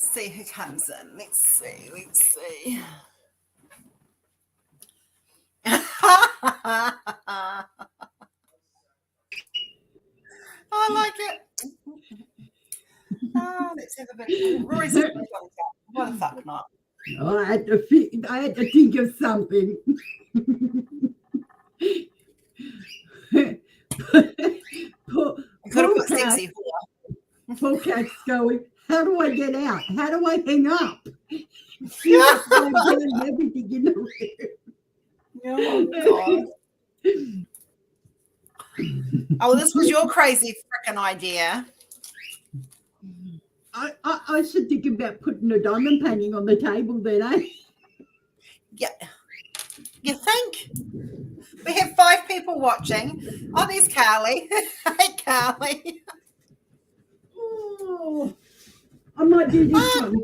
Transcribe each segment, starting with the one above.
see who comes in. Let's see. I like it. Let's have a bit. Rory's why the fuck not? Oh, I had to think of something. Could have put sexy Poor cat's going, how do I get out? How do I hang up? She's getting everything in the room. Oh, God. Oh, this was your crazy freaking idea. I should think about putting a diamond painting on the table then, eh? Yeah. You think? We have 5 people watching. Oh, there's Carly. Hey, Carly. Oh, I might do this one.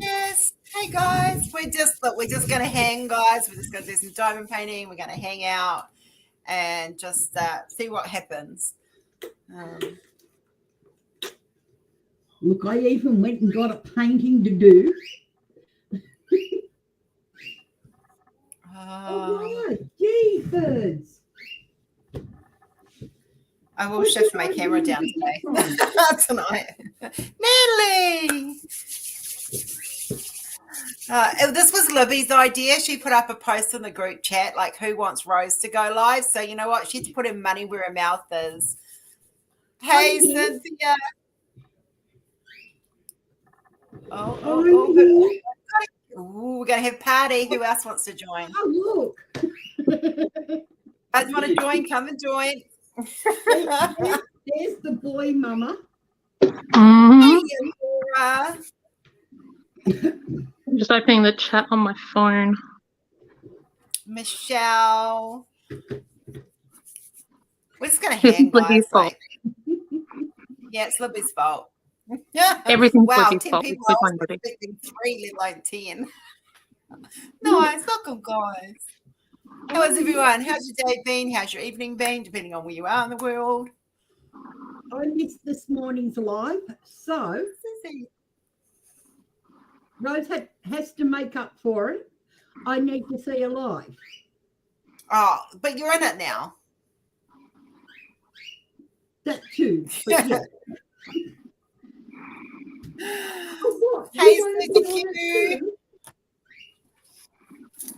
Yes. Hey, guys. We're just going to hang, guys. We're just going to do some diamond painting. We're going to hang out and just see what happens. Look, I even went and got a painting to do. All right, Jesus. I will shift my camera down today. Tonight. Natalie! This was Libby's idea. She put up a post in the group chat, like, who wants Rose to go live? So, you know what? She's put her money where her mouth is. Hey, Cynthia. Oh, we're going to have a party. Who else wants to join? Oh, look. Guys want to join? Come and join. There's the boy, Mama. Hey, Laura. I'm just opening the chat on my phone. Michelle. We're just going to hang, guys. Like, yeah, it's Libby's fault. Everything's wow, Libby's 10 fault. people. I I was was expecting 3, let alone 10. Nice. Welcome, guys. How is everyone? How's your day been? How's your evening been, depending on where you are in the world? I missed this morning's live, so Rose has to make up for it. I need to see her live. Oh, but you're in it now. That too. But yeah. Hey, Susie.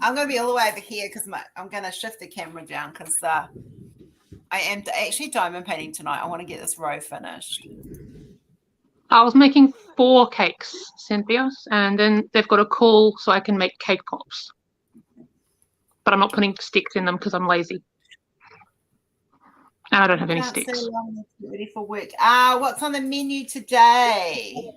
I'm going to be all the way over here because I'm going to shift the camera down because I am actually diamond painting tonight. I want to get this row finished. I was making 4 cakes, Cynthia, and then they've got a call so I can make cake pops. But I'm not putting sticks in them because I'm lazy. And I don't have any sticks. So long to get ready for work. What's on the menu today?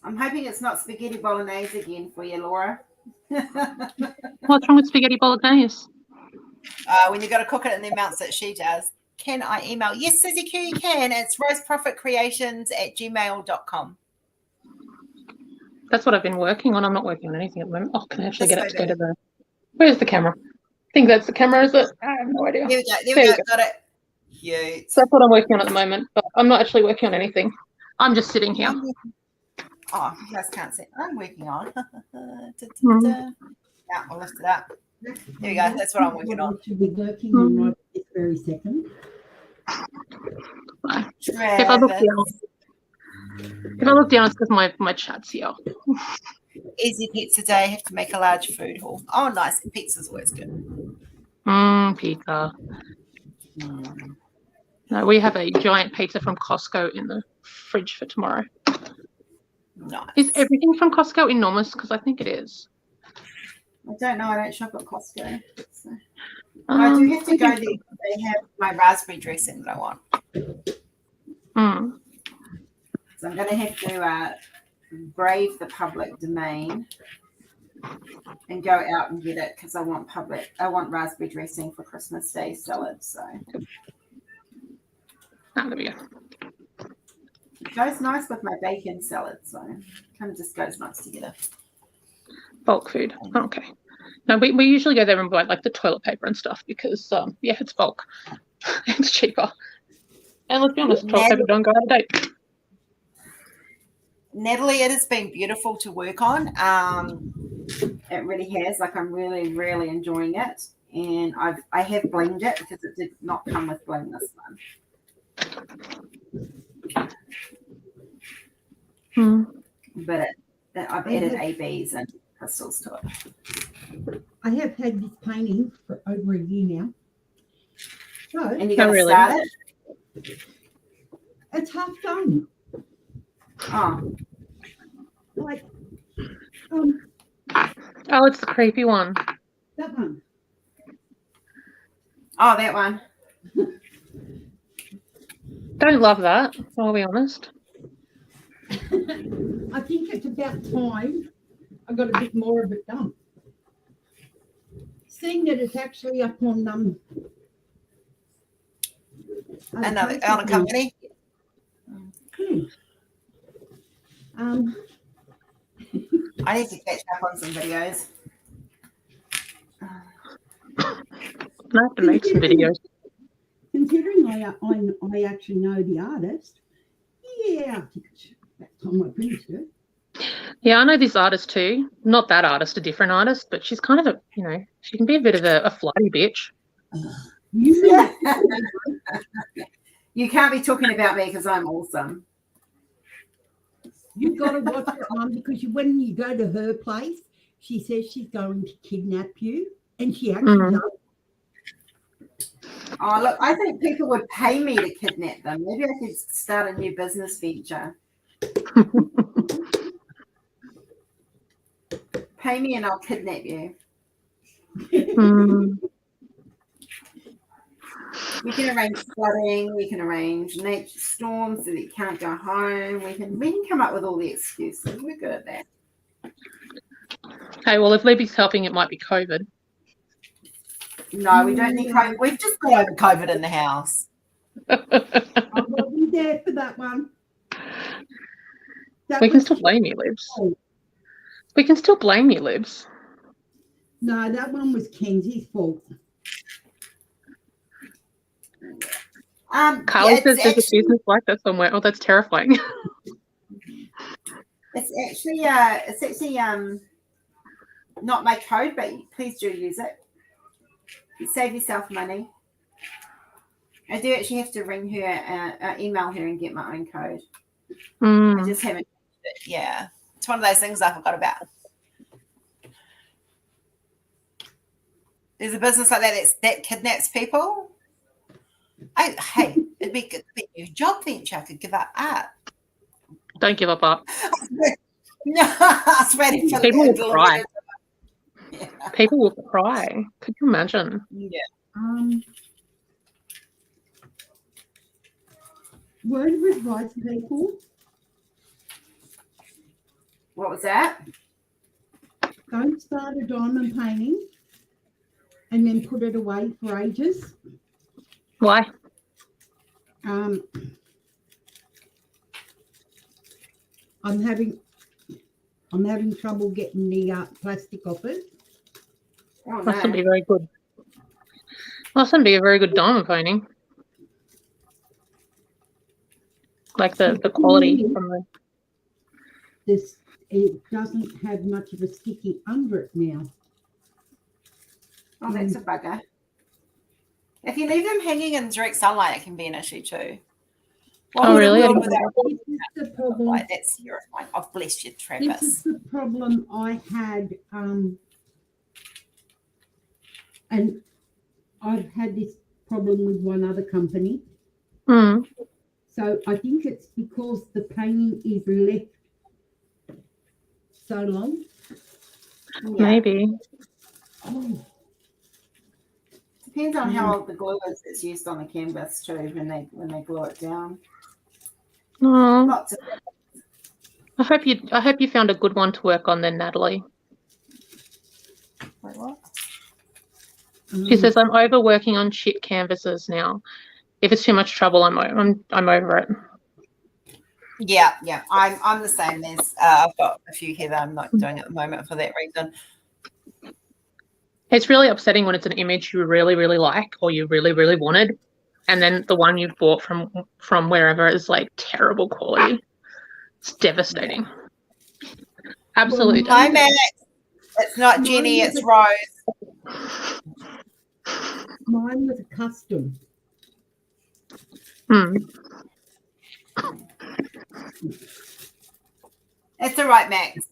I'm hoping it's not spaghetti bolognese again for you, Laura. What's wrong with spaghetti bolognese? When you got to cook it in the amounts that she does. Can I email? Yes, Susie Q, you can. It's roseprofitcreations@gmail.com. That's what I've been working on. I'm not working on anything at the moment. Oh, can I actually get it to go to the... Where's the camera? I think that's the camera, is it? I have no idea. There we go. Got it. Cute. So that's what I'm working on at the moment, but I'm not actually working on anything. I'm just sitting here. Oh, you guys can't see. I'm working on. Yeah, I'll lift it up. There we go. That's what I'm working on. Should be working on right this very second. If I look down, it's because my chat's here. Easy pizza day. Have to make a large food haul. Oh, nice. Pizza's always good. Pizza. No, we have a giant pizza from Costco in the fridge for tomorrow. Nice. Is everything from Costco enormous? Because I think it is. I don't know. I don't shop at Costco. So. I do have to go there. They have my raspberry dressing that I want. So I'm going to have to brave the public domain and go out and get it because I want raspberry dressing for Christmas Day salad. So there we go. It goes nice with my bacon salad, so kind of just goes nice together. Bulk food. Okay. No, we usually go there and buy like the toilet paper and stuff because yeah, it's bulk. It's cheaper. And let's be honest, toilet paper don't go out of date. Natalie, it has been beautiful to work on. It really has. Like, I'm really, really enjoying it. And I have blinged it because it did not come with bling this one. But I've added ABs and crystals to it. I have had this painting for over a year now. So And you're going to start it? it's half done. Oh, Like, Oh, it's the creepy one. that one. oh, that one. Don't love that, I'll be honest. I think it's about time I got a bit more of it done. Seeing that it's actually up on Another on a company. I need to catch up on some videos. I have to make some videos. Considering I actually know the artist, yeah, I think it's about time I finished it. Yeah, I know this artist too. Not that artist, a different artist, but she's kind of a, you know, she can be a bit of a flighty bitch. You know, You can't be talking about me because I'm awesome. you've got to watch her on because when you go to her place, she says she's going to kidnap you, and she actually does. Oh, look, I think people would pay me to kidnap them. Maybe I could start a new business venture. Pay me and I'll kidnap you. We can arrange flooding. We can arrange nature storms so that you can't go home. We can come up with all the excuses. We're good at that. Hey, well, if Libby's helping, it might be COVID. No, we don't need COVID. We've just got over COVID in the house. I won't be there for that one. That We can was- still blame you, Libs. We can still blame you, Libs. No, that one was Kenzie's fault. Carly yeah, says there's a actually, business like that somewhere. Oh, that's terrifying. it's actually not my code, but please do use it. You save yourself money. I do actually have to ring her, email her, and get my own code. I just haven't. Yeah, it's one of those things I forgot about. There's a business like that kidnaps people. Hey, it'd be a new job venture. I could give that up. Don't give up. No, I was ready for People will cry. Yeah. People will cry. Could you imagine? Yeah. Word of advice, people. What was that? Don't start a diamond painting and then put it away for ages. Why? I'm having trouble getting the plastic off it. Oh, Mustn't no. be very good. Mustn't be a very good diamond painting. Like the quality from the. It doesn't have much of a sticky under it now. Oh, that's a bugger. If you leave them hanging in direct sunlight, it can be an issue too. Oh, really? This is the problem. Like, that's terrifying. Oh, bless you, This is Travis. the problem I had, and I've had this problem with one other company. So I think it's because the painting is left so long. Yeah. Maybe. Oh, Depends on how old the glue is that's used on the canvas too when they glue it down. Oh, Lots of I hope you found a good one to work on then, Natalie. wait, what? She says I'm overworking on shit canvases now. If it's too much trouble, I'm over it. Yeah, yeah. I'm the same. I've got a few here that I'm not doing at the moment for that reason. It's really upsetting when it's an image you really, really like or you really, really wanted, and then the one you've bought from wherever is like terrible quality. It's devastating. Absolutely Hi, devastating. Matt. It's not Mine Jenny, was it's Rose. Mine was a custom. Hmm. It's all right, Max.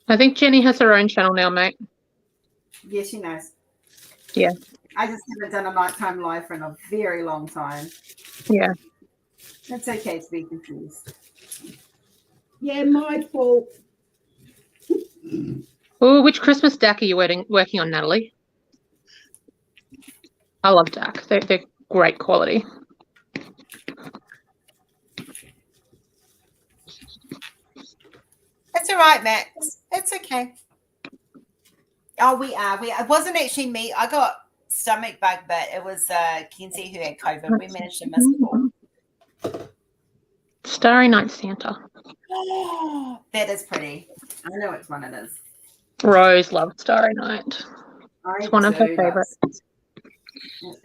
I think Jenny has her own channel now, mate. Yeah, she knows. Yeah. I just haven't done a nighttime live for a very long time. Yeah. It's okay to be confused. Yeah, my fault. Oh, which Christmas DAC are you working on, Natalie? I love DAC. They're great quality. It's all right, Max. It's okay. Oh, we are. It wasn't actually me. I got stomach bug, but it was Kinsey who had COVID. We managed to miss it all. Starry Night Santa. That is pretty. I know which one it is. Rose loves Starry Night. It's one of her favorites.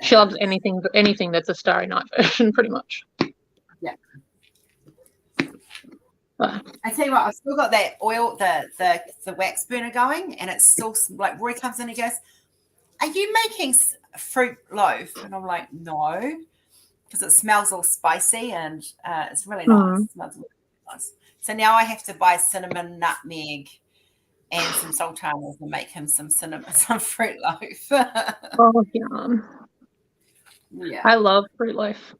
She loves anything that's a Starry Night version, pretty much. Yeah. But I tell you what, I've still got that oil, the wax burner going, and it's still like Roy comes in and he goes, "Are you making fruit loaf?" And I'm like, "No," because it smells all spicy and it's really nice. It smells really nice. So now I have to buy cinnamon, nutmeg, and some sultanas and make him some fruit loaf. oh, yum. Yeah. I love fruit loaf.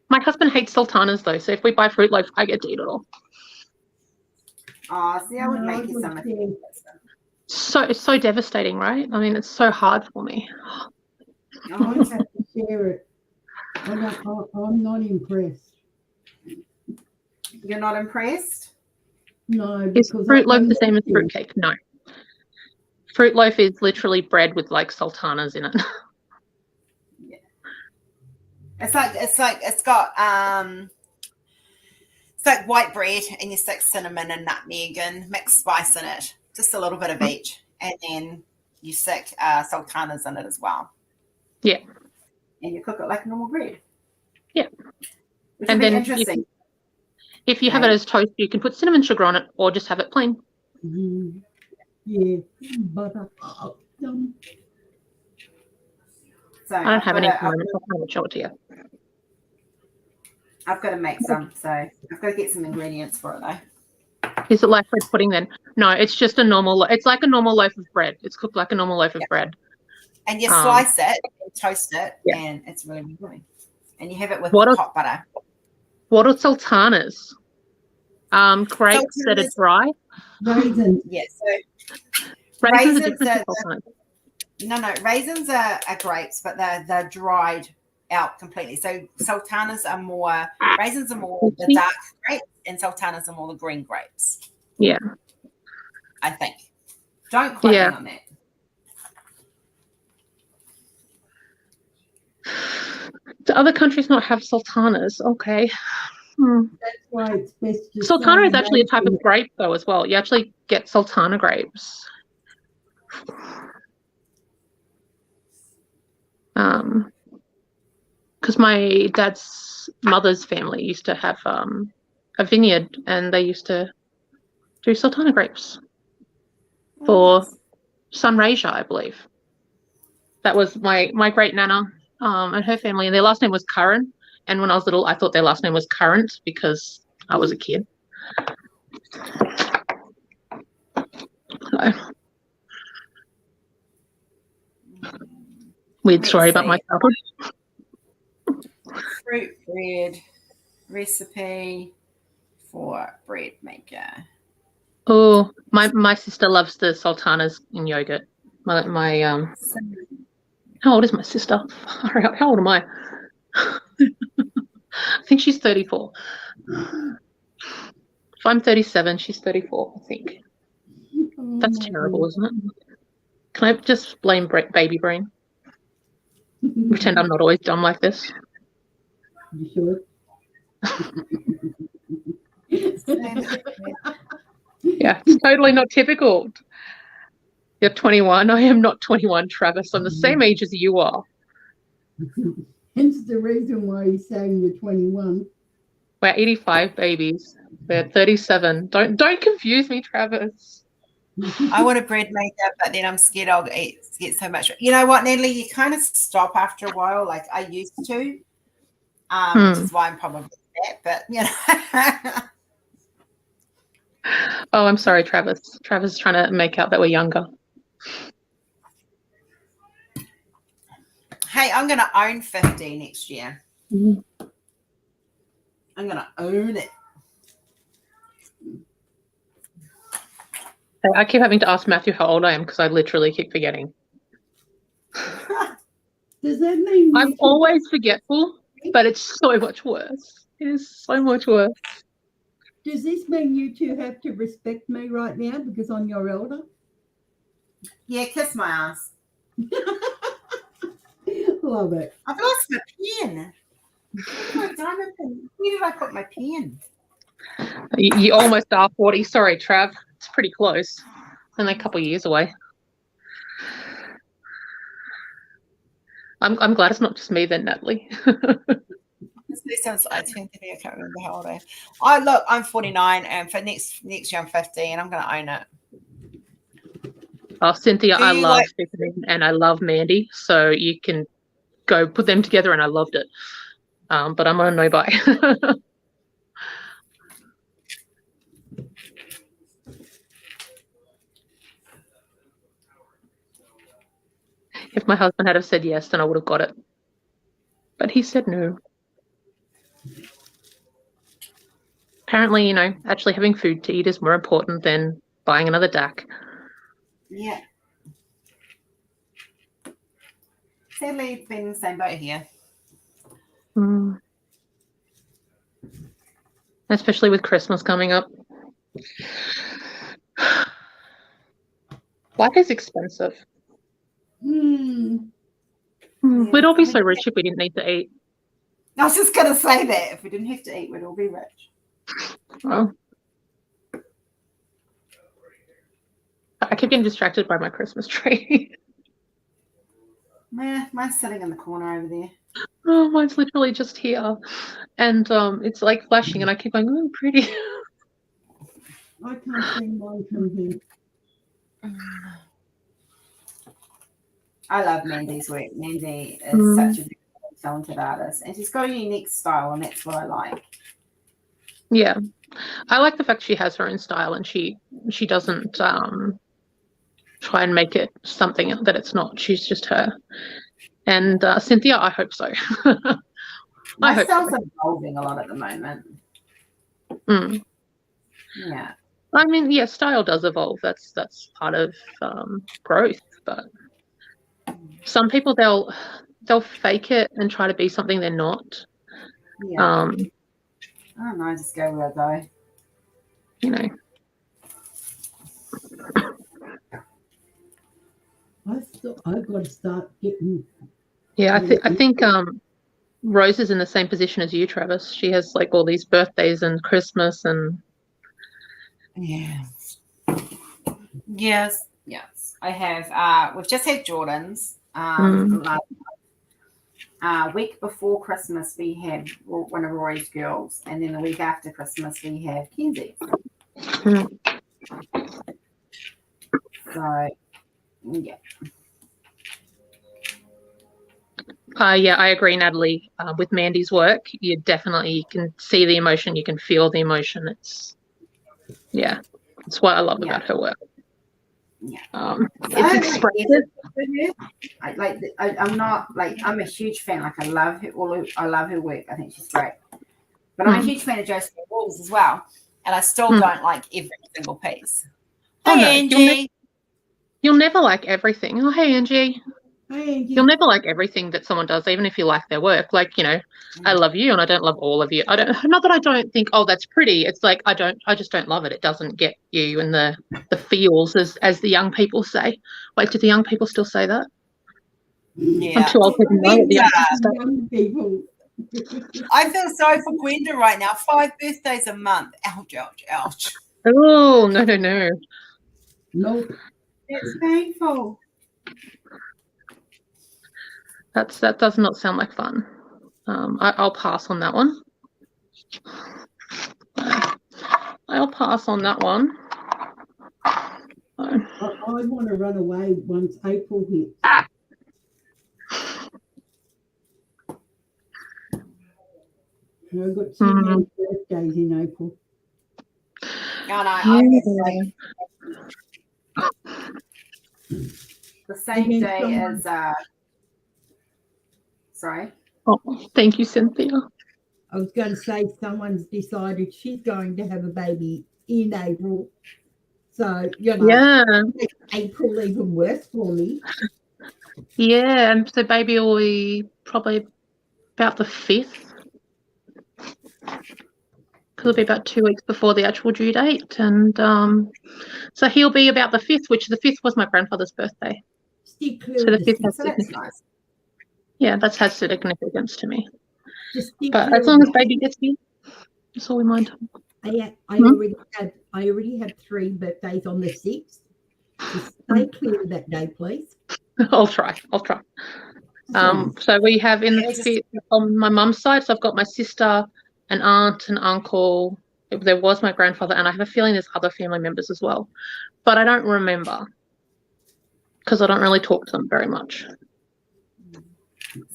My husband hates sultanas though, so if we buy fruit loaf, I get to eat it all. Oh, see, I would make you some. Yeah. It's so devastating, right? I mean, it's so hard for me. I have to share it. I'm not impressed. You're not impressed? No, Is because fruit loaf the same as fruitcake? No. Fruit loaf is literally bread with like sultanas in it. Yeah. It's like white bread and you stick cinnamon and nutmeg and mix spice in it, just a little bit of each, and then you stick sultanas in it as well. Yeah. And you cook it like normal bread. Yeah. Which And will be then interesting. If you have it as toast, you can put cinnamon sugar on it or just have it plain. Yeah, butter. So I don't have any moment. I'll kind of show it to you. I've got to make some, so I've got to get some ingredients for it though. Is it like bread pudding then? No, it's just a normal. It's like a normal loaf of bread. It's cooked like a normal loaf of bread. And you slice it, and toast it, and it's really good. And you have it with hot butter. What are sultanas? Grapes that are dry. Raisins. Yes. So raisins are different to sultanas. No. Raisins are grapes, but they're dried out completely. So sultanas are more. Raisins are more the dark grapes, and sultanas are more the green grapes. Yeah. I think. Don't quote me on that. Do other countries not have sultanas? Okay. That's why it's best to Sultana is actually a type of grape though as well. You actually get sultana grapes. Because my dad's mother's family used to have a vineyard and they used to do sultana grapes for Sunraysia, I believe. That was my great nana and her family, and their last name was Curran. And when I was little, I thought their last name was Current because I was a kid. So, weird story about my childhood. Fruit bread recipe for bread maker. Oh, my sister loves the sultanas in yogurt. My how old is my sister? How old am I? I think she's 34. If I'm 37, she's 34, I think. That's terrible, isn't it? Can I just blame baby brain? Pretend I'm not always dumb like this. You sure? Yeah, it's totally not typical. You're 21. I am not 21, Travis. I'm the same age as you are. Hence the reason why he's saying you're 21. We're 85 babies. We're 37. Don't confuse me, Travis. I want to bread makeup, but then I'm scared I'll get so much. You know what, Natalie? You kind of stop after a while, like I used to, which is why I'm probably fat. But you know. Oh, I'm sorry, Travis. Travis is trying to make out that we're younger. Hey, I'm going to own 50 next year. I'm going to own it. I keep having to ask Matthew how old I am because I literally keep forgetting. Does that mean I'm always forgetful, but it's so much worse. It is so much worse. Does this mean you two have to respect me right now because I'm your elder? Yeah, kiss my ass. Love it. I've lost my pen. My diamond pen. Where did I put my pen? You almost are 40. Sorry, Trav. It's pretty close. Only a couple of years away. I'm glad it's not just me then, Natalie. This sounds like I turned 30. I can't remember how old I am. Look, I'm 49, and for next year I'm 50, and I'm going to own it. Oh, Cynthia, Do I you love like- Tiffany and I love Mandy, so you can go put them together, and I loved it. But I'm on a no-buy. If my husband had have said yes, then I would have got it. But he said no. Apparently, you know, actually having food to eat is more important than buying another DAC. Yeah. Sadly, it's been in the same boat here. Especially with Christmas coming up. Life is expensive. We'd all be so rich if we didn't need to eat. I was just going to say that. If we didn't have to eat, we'd all be rich. Oh. I keep getting distracted by my Christmas tree. Mine's sitting in the corner over there. Oh, mine's literally just here. And it's like flashing, and I keep going, oh, pretty. I can't see mine from here. I love Mandy's work. Mandy is such a talented artist, and she's got a unique style, and that's what I like. Yeah. I like the fact she has her own style, and she doesn't try and make it something that it's not. She's just her. And Cynthia, I hope so. My style's evolving a lot at the moment. Yeah. I mean, yeah, style does evolve. That's part of growth. But some people they'll fake it and try to be something they're not. Yeah. I don't know. Just go where I go. You know. I've got to start getting. Yeah, I think Rose is in the same position as you, Travis. She has like all these birthdays and Christmas and. Yes. I have. We've just had Jordan's. Week before Christmas, we had one of Rory's girls, and then the week after Christmas, we have Kenzie. So, yeah. Yeah, I agree, Natalie. With Mandy's work, you can see the emotion, you can feel the emotion. It's what I love about her work. Yeah. It's expressive. I'm a huge fan. Like I love her work. I think she's great. But I'm a huge fan of Josephine Walls as well. And I still don't like every single piece. Oh, hey, no, Angie. You'll never like everything. Oh, hey, Angie. Hey, Angie. You'll never like everything that someone does, even if you like their work. Like, you know, I love you and I don't love all of you. Not that I don't think, oh, that's pretty. It's like I just don't love it. It doesn't get you and the feels, as the young people say. Wait, do the young people still say that? Yeah. I'm too old to know what the young people say. Young people. I feel sorry for Gwenda right now. 5 birthdays a month. Ouch, ouch, ouch. Oh, no. Nope. It's painful. That does not sound like fun. I'll pass on that one. I'll pass on that one. I want to run away once April hits. I've got too many birthdays in April. No, I the same day as sorry. Oh, thank you, Cynthia. I was going to say someone's decided she's going to have a baby in April. So, Yeah. makes April even worse for me. Yeah, and so baby will be probably about the 5th. It'll be about 2 weeks before the actual due date. And so he'll be about the 5th, which the 5th was my grandfather's birthday. Stick clear So the of 5th has So that's nice. Yeah, that has significance to me. Just stick But clear as long of as baby gets here, that's all we mind. I already had 3 birthdays on the 6th. Just stay clear of that day, please. I'll try. So we have in the 5th on my mum's side, so I've got my sister, an aunt, an uncle. There was my grandfather, and I have a feeling there's other family members as well. But I don't remember because I don't really talk to them very much.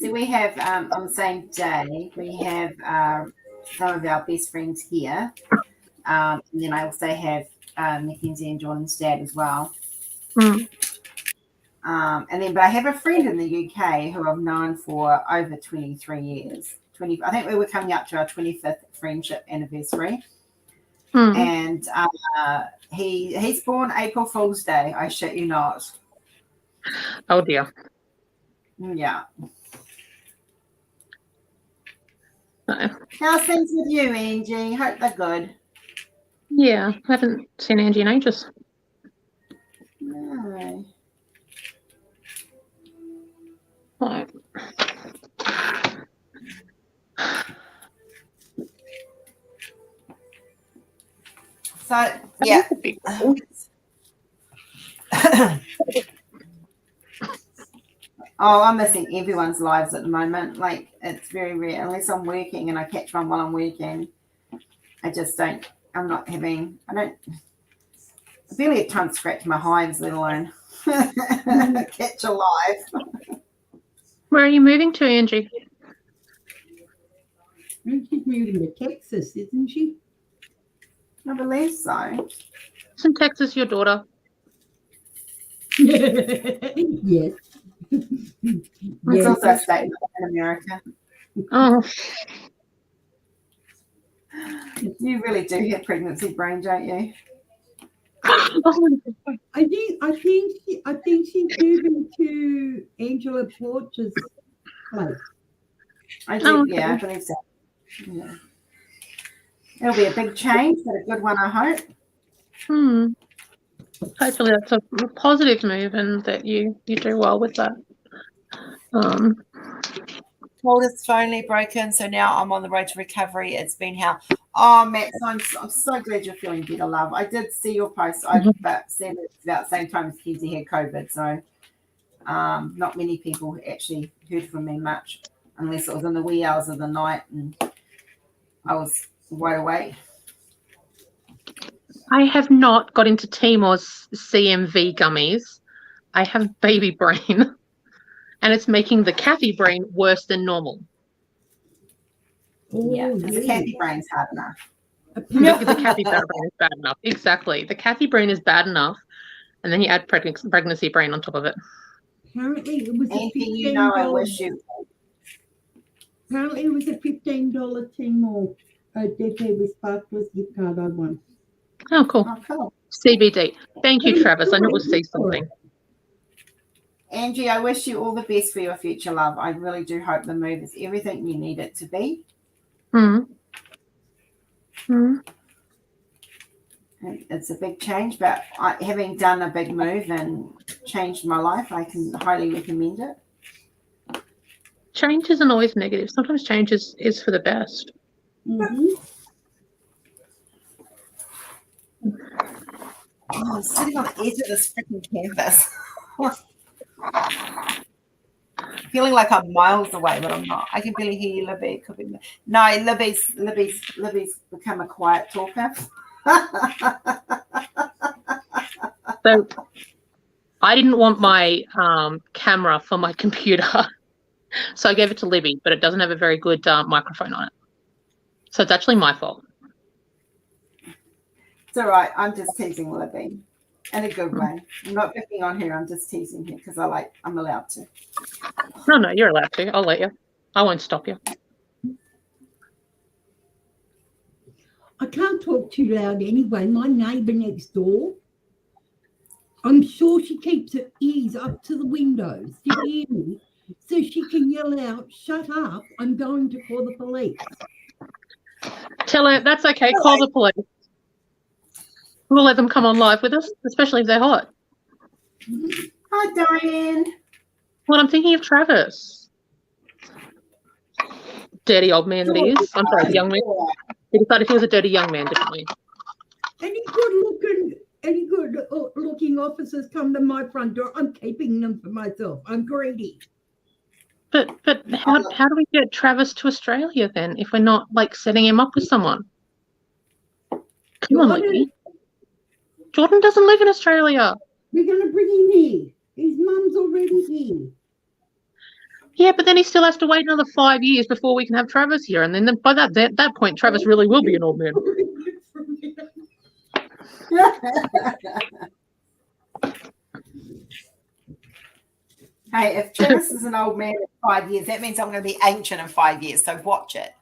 So we have on the same day, we have some of our best friends here. And then I also have Mackenzie and Jordan's dad as well. Mm. But I have a friend in the UK who I've known for over 23 years. I think we were coming up to our 25th friendship anniversary. Mm. And he's born April Fool's Day. I shit you not. Oh dear. Yeah. No. How's things with you, Angie? Hope they're good. Yeah, I haven't seen Angie in ages. No. No. So yeah. Oh, I'm missing everyone's lives at the moment. Like, it's very rare. Unless I'm working and I catch one while I'm working, I barely have time to scratch my hives, let alone catch a live. Where are you moving to, Angie? She's moving to Texas, isn't she? I believe so. Isn't Texas your daughter? Yes. It's also a state in America. Oh, You really do have pregnancy brain, don't you? I think she's moving to Angela Porter's place. I Oh, do, okay. yeah, I believe so. Yeah. It'll be a big change, but a good one, I hope. Hopefully that's a positive move and that you do well with that. Oldest finally broken, so now I'm on the road to recovery. It's been hell. Oh, Max, I'm so glad you're feeling better, love. I did see your post. I said it's about the same time as Kenzie had COVID, so not many people actually heard from me much, unless it was in the wee hours of the night and I was wide awake. I have not got into Timor's CMV gummies. I have baby brain, and it's making the Kathy brain worse than normal. Yeah, because the Kathy brain's hard enough. The Kathy brain is bad enough. Exactly. The Kathy brain is bad enough, and then you add pregnancy brain on top of it. Apparently it was Angie, $15. you know I wish you. Apparently it was a $15 Timor DP with Sparklers gift card I won. Oh, cool. Oh, cool. CBD. Thank you, Travis. I knew it was C something. Angie, I wish you all the best for your future, love. I really do hope the move is everything you need it to be. It's a big change, but having done a big move and changed my life, I can highly recommend it. change isn't always negative. Sometimes change is for the best. Mhm. Oh, I'm sitting on the edge of this freaking canvas. Feeling like I'm miles away, but I'm not. I can barely hear you, Libby. It could be me. No, Libby's become a quiet talker. So I didn't want my camera for my computer, so I gave it to Libby, but it doesn't have a very good microphone on it. So it's actually my fault. It's all right. I'm just teasing Libby in a good way. I'm not picking on her. I'm just teasing her because I'm allowed to. No, you're allowed to. I'll let you. I won't stop you. I can't talk too loud anyway. My neighbour next door, I'm sure she keeps her ears up to the windows to hear me so she can yell out, "Shut up, I'm going to call the police." Tell her that's okay. Call the police. We'll let them come on live with us, especially if they're hot. Hi, Diane. Well, I'm thinking of Travis. Dirty old man that he is. I'm sorry, young man. We decided he was a dirty young man, didn't we? Any good looking officers come to my front door, I'm keeping them for myself. I'm greedy. But how do we get Travis to Australia then if we're not like setting him up with someone? Come on, Libby. Jordan doesn't live in Australia. We're going to bring him here. His mum's already here. Yeah, but then he still has to wait another 5 years before we can have Travis here, and then by that point, Travis really will be an old man. Hey, if Travis is an old man in 5 years, that means I'm going to be ancient in 5 years. So watch it.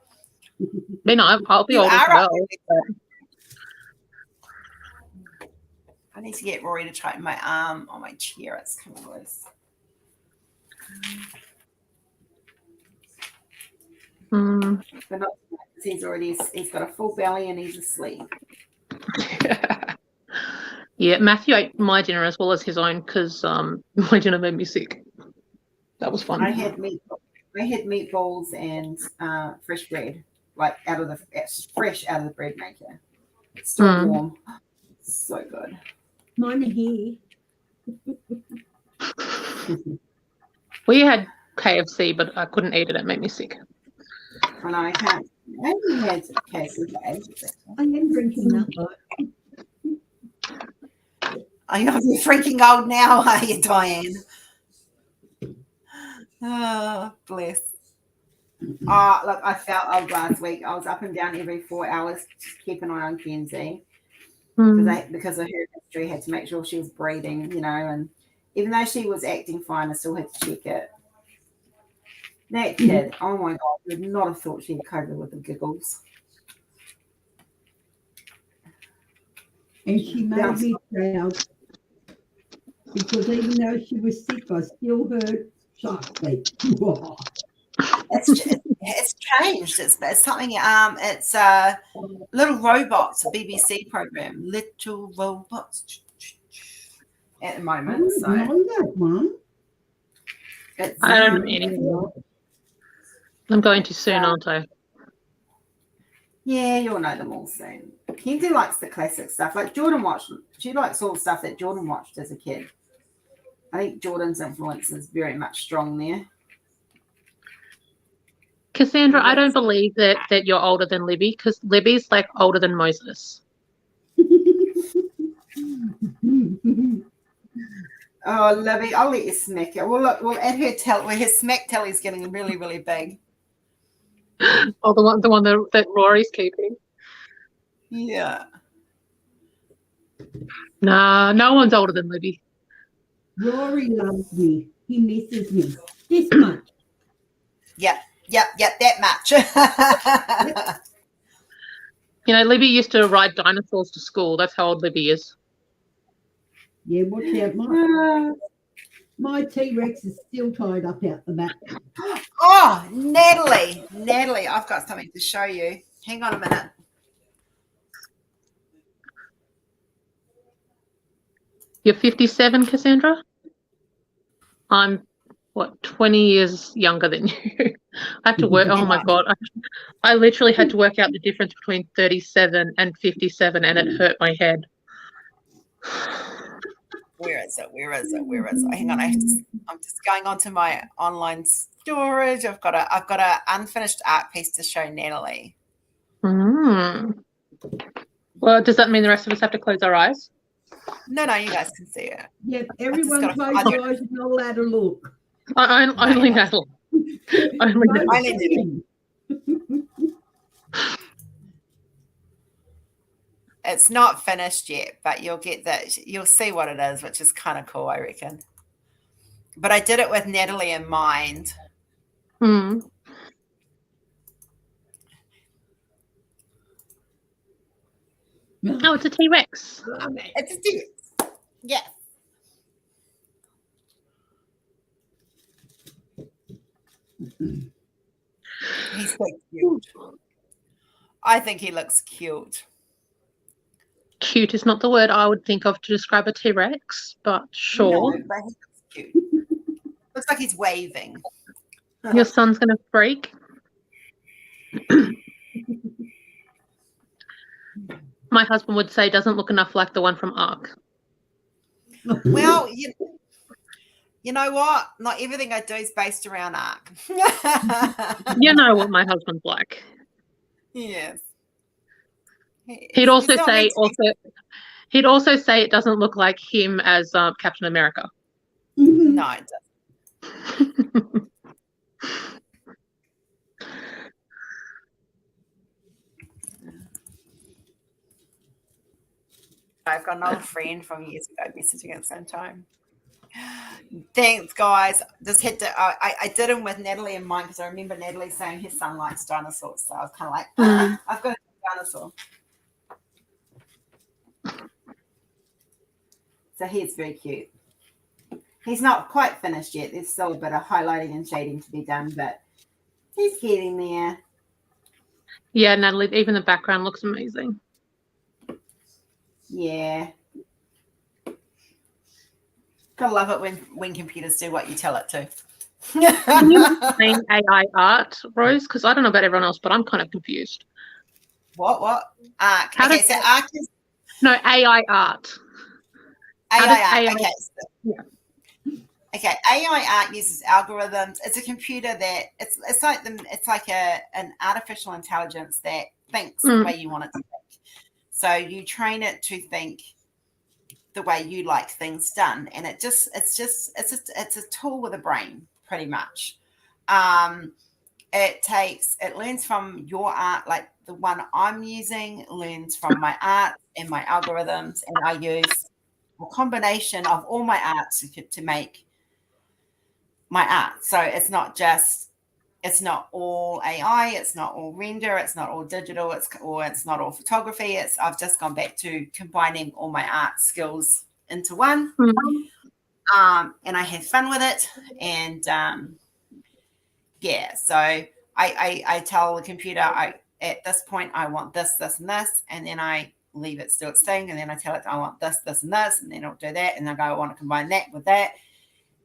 I'll be You old as are well. I need to get Rory to tighten my arm on my chair. It's coming loose. But not he's got a full belly and he's asleep. Yeah, Matthew ate my dinner as well as his own because my dinner made me sick. That was fun. I had meatballs and fresh bread, like fresh out of the bread maker. It's still warm. So good. Mine are here. We had KFC, but I couldn't eat it. It made me sick. And I can't. I haven't had KFC for ages. I am drinking that. You're freaking old now, are you, Diane? Oh, bless. Oh, look, I felt old last week. I was up and down every 4 hours to keep an eye on Kenzie because of her history. Had to make sure she was breathing, and even though she was acting fine, I still had to check it. That kid, oh my God, would not have thought she had COVID with the giggles. And she made me proud because even though she was sick, I still heard shark feet. It's changed. It's something. It's Little Robots, a BBC program. Little Robots at the moment. So I know that one. I don't know anymore. I'm going to soon, aren't I? Yeah, you'll know them all soon. Kenzie likes the classic stuff. Like Jordan watched. She likes all the stuff that Jordan watched as a kid. I think Jordan's influence is very much strong there. Cassandra, I don't believe that you're older than Libby because Libby's like older than Moses. Oh, Libby, I'll let you smack it. Well, look, at her smack tally's getting really, really big. Oh, the one that Rory's keeping. Yeah. Nah, no one's older than Libby. Rory loves me. He misses me. This much. Yep, that much. Libby used to ride dinosaurs to school. That's how old Libby is. Yeah, watch out. My T-Rex is still tied up out the back. Oh, Natalie, I've got something to show you. Hang on a minute. You're 57, Cassandra? I'm what, 20 years younger than you. I have to work. Oh my God. I literally had to work out the difference between 37 and 57, and it hurt my head. Where is it? Where is it? Where is it? Hang on, I'm just going onto my online storage. I've got a unfinished art piece to show Natalie. Mm. Well, does that mean the rest of us have to close our eyes? No, you guys can see it. Yep, everyone gotta close find your eyes and I'll add a look. Only Natalie. Only Natalie. Only Natalie. It's not finished yet, but you'll get that. You'll see what it is, which is kind of cool, I reckon. But I did it with Natalie in mind. Mm. Oh, it's a T-Rex. It's a T-Rex. Yes. He's so cute. I think he looks cute. Cute is not the word I would think of to describe a T-Rex, but sure. No, but he looks cute. Looks like he's waving. Your son's going to freak. My husband would say doesn't look enough like the one from Ark. Well, you know what? Not everything I do is based around Ark. You know what my husband's like. Yes. He'd also say it doesn't look like him as Captain America. No, it doesn't. I've got an old friend from years ago messaging at the same time. Thanks, guys. Just had to. I did him with Natalie in mind because I remember Natalie saying his son likes dinosaurs, so I was kind of like, I've got a dinosaur. So he's very cute. He's not quite finished yet. There's still a bit of highlighting and shading to be done, but he's getting there. Yeah, Natalie, even the background looks amazing. Yeah. Gotta love it when computers do what you tell it to. Can you explain AI art, Rose? Because I don't know about everyone else, but I'm kind of confused. What? Arc. How Okay, does- so Arc is No, AI art. How does AI. AI Okay. Yeah. Okay, AI art uses algorithms. It's a computer that it's like an artificial intelligence that thinks the way you want it to think. So you train it to think the way you like things done, and it's a tool with a brain, pretty much. It learns from your art, like the one I'm using learns from my art and my algorithms, and I use a combination of all my arts to make my art. So it's not all AI, it's not all render, it's not all digital, it's not all photography. I've just gone back to combining all my art skills into one. And I have fun with it. And so I tell the computer at this point I want this, and this, and then I leave it to do its thing, and then I tell it I want this, and this, and then it'll do that, and then I want to combine that with that,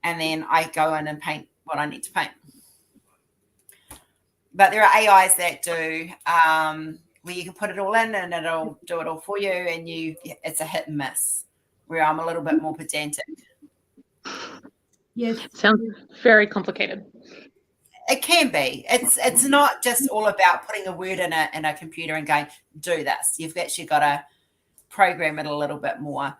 and then I go in and paint what I need to paint. But there are AIs that do where you can put it all in and it'll do it all for you, and it's a hit and miss, where I'm a little bit more pedantic. Yes. Sounds very complicated. It can be. It's not just all about putting a word in a computer and going, do this. You've actually got to program it a little bit more.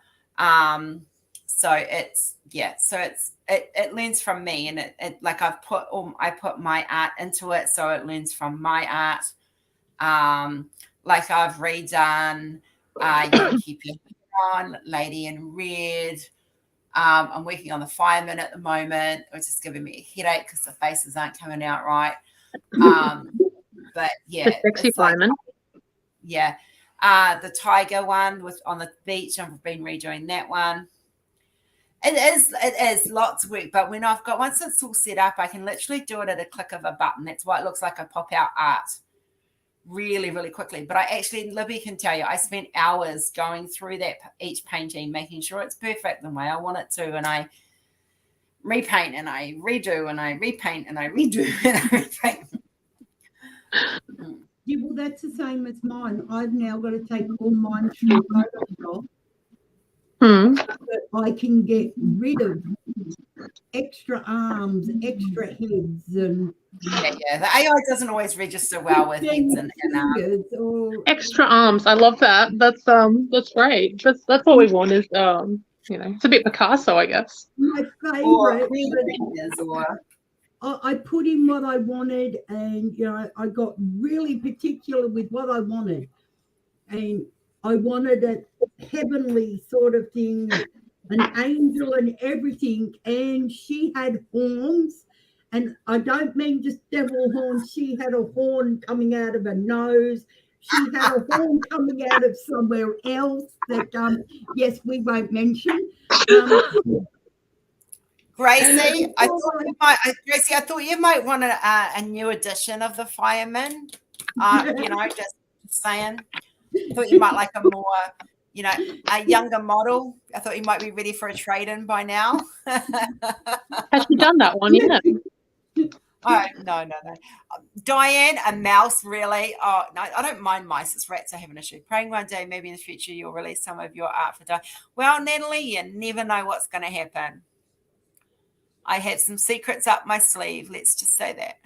It learns from me, and it like I put my art into it, so it learns from my art. Like I've redone You Can Keep Your Head On, Lady in Red. I'm working on the Fireman at the moment, which is giving me a headache because the faces aren't coming out right. But yeah, The sexy Fireman. Yeah. The tiger one on the beach, I've been redoing that one. It is lots of work, but once it's all set up, I can literally do it at a click of a button. That's why it looks like I pop out art really, really quickly. But Libby can tell you, I spent hours going through each painting, making sure it's perfect the way I want it to. And I repaint and I redo and I repaint and I redo and I repaint. Yeah, well, that's the same as mine. I've now got to take all mine through Photoshop Hmm. that I can get rid of extra arms, extra heads, and Yeah. The AI doesn't always register well with heads and fingers, or Extra arms. I love that. That's great. That's what we want is it's a bit Picasso, I guess. my or favorite. fingers or I put in what I wanted, and I got really particular with what I wanted, and I wanted a heavenly sort of thing, an angel and everything, and she had horns, and I don't mean just devil horns. She had a horn coming out of her nose. She had a horn coming out of somewhere else that, yes, we won't mention. Gracie, Gracie, I thought you might want a new edition of the Fireman. Just saying. I thought you might like a more, a younger model. I thought you might be ready for a trade-in by now. Has she done that one yet? Oh, no. Diane, a mouse, really? Oh, no, I don't mind mice. It's rats I have an issue. Praying one day, maybe in the future, you'll release some of your art for Diane. Well, Natalie, you never know what's going to happen. I have some secrets up my sleeve. Let's just say that.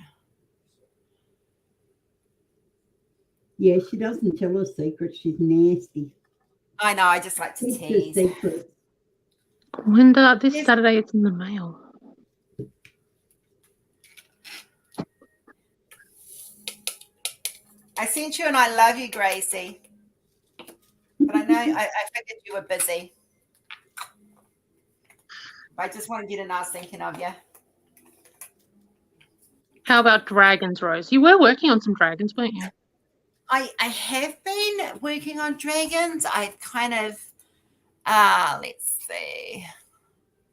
Yeah, she doesn't tell her secrets. She's nasty. I know. I just like to Keeps her tease. secrets. Linda, this Saturday it's in the mail. I sent you and I love you, Gracie. But I know I figured you were busy. I just wanted you to know I was thinking of you. How about dragons, Rose? You were working on some dragons, weren't you? I have been working on dragons. I kind of, let's see.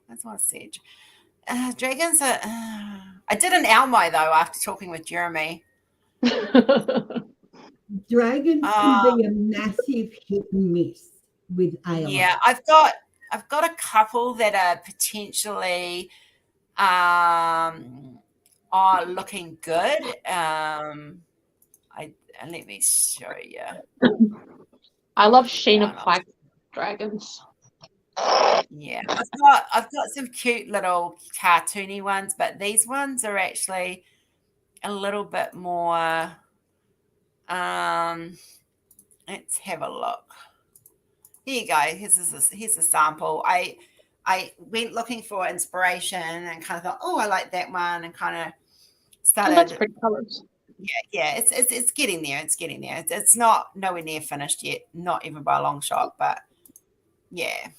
That's what I said. Dragons are, I did an Almo, though, after talking with Jeremy. Dragons can be a massive hit and miss with AI. Yeah, I've got a couple that are potentially are looking good. Let me show you. I love Sheena Pike dragons. Yeah, I've got some cute little cartoony ones, but these ones are actually a little bit more. Let's have a look. Here you go. Here's a sample. I went looking for inspiration and kind of thought, oh, I like that one, and kind of started. Oh, that's pretty colors. Yeah. It's getting there. It's getting there. It's not nowhere near finished yet. Not even by a long shot. But yeah,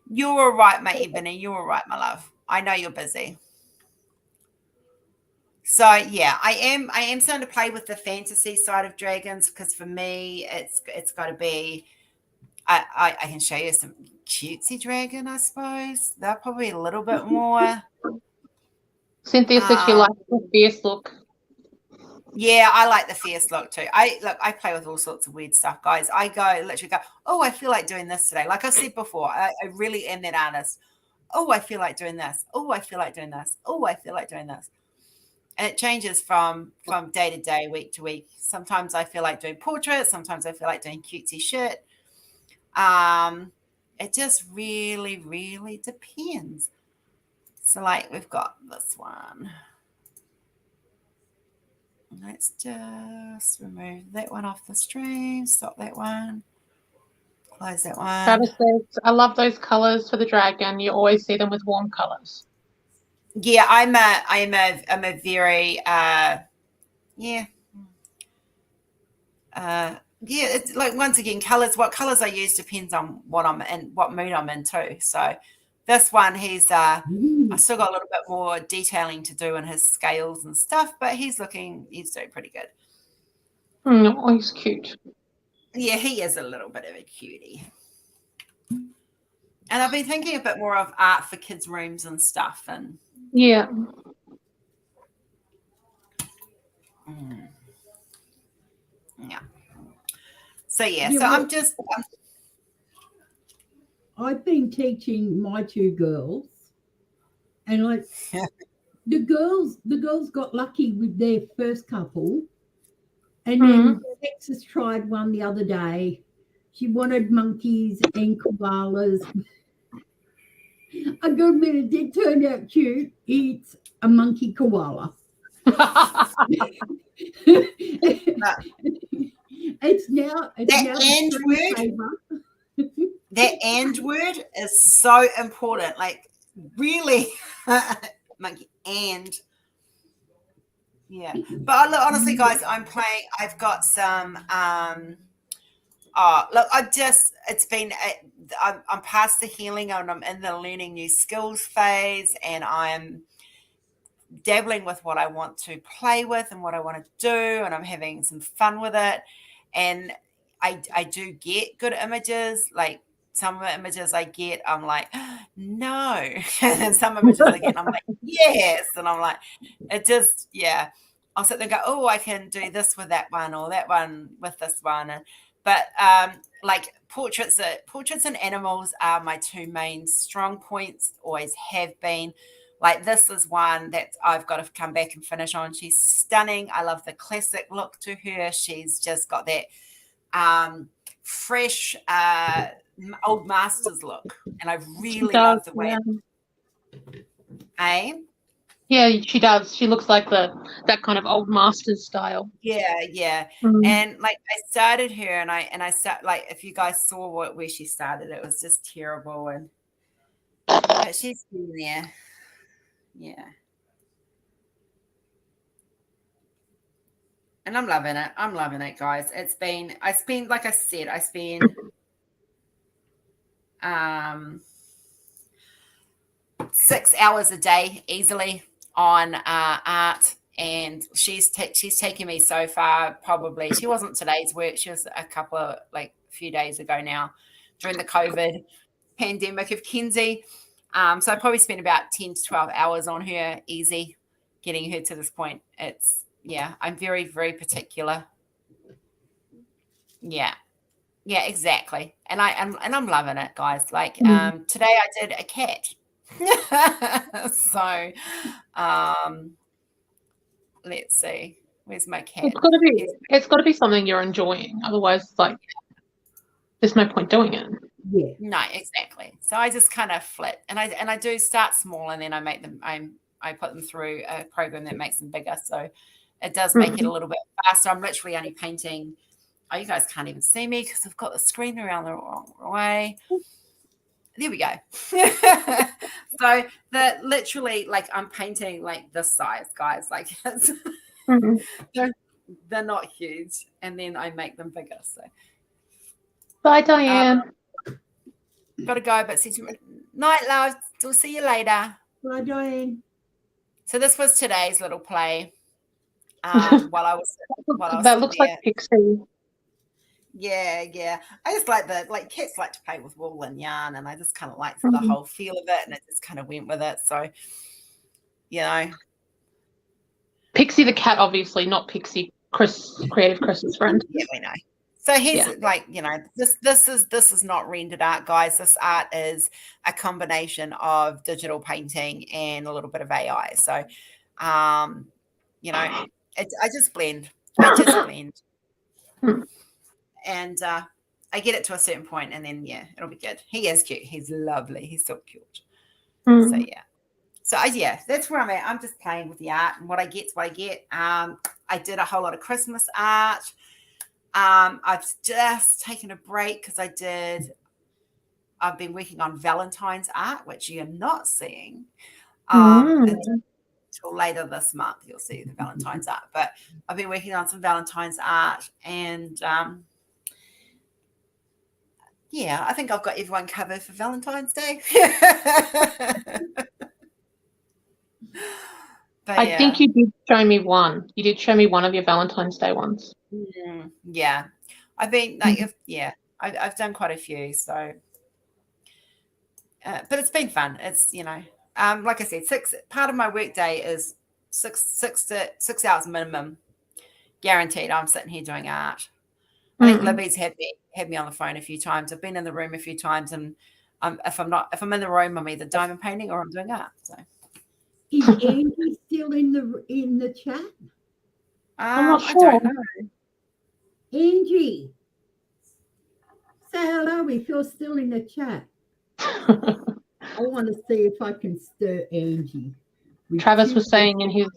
you're all right, my Ebony. You're all right, my love. I know you're busy. So yeah, I am starting to play with the fantasy side of dragons, because for me, it's got to be. I can show you some cutesy dragon, I suppose. They're probably a little bit more. Cynthia said she likes the fierce look. Yeah, I like the fierce look too. I play with all sorts of weird stuff, guys. I literally go, oh, I feel like doing this today. Like I said before, I really am that artist. Oh, I feel like doing this. Oh, I feel like doing this. Oh, I feel like doing this. And it changes from day to day, week to week. Sometimes I feel like doing portraits. Sometimes I feel like doing cutesy shit. It just really, really depends. So like we've got this one. Let's just remove that one off the stream. Stop that one. Close that one. Travis says, I love those colors for the dragon. You always see them with warm colors. Yeah, I'm a very it's like, once again, colors. What colors I use depends on what I'm in, what mood I'm in too. So this one, he's I still got a little bit more detailing to do in his scales and stuff, but he's doing pretty good. Oh, he's cute. Yeah, he is a little bit of a cutie. And I've been thinking a bit more of art for kids' rooms and stuff. And yeah. Yeah. So yeah, Yeah, so well, I'm just. I've been teaching my two girls, and like the girls got lucky with their first couple, and then Texas tried one the other day. She wanted monkeys and koalas. I got admit it did turn out cute. It's a monkey koala. It's now That a and word, screensaver. that and word is so important. Like really, monkey and yeah. But look, honestly, guys, I'm playing. I've got some. Look, it's been. I'm past the healing, and I'm in the learning new skills phase, and I'm dabbling with what I want to play with and what I want to do, and I'm having some fun with it. And I do get good images. Like some of the images I get, I'm like, no. And then some images I get, I'm like, yes. And I'm like, it just, yeah. I'll sit there and go, oh, I can do this with that one or that one with this one. But like portraits and animals are my two main strong points, always have been. Like this is one that I've got to come back and finish on. She's stunning. I love the classic look to her. She's just got that fresh old masters look. And I really love the way Yeah, she does. She looks like that kind of old masters style. Yeah. And like I started her and I start like if you guys saw where she started, it was just terrible. And but she's been there. Yeah. And I'm loving it. I'm loving it, guys. I spend 6 hours a day easily on art, and she's taken me so far. Probably she wasn't today's work. She was a few days ago now during the COVID pandemic of Kenzie. So I probably spent about 10 to 12 hours on her easy, getting her to this point. I'm very, very particular. Yeah, exactly. And I'm loving it, guys. Like today I did a cat. So let's see. Where's my cat? It's gotta be something you're enjoying. Otherwise, like there's no point doing it. Yeah. No, exactly. So I just kind of flit, and I do start small, and then I make them. I put them through a program that makes them bigger. So it does make it a little bit faster. I'm literally only painting. Oh, you guys can't even see me because I've got the screen around the wrong way. There we go. So literally like I'm painting like this size, guys. Like it's, they're not huge, and then I make them bigger. So bye, Diane. Gotta go, but see you night, love. We'll see you later. Bye, Diane. So this was today's little play. While I was that looks there. like Pixie. Yeah. I just like cats like to play with wool and yarn, and I just kind of liked the whole feel of it, and it just kind of went with it. So, you know, Pixie the cat, obviously, not Pixie, Creative Chris's friend. Yeah, we know. So he's like, you know, this is not rendered art, guys. This art is a combination of digital painting and a little bit of AI. So, you know, I just blend. And I get it to a certain point, and then it'll be good. He is cute. He's lovely. He's so cute. So that's where I'm at. I'm just playing with the art, and what I get's what I get. I did a whole lot of Christmas art. I've just taken a break because I've been working on Valentine's art, which you're not seeing until later this month. You'll see the Valentine's art, but I've been working on some Valentine's art, and I think I've got everyone covered for Valentine's Day. But, I think you did show me one. You did show me one of your Valentine's Day ones. Yeah. I've been like, I've done quite a few. So, but it's been fun. It's, you know, like I said, part of my work day is six hours minimum guaranteed. I'm sitting here doing art. I think Libby's had me on the phone a few times. I've been in the room a few times, and if I'm in the room, I'm either diamond painting or I'm doing art. So Is Angie still in the chat? I'm not I sure. don't know. Angie, say hello if you're still in the chat. I want to see if I can stir Angie. with Travis two was saying in his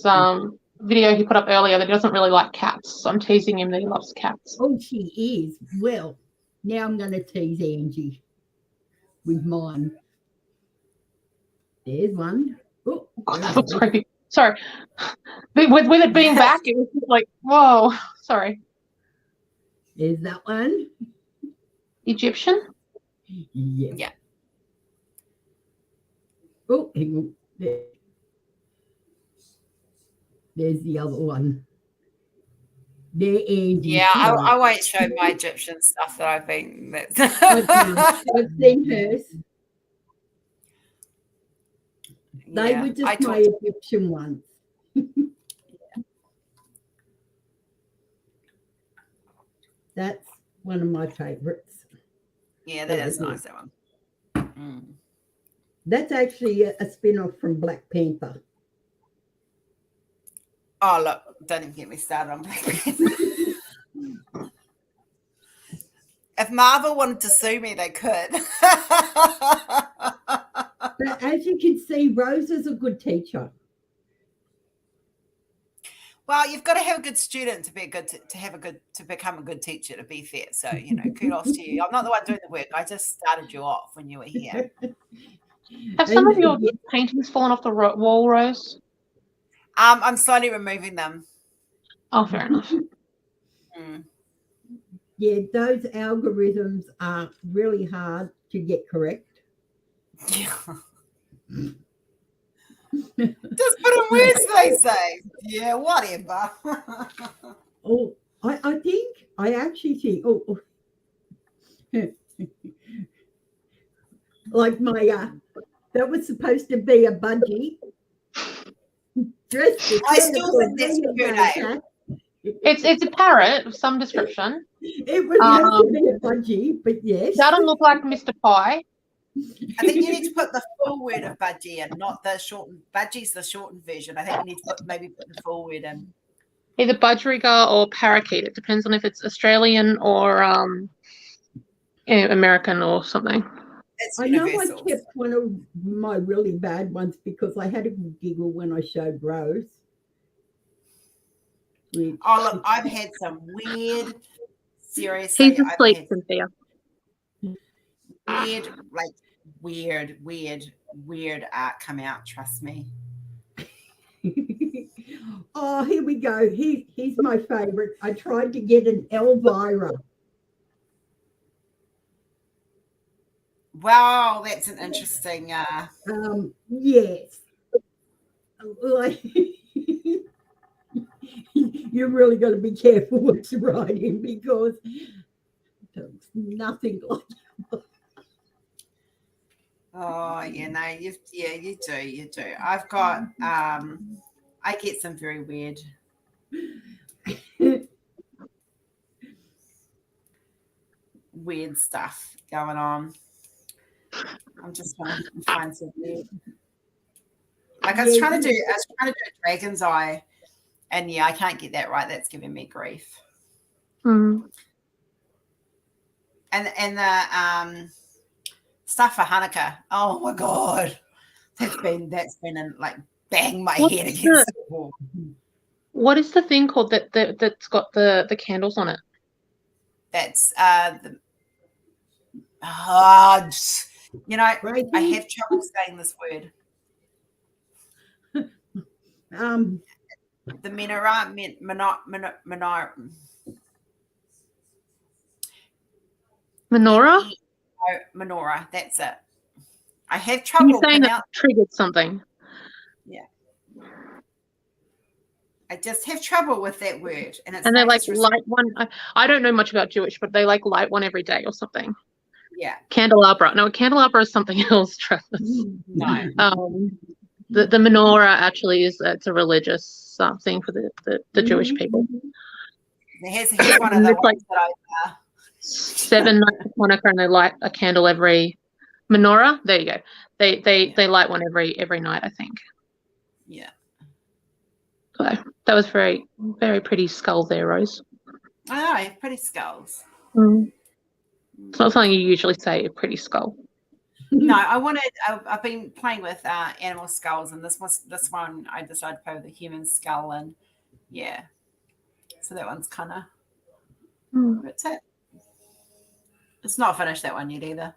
video he put up earlier that he doesn't really like cats. So I'm teasing him that he loves cats. Oh, she is. Well, now I'm going to tease Angie with mine. There's one. Oh, God, that was creepy. Sorry. With it being back, it was just like, whoa. Sorry. there's that one. Egyptian? Yeah. Yeah. Oh, hang on. There's the other one. There, Angie. Yeah, I won't show my Egyptian stuff that I've been. I've seen hers. They Yeah, were I just my talked- Egyptian ones. That's one of my favorites. Yeah, that is nice, that one. Mm. That's actually a spin-off from Black Panther. Oh, look, don't even get me started on Black Panther. If Marvel wanted to sue me, they could. But as you can see, Rose is a good teacher. Well, you've got to have a good student to be to become a good teacher, to be fair. So, kudos to you. I'm not the one doing the work. I just started you off when you were here. Have some of your paintings fallen off the wall, Rose? I'm slowly removing them. Oh, fair enough. Mm. Yeah, those algorithms are really hard to get correct. Yeah. Just put in words, they say. Yeah, whatever. Oh, I think, I actually think, like my, that was supposed to be a budgie. I still think that's good, eh? It's a parrot of some description. It was meant to be a budgie, but yes. Doesn't look like Mr. Pie. I think you need to put the full word of budgie in, not the shortened. Budgie's the shortened version. I think you need to put the full word in. Either budgerigar or parakeet. It depends on if it's Australian or American or something. It's I know I universal. kept one of my really bad ones because I had a giggle when I showed Rose. Oh, look, I've had some weird, seriously, He's asleep, Cynthia. weird art come out, trust me. Oh, here we go. He's my favorite. I tried to get an Elvira. Wow, that's an interesting Yes. Like, you're really got to be careful what you write in because it's nothing like. Oh yeah, no, you do. I've got I get some very weird stuff going on. I'm just gonna find some weird. Like I was trying to do a dragon's eye, and yeah, I can't get that right. That's giving me grief. Mm. And the stuff for Hanukkah. Oh my god, that's been in like bang my head against the wall. What is the thing called that's got the candles on it? That's I have trouble saying this word. The menorah, Menorah? Menorah, that's it. I have You're trouble saying that triggered something. Yeah. I just have trouble with that word. And they like light one. I don't know much about Jewish, but they like light one every day or something. Yeah. Candelabra. No, candelabra is something else, Travis. No. The menorah actually it's a religious thing for the Jewish people. Here's one of the ones that 7 nights of Hanukkah, and they light a candle every Menorah. There you go. They light one every night, I think. Yeah. So that was very, very pretty skull there, Rose. I know, pretty skulls. It's not something you usually say, a pretty skull. No, I've been playing with animal skulls, and this one I decided to play with a human skull, and yeah. So that one's kind of, that's it. It's not finished, that one yet either.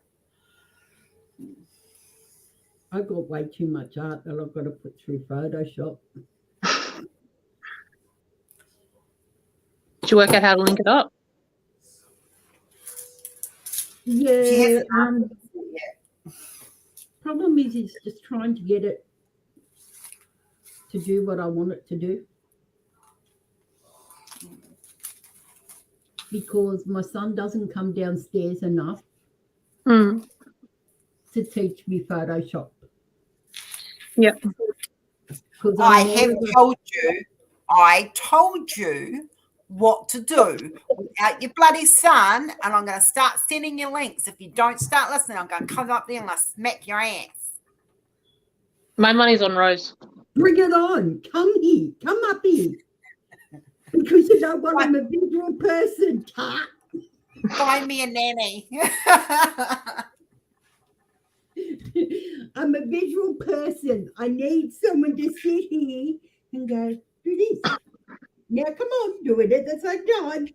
I've got way too much art that I've got to put through Photoshop. Did you work out how to link it up? Yeah. Yeah. Problem is, it's just trying to get it to do what I want it to do. Because my son doesn't come downstairs enough to teach me Photoshop. Yep. I told you what to do without your bloody son, and I'm going to start sending you links. If you don't start listening, I'm going to come up there and I'll smack your ass. My money's on Rose. Bring it on. Come here. Come up here. Because you know what? I'm a visual person, Tart. Find me a nanny. I'm a visual person. I need someone to sit here and go, do this. Now, come on, do it at the same time.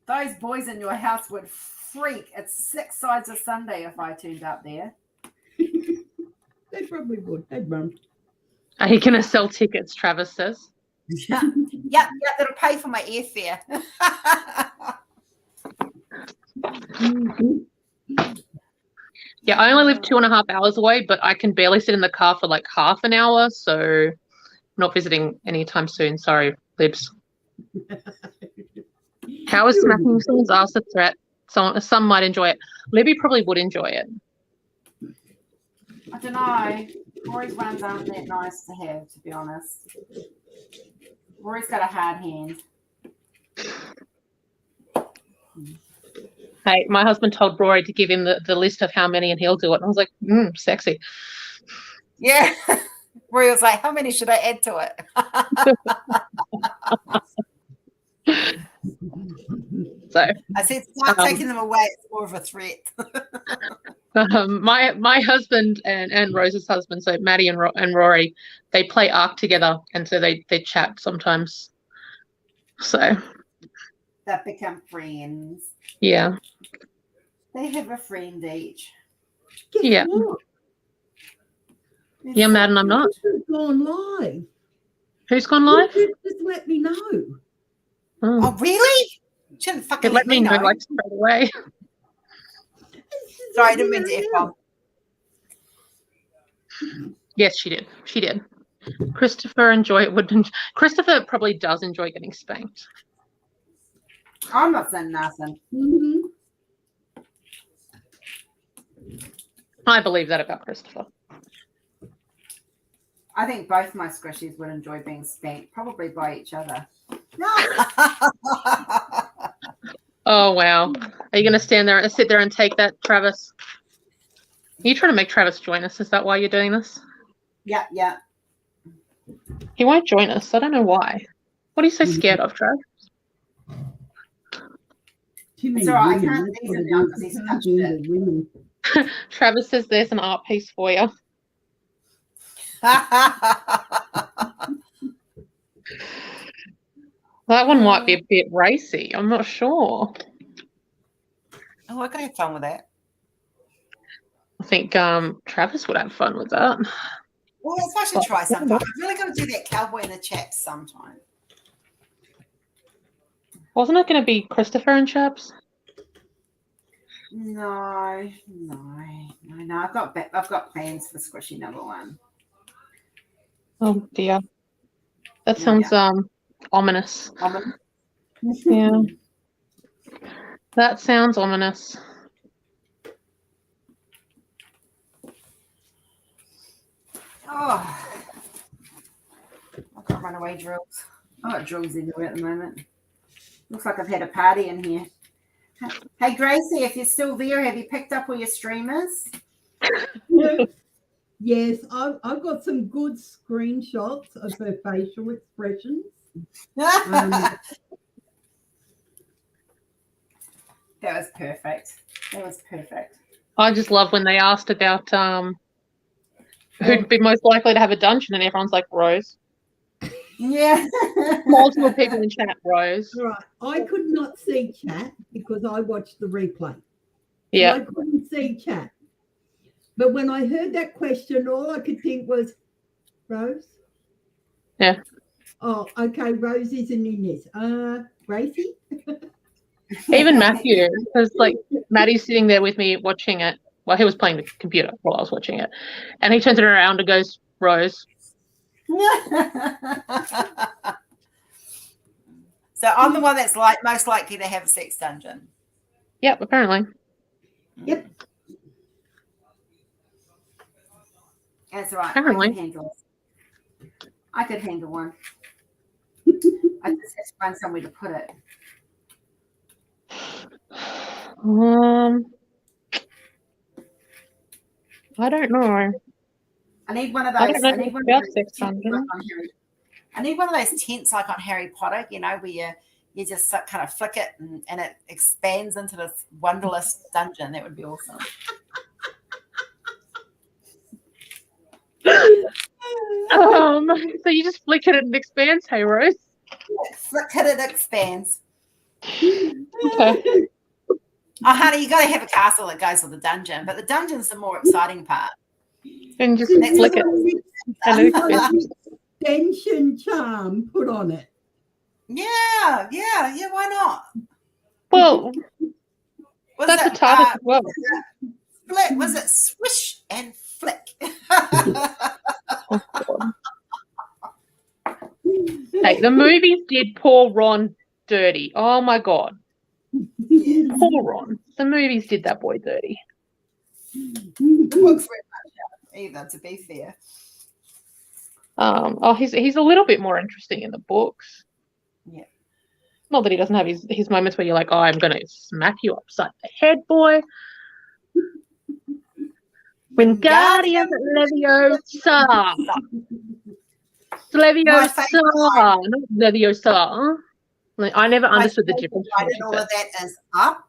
Those boys in your house would freak. It's 6 sides of Sunday if I turned up there. They probably would. They'd run. Are you going to sell tickets, Travis says? Yeah, that'll pay for my airfare. Yeah, I only live 2.5 hours away, but I can barely sit in the car for like half an hour, so I'm not visiting anytime soon. Sorry, Libs. How is smacking someone's ass a threat? Some might enjoy it. Libby probably would enjoy it. I don't know. Rory's ones aren't that nice to have, to be honest. Rory's got a hard hand. Hey, my husband told Rory to give him the list of how many and he'll do it. And I was like, sexy. Yeah. Rory was like, how many should I add to it? So I said, start taking them away. It's more of a threat. my husband and Rose's husband, so Maddie and Rory, they play Ark together, and so they chat sometimes. So They've become friends. Yeah. They have a friend each. Guess Yeah. what? You're mad and I'm not. Who's gone live? Who's gone live? Just let me know. Oh, Oh, really? Shouldn't fucking let me know like straight away. Sorry, I didn't mean to F-bomb. Yes, she did. She did. Christopher Christopher probably does enjoy getting spanked. I'm not saying nothing. Mm-hmm. I believe that about Christopher. I think both my squishies would enjoy being spanked, probably by each other. Oh wow. Are you gonna sit there and take that, Travis? Are you trying to make Travis join us? Is that why you're doing this? Yeah. He won't join us. I don't know why. What are you so scared of, Trav? It's all right. I can't tease him now because he's touched it. Women. Travis says there's an art piece for you. That one might be a bit racy. I'm not sure. Oh, I could have fun with that. I think Travis would have fun with that. Well, I should try sometime. I'm really going to do that cowboy in the chaps sometime. Wasn't it going to be Christopher and chaps? No. I've got plans for squishy number 1. Oh dear. That sounds ominous. Yeah. That sounds ominous. Oh, I've got runaway drills. I've got drills everywhere at the moment. Looks like I've had a party in here. Hey, Gracie, if you're still there, have you picked up all your streamers? Yes, I've got some good screenshots of her facial expressions. That was perfect. That was perfect. I just love when they asked about who'd be most likely to have a dungeon, and everyone's like Rose. Yeah. Multiple people in chat, Rose. Right, I could not see chat because I watched the replay. Yeah. I couldn't see chat. But when I heard that question, all I could think was, Rose? Yeah. Oh, okay, Rose isn't in this. Gracie? Even Matthew, because like Maddie's sitting there with me watching it. Well, he was playing the computer while I was watching it, and he turns it around and goes, "Rose." So I'm the one that's most likely to have a sex dungeon. Yep, apparently. Yep. That's right. Apparently. I could handle one. I just have to find somewhere to put it. I don't know. I need one of those. I don't know I need one about of those sex tents dungeon. like on I need one of those tents like on Harry Potter, you know, where you just kind of flick it and it expands into this wonderless dungeon. That would be awesome. So you just flick it and it expands, hey Rose? Flick it, it expands. Okay. Oh, honey, you got to have a castle that goes with the dungeon, but the dungeon's the more exciting part. And just flick it. And it expands. Extension charm put on it. Yeah, why not? Well, Was that's it, a target as well. Flick, was it swish and flick? Hey, the movies did poor Ron dirty. Oh my god. Yes. Poor Ron. The movies did that boy dirty. The books weren't much out either, to be fair. He's a little bit more interesting in the books. Yeah. Not that he doesn't have his moments where you're like, oh, I'm gonna smack you upside the head, boy. Wingardium Leviosa. Leviosa, not Leviosa. Like, I never understood the difference. All of that is up.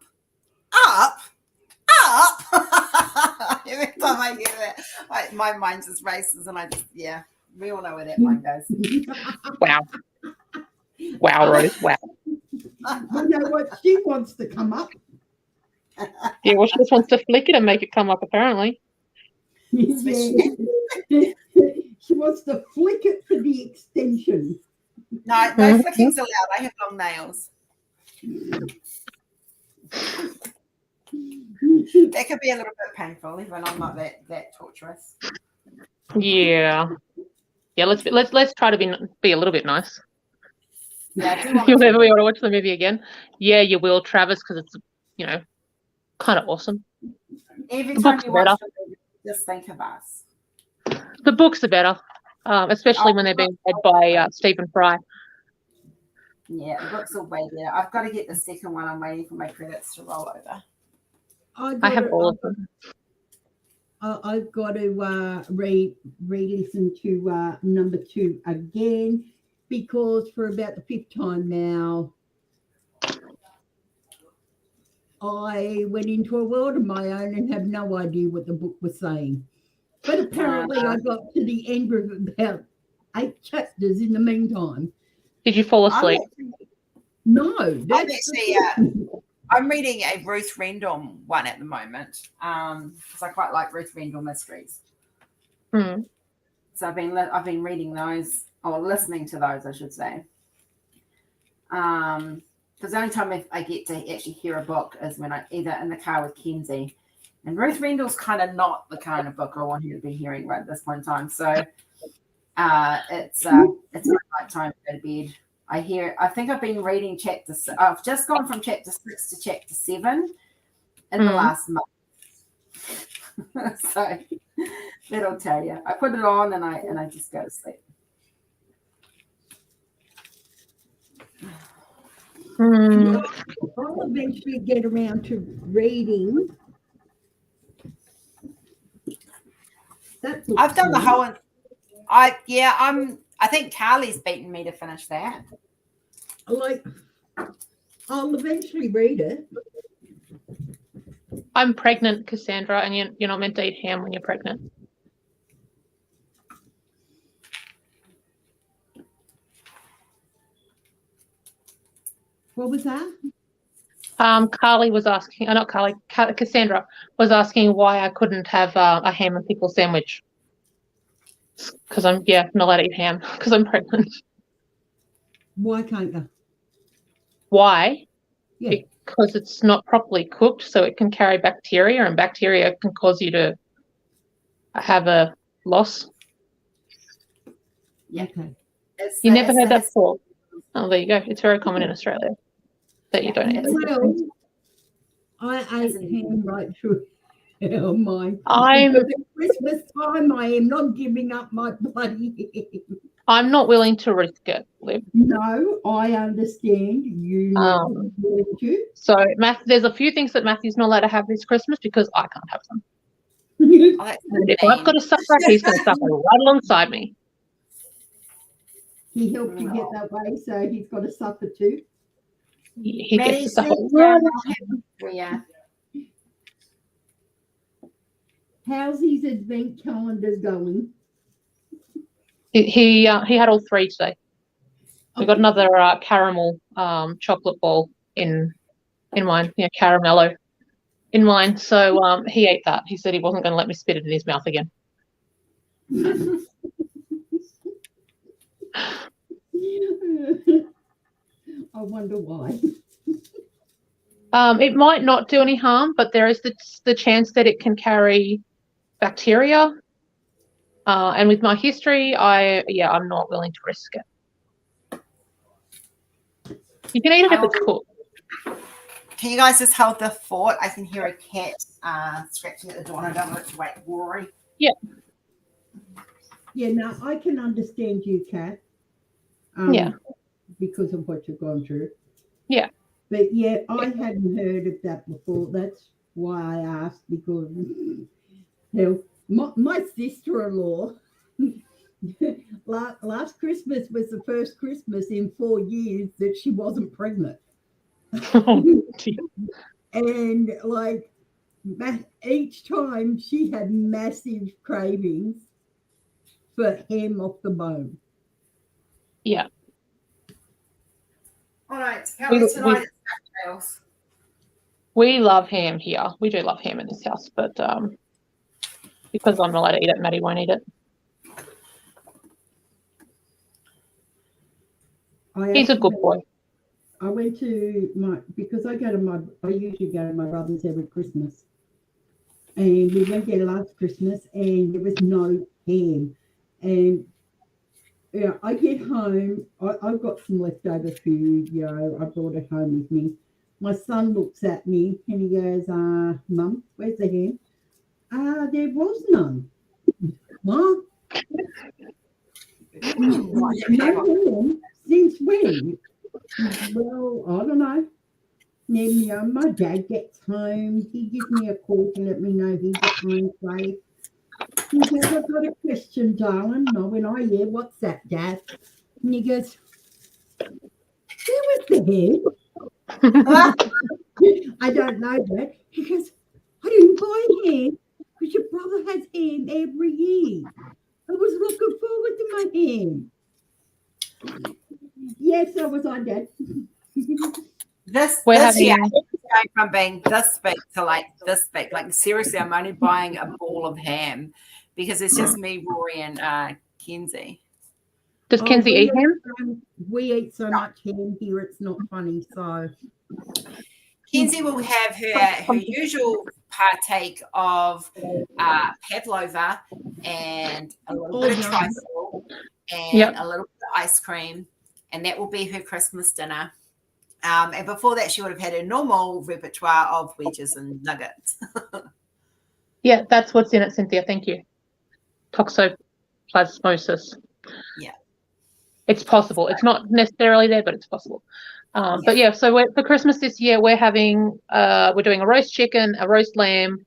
Every time I hear that, my mind just races, and we all know where that mind goes. Wow, Rose, wow. You know what? She wants to come up. Yeah, well, she just wants to flick it and make it come up, apparently. Yeah. She wants to flick it for the extension. No flicking's allowed. I have long nails. That could be a little bit painful, even I'm not that torturous. Yeah. Let's try to be a little bit nice. Yeah, You'll never be able to watch the movie again. Yeah, you will, Travis, because it's kind of awesome. Every time you watch the movie, just think of us. The books are better, especially when they're being read by Stephen Fry. Yeah, the books are way better. I've got to get the second one. I'm waiting for my credits to roll over. I have all of them. I've got to re-listen to number 2 again, because for about the 5th time now, I went into a world of my own and have no idea what the book was saying. But apparently I got to the end of about 8 chapters in the meantime. Did you fall asleep? No. I'm reading a Ruth Rendell one at the moment, because I quite like Ruth Rendell mysteries. Mm. So I've been reading those, or listening to those, I should say. Because the only time I get to actually hear a book is when I either in the car with Kenzie, and Ruth Rendell's kind of not the kind of book I want you to be hearing right at this point in time. So it's not night time to go to bed. I think I've been reading I've just gone from chapter 6 to chapter 7 in the last month. So that'll tell you. I put it on and I just go to sleep. Hmm. I'll eventually get around to reading. That book I've done the too. whole. I think Carly's beaten me to finish that. Like, I'll eventually read it. I'm pregnant, Cassandra, and you're not meant to eat ham when you're pregnant. What was that? Carly was asking, not Carly, Cassandra was asking why I couldn't have a ham and pickle sandwich. Because I'm not allowed to eat ham because I'm pregnant. Why can't you? Why? Yeah. Because it's not properly cooked, so it can carry bacteria, and bacteria can cause you to have a loss. Yeah. Okay. You never heard that before? Oh, there you go. It's very common in Australia that you don't eat it. Well, I ate ham right through hell, mine. I'm Because at Christmas time, I am not giving up my bloody ham. I'm not willing to risk it, Liv. No, I understand. You not willing to. So there's a few things that Matthew's not allowed to have this Christmas because I can't have them. Oh, that's And if I've got to suffer, he's going to suffer right alongside me. He helped you get that way, so he's got to suffer too. He gets to suffer. Yeah. How's his advent calendar going? He had all three today. We got another caramel chocolate ball in mine. Yeah, caramello in mine. So he ate that. He said he wasn't going to let me spit it in his mouth again. I wonder why. It might not do any harm, but there is the chance that it can carry bacteria. And with my history, I'm not willing to risk it. You can eat it if it's cooked. Can you guys just hold the fort? I can hear a cat scratching at the door, and I don't want it to wake Rory. Yeah. Yeah, no, I can understand you, Kat. Yeah. Because of what you've gone through. Yeah. But yeah, I hadn't heard of that before. That's why I asked, because my sister-in-law last Christmas was the first Christmas in 4 years that she wasn't pregnant. And like each time she had massive cravings for ham off the bone. Yeah. All right. How is tonight? We love ham here. We do love ham in this house, but because I'm not allowed to eat it, Maddie won't eat it. He's a good boy. I went to because I usually go to my brother's every Christmas. And we went there last Christmas and there was no ham. And I get home, I've got some leftover food, I brought it home with me. My son looks at me and he goes, Mum, where's the ham? There was none. What? No ham? Since when? Well, I don't know. Then, my dad gets home. He gives me a call to let me know he's at home safe. He goes, I've got a question, darling. And I went, oh, yeah, what's that, Dad? And he goes, where was the ham? I don't know, Dad. He goes, I didn't buy ham because your brother has ham every year. I was looking forward to my ham. Yes, so was I, Dad. This year, going from being this big to like this big. Like seriously, I'm only buying a ball of ham because it's just me, Rory, and Kenzie. Does Kenzie eat ham? We eat so much ham here, it's not funny. So Kenzie will have her usual partake of pavlova and a little bit of trifle and a little bit of ice cream, and that will be her Christmas dinner. And before that, she would have had her normal repertoire of wedges and nuggets. Yeah, that's what's in it, Cynthia. Thank you. Toxoplasmosis. Yeah. It's possible. It's not necessarily there, but it's possible. But yeah, so for Christmas this year, we're having we're doing a roast chicken, a roast lamb,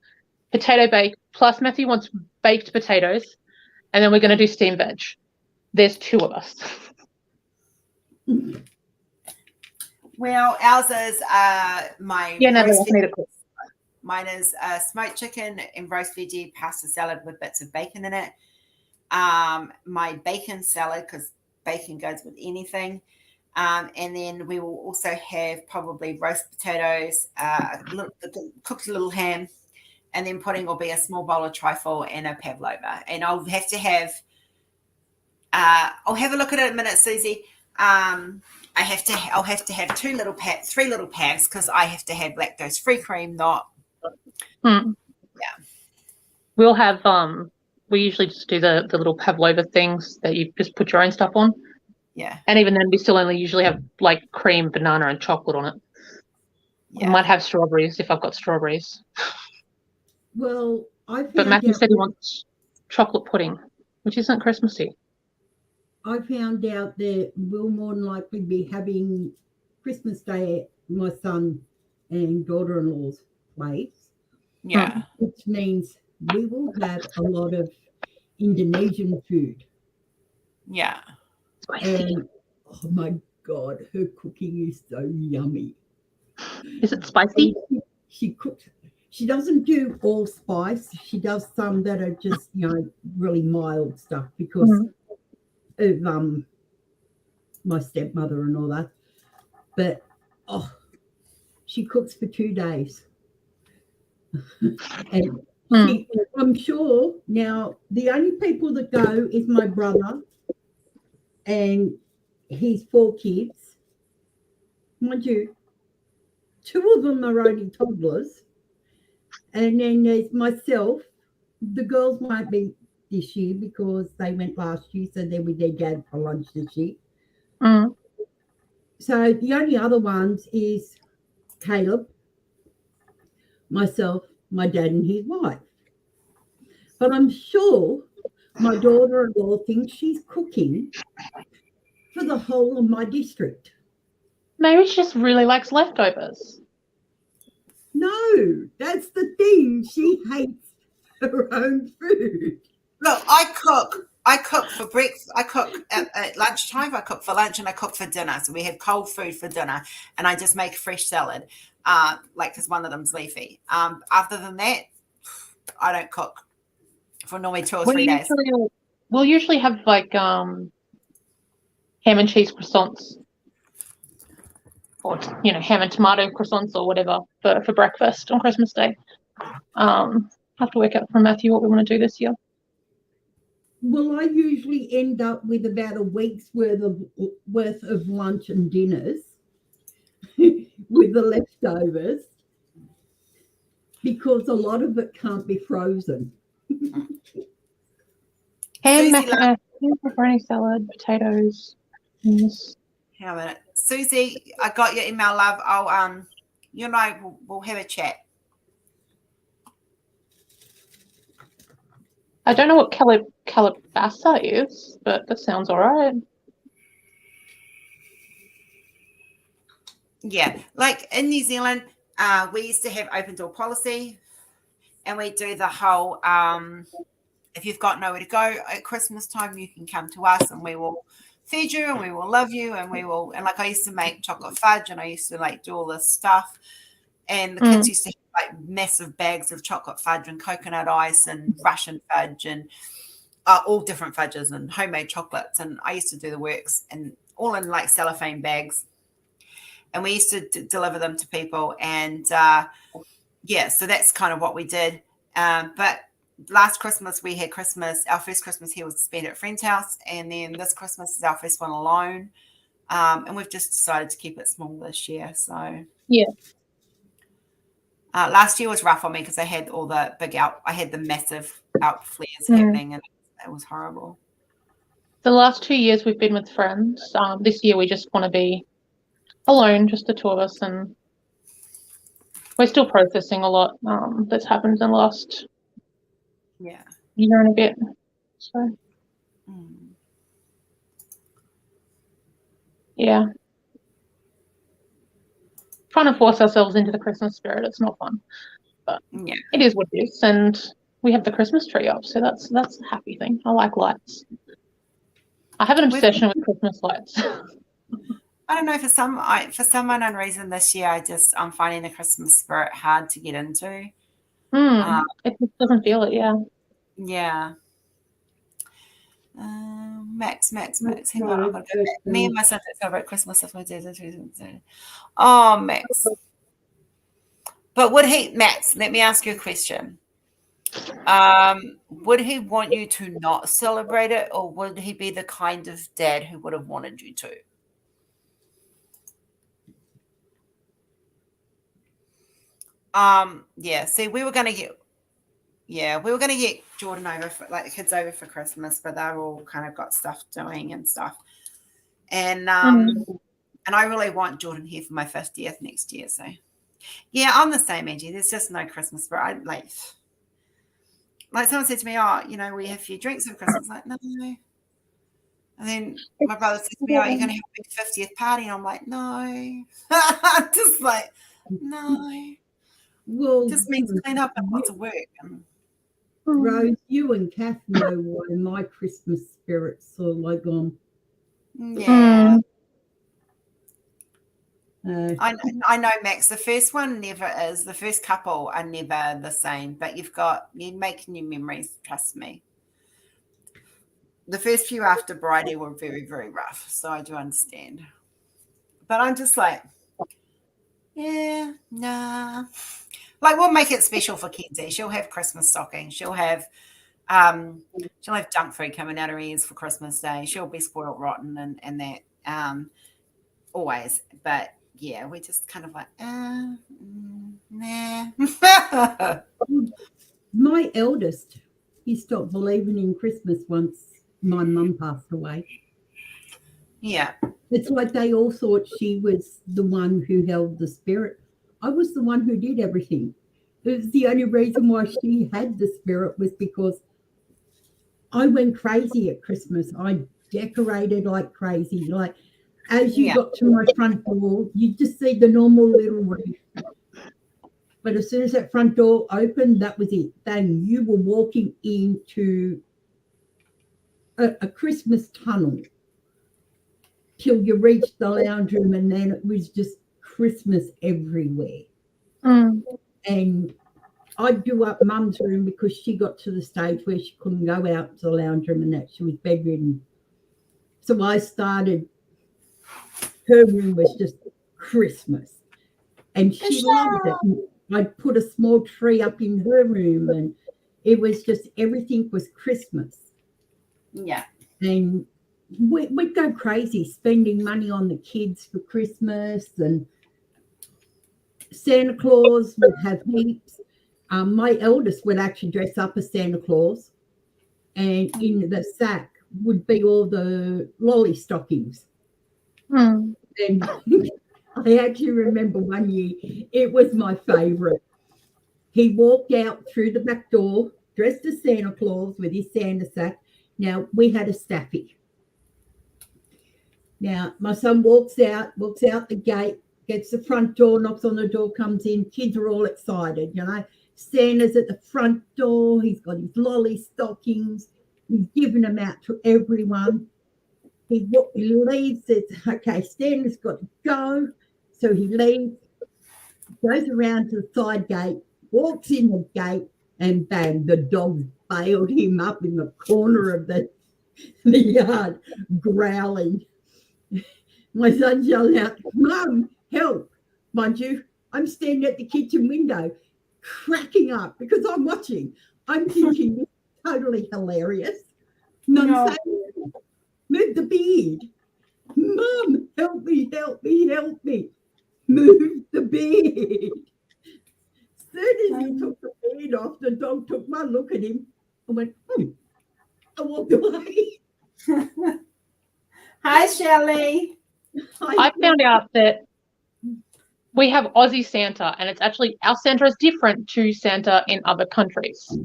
potato bake, plus Matthew wants baked potatoes, and then we're going to do steamed veg. There's 2 of us. Well, ours is my Yeah, no, roast I need a cook. Mine is smoked chicken and roast veggie pasta salad with bits of bacon in it. My bacon salad, because bacon goes with anything. And then we will also have probably roast potatoes, cooked little ham, and then pudding will be a small bowl of trifle and a pavlova. And I'll have to have, I'll have a look at it in a minute, Susie. I'll have to have 3 little packs because I have to have lactose-free cream, not. Yeah. We'll have we usually just do the little pavlova things that you just put your own stuff on. Yeah. And even then we still only usually have like cream, banana and chocolate on it. Yeah. I might have strawberries if I've got strawberries. Well, But Matthew said he wants chocolate pudding, which isn't Christmassy. I found out that we'll more than likely be having Christmas Day at my son and daughter-in-law's place. Yeah. Which means we will have a lot of Indonesian food. Yeah. And oh my God, her cooking is so yummy. Is it spicy? She cooks. She doesn't do all spice. She does some that are just, really mild stuff because of my stepmother and all that. But she cooks for 2 days. And I'm sure now the only people that go is my brother and his 4 kids. Mind you, 2 of them are only toddlers. And then there's myself. The girls won't be this year because they went last year, so they're with their dad for lunch this year. So the only other ones is Caleb, myself, my dad and his wife. But I'm sure my daughter-in-law thinks she's cooking for the whole of my district. Maybe she just really likes leftovers. No, that's the thing. She hates her own food. Look, I cook for breakfast. I cook at lunchtime. I cook for lunch and I cook for dinner. So we have cold food for dinner, and I just make fresh salad, because one of them's leafy. Other than that, I don't cook for normally 2 or 3 days. We'll usually have like ham and cheese croissants, or ham and tomato croissants or whatever for breakfast on Christmas Day. I have to work out from Matthew what we want to do this year. Well, I usually end up with about a week's worth of lunch and dinners with the leftovers because a lot of it can't be frozen. Ham, macaroni salad, potatoes. How about it, Susie? I got your email, love. I'll you and I will have a chat. I don't know what calabasa is, but that sounds all right. Yeah, like in New Zealand, we used to have open door policy, and we do the whole if you've got nowhere to go at Christmas time, you can come to us and we will feed you and we will love you and like I used to make chocolate fudge and I used to do all this stuff, and the kids used to have massive bags of chocolate fudge and coconut ice and Russian fudge and all different fudges and homemade chocolates, and I used to do the works and all in cellophane bags, and we used to deliver them to people, and so that's kind of what we did. But last Christmas we had our first Christmas here was spent at a friend's house, and then this Christmas is our first one alone, and we've just decided to keep it small this year. So last year was rough on me because I had all the I had the massive out flares happening, and it was horrible. The last 2 years we've been with friends. This year we just want to be alone, just the 2 of us, and we're still processing a lot that's happened in the last year and a bit. So trying to force ourselves into the Christmas spirit. It's not fun. Yeah. It is what it is, and we have the Christmas tree up, so that's a happy thing. I like lights. I have an obsession with Christmas lights. I don't know, for some unknown reason this year, I'm finding the Christmas spirit hard to get into. It just doesn't feel it, yeah. Yeah. Max. Hang on, I've got to go back. Me and my son celebrate Christmas if we did it. Oh, Max. But Max, let me ask you a question. Would he want you to not celebrate it, or would he be the kind of dad who would have wanted you to? Yeah, see, we were gonna get Jordan over for, like, the kids over for Christmas, but they're all kind of got stuff doing and stuff. And and I really want Jordan here for my 50th next year. So yeah, I'm the same, Angie. There's just no Christmas spirit. Like someone said to me, "Oh, we have a few drinks for Christmas." Like, no. And then my brother said to me, "Oh, you're gonna have a big 50th party?" And I'm like, no. Just like, no. Well, Just means clean up and lots of work. Rose, you and Kath know why my Christmas spirit's sort of like gone. Yeah. I know, Max. The first one never is. The first couple are never the same, but you make new memories, trust me. The first few after Bridie were very, very rough, so I do understand. But I'm just like, yeah, nah. Like, we'll make it special for Kenzie. She'll have Christmas stockings. She'll have junk food coming out her ears for Christmas Day. She'll be spoiled rotten and that always. But yeah, we're just kind of like, nah. My eldest, he stopped believing in Christmas once my mum passed away. Yeah. It's like they all thought she was the one who held the spirit. I was the one who did everything. It was the only reason why she had the spirit was because I went crazy at Christmas. I decorated like crazy. Like, as you got to my front door, you just see the normal little wreath. But as soon as that front door opened, that was it. Then you were walking into a Christmas tunnel till you reached the lounge room, and then it was just Christmas everywhere. And I'd do up Mum's room because she got to the stage where she couldn't go out to the lounge room and that she was bedridden. So I started, her room was just Christmas. And she loved it. I'd put a small tree up in her room, and it was just, everything was Christmas. Yeah. And we'd go crazy spending money on the kids for Christmas, and Santa Claus would have heaps. My eldest would actually dress up as Santa Claus, and in the sack would be all the lolly stockings. And I actually remember one year, it was my favourite. He walked out through the back door, dressed as Santa Claus with his Santa sack. Now, we had a staffy. Now, my son walks out the gate, gets the front door, knocks on the door, comes in. Kids are all excited, Santa's at the front door. He's got his lolly stockings. He's giving them out to everyone. He leaves. It's okay, Santa's got to go. So he leaves, goes around to the side gate, walks in the gate, and bang, the dogs bailed him up in the corner of the yard, growling. My son's yelling out, "Mum, help." Mind you, I'm standing at the kitchen window, cracking up because I'm watching. I'm thinking this is totally hilarious. No. Move the beard. Mum, help me. Move the beard. As soon as he took the beard off, the dog took one look at him and went, I walked away. Hi, Shelley. I found out that we have Aussie Santa, and it's actually, our Santa is different to Santa in other countries.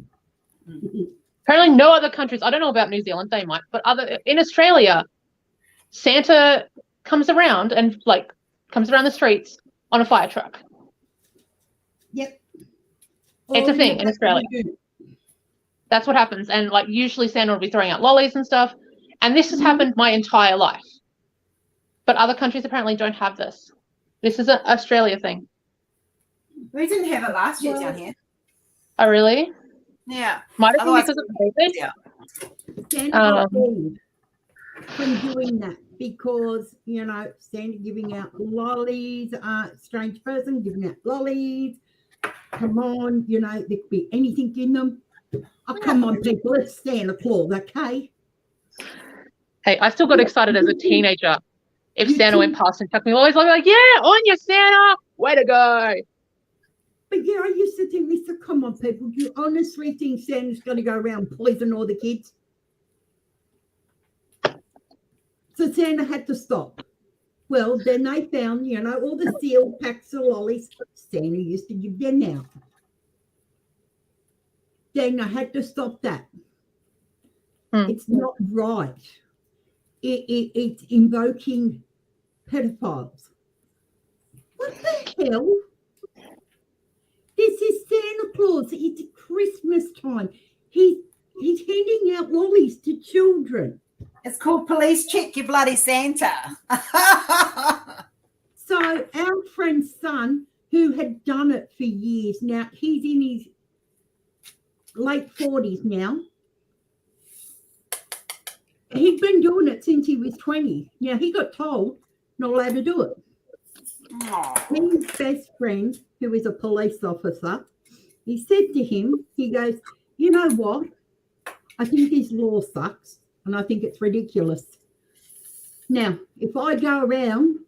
Apparently no other countries, I don't know about New Zealand, they might, but in Australia, Santa comes around and comes around the streets on a fire truck. Yep. It's a Or thing in Australia. That's what happens. And like usually Santa will be throwing out lollies and stuff. And this has happened my entire life. But other countries apparently don't have this. This is an Australia thing. We didn't have it last year Well, down here. Oh, really? Yeah. Might have been Otherwise- because of COVID. Yeah. Santa got banned from doing that because, you know, Santa giving out lollies, strange person giving out lollies. Come on, you know, there could be anything in them. Oh, come on, people, it's Santa Claus, okay? Hey, I still got excited as a teenager. If You Santa went too. past and chucked me lollies, I'd be like, yeah, on you, Santa. Way to go. But yeah, I used to think, Lisa, come on, people, do you honestly think Santa's going to go around poisoning all the kids? So Santa had to stop. Well, then they found, you know, all the sealed packs of lollies Santa used to give them out. Then I had to stop that. It's not right. It's invoking pedophiles. What the hell? This is Santa Claus. It's Christmas time. He's handing out lollies to children. It's called Police Check Your Bloody Santa. So our friend's son, who had done it for years now, he's in his late 40s now. He'd been doing it since he was 20. Now, he got told not allowed to do it. Aw. His best friend, who is a police officer, he said to him, he goes, you know what? I think this law sucks and I think it's ridiculous. Now, if I go around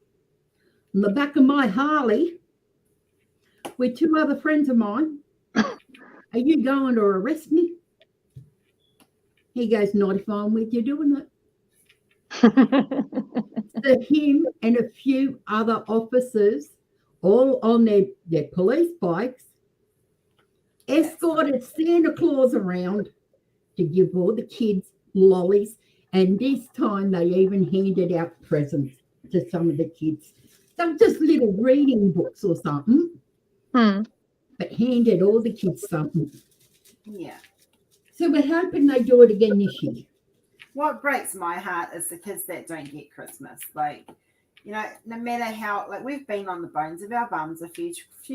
on the back of my Harley with two other friends of mine, are you going to arrest me? He goes, not if I'm with you doing it. So him and a few other officers, all on their police bikes, escorted Santa Claus around to give all the kids lollies. And this time they even handed out presents to some of the kids. Some just little reading books or something, but handed all the kids something. Yeah. So we're hoping they do it again this year. What breaks my heart is the kids that don't get Christmas. Like, you know, no matter how, like, we've been on the bones of our bums a few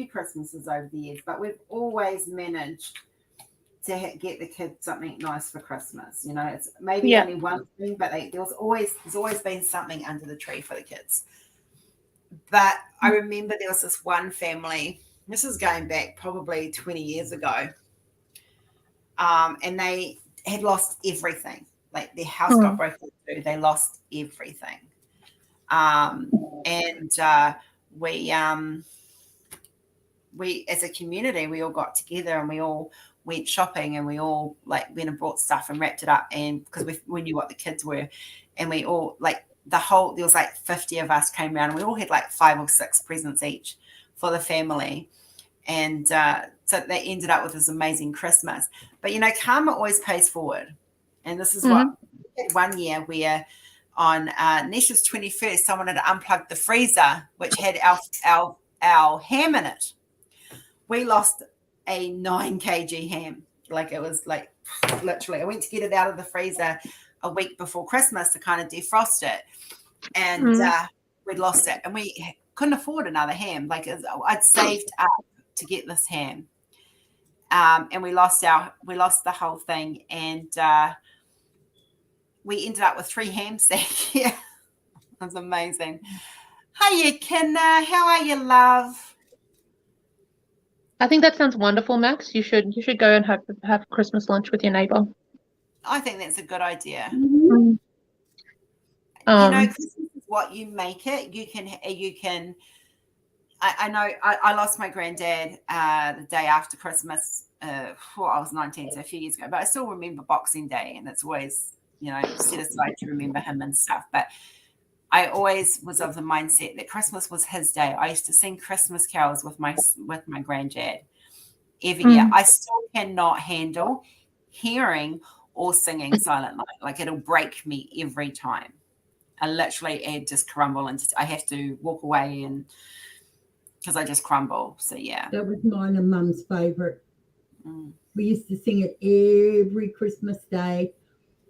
Christmases over the years, but we've always managed to get the kids something nice for Christmas. You know, it's maybe only one thing, but there's always been something under the tree for the kids. But I remember there was this one family, this is going back probably 20 years ago, and they had lost everything. Like their house got broken into, they lost everything. We as a community, we all got together and we all went shopping and we all like went and brought stuff and wrapped it up, and because we knew what the kids were, and we all like there was like 50 of us came around and we all had like 5 or 6 presents each for the family. And so they ended up with this amazing Christmas. But, you know, karma always pays forward. And this is what we had one year where on Nesh's 21st, someone had unplugged the freezer, which had our ham in it. We lost a 9 kg ham. Like it was like literally, I went to get it out of the freezer a week before Christmas to kind of defrost it. And we'd lost it. And we couldn't afford another ham. Like I'd saved up to get this ham. And we lost the whole thing. And we ended up with 3 ham sacks. Yeah. It was amazing. Hiya, Kinder. How are you, love? I think that sounds wonderful, Max. You should go and have Christmas lunch with your neighbor. I think that's a good idea. Mm-hmm. You know, Christmas is what you make it. You can. I know I lost my granddad the day after Christmas. I was 19, so a few years ago, but I still remember Boxing Day, and it's always, you know, set aside to remember him and stuff. But I always was of the mindset that Christmas was his day. I used to sing Christmas carols with my granddad every year. I still cannot handle hearing or singing Silent Night. Like it'll break me every time. I literally just crumble and I have to walk away and because I just crumble. So yeah. That was mine and Mum's favourite. Mm. We used to sing it every Christmas Day,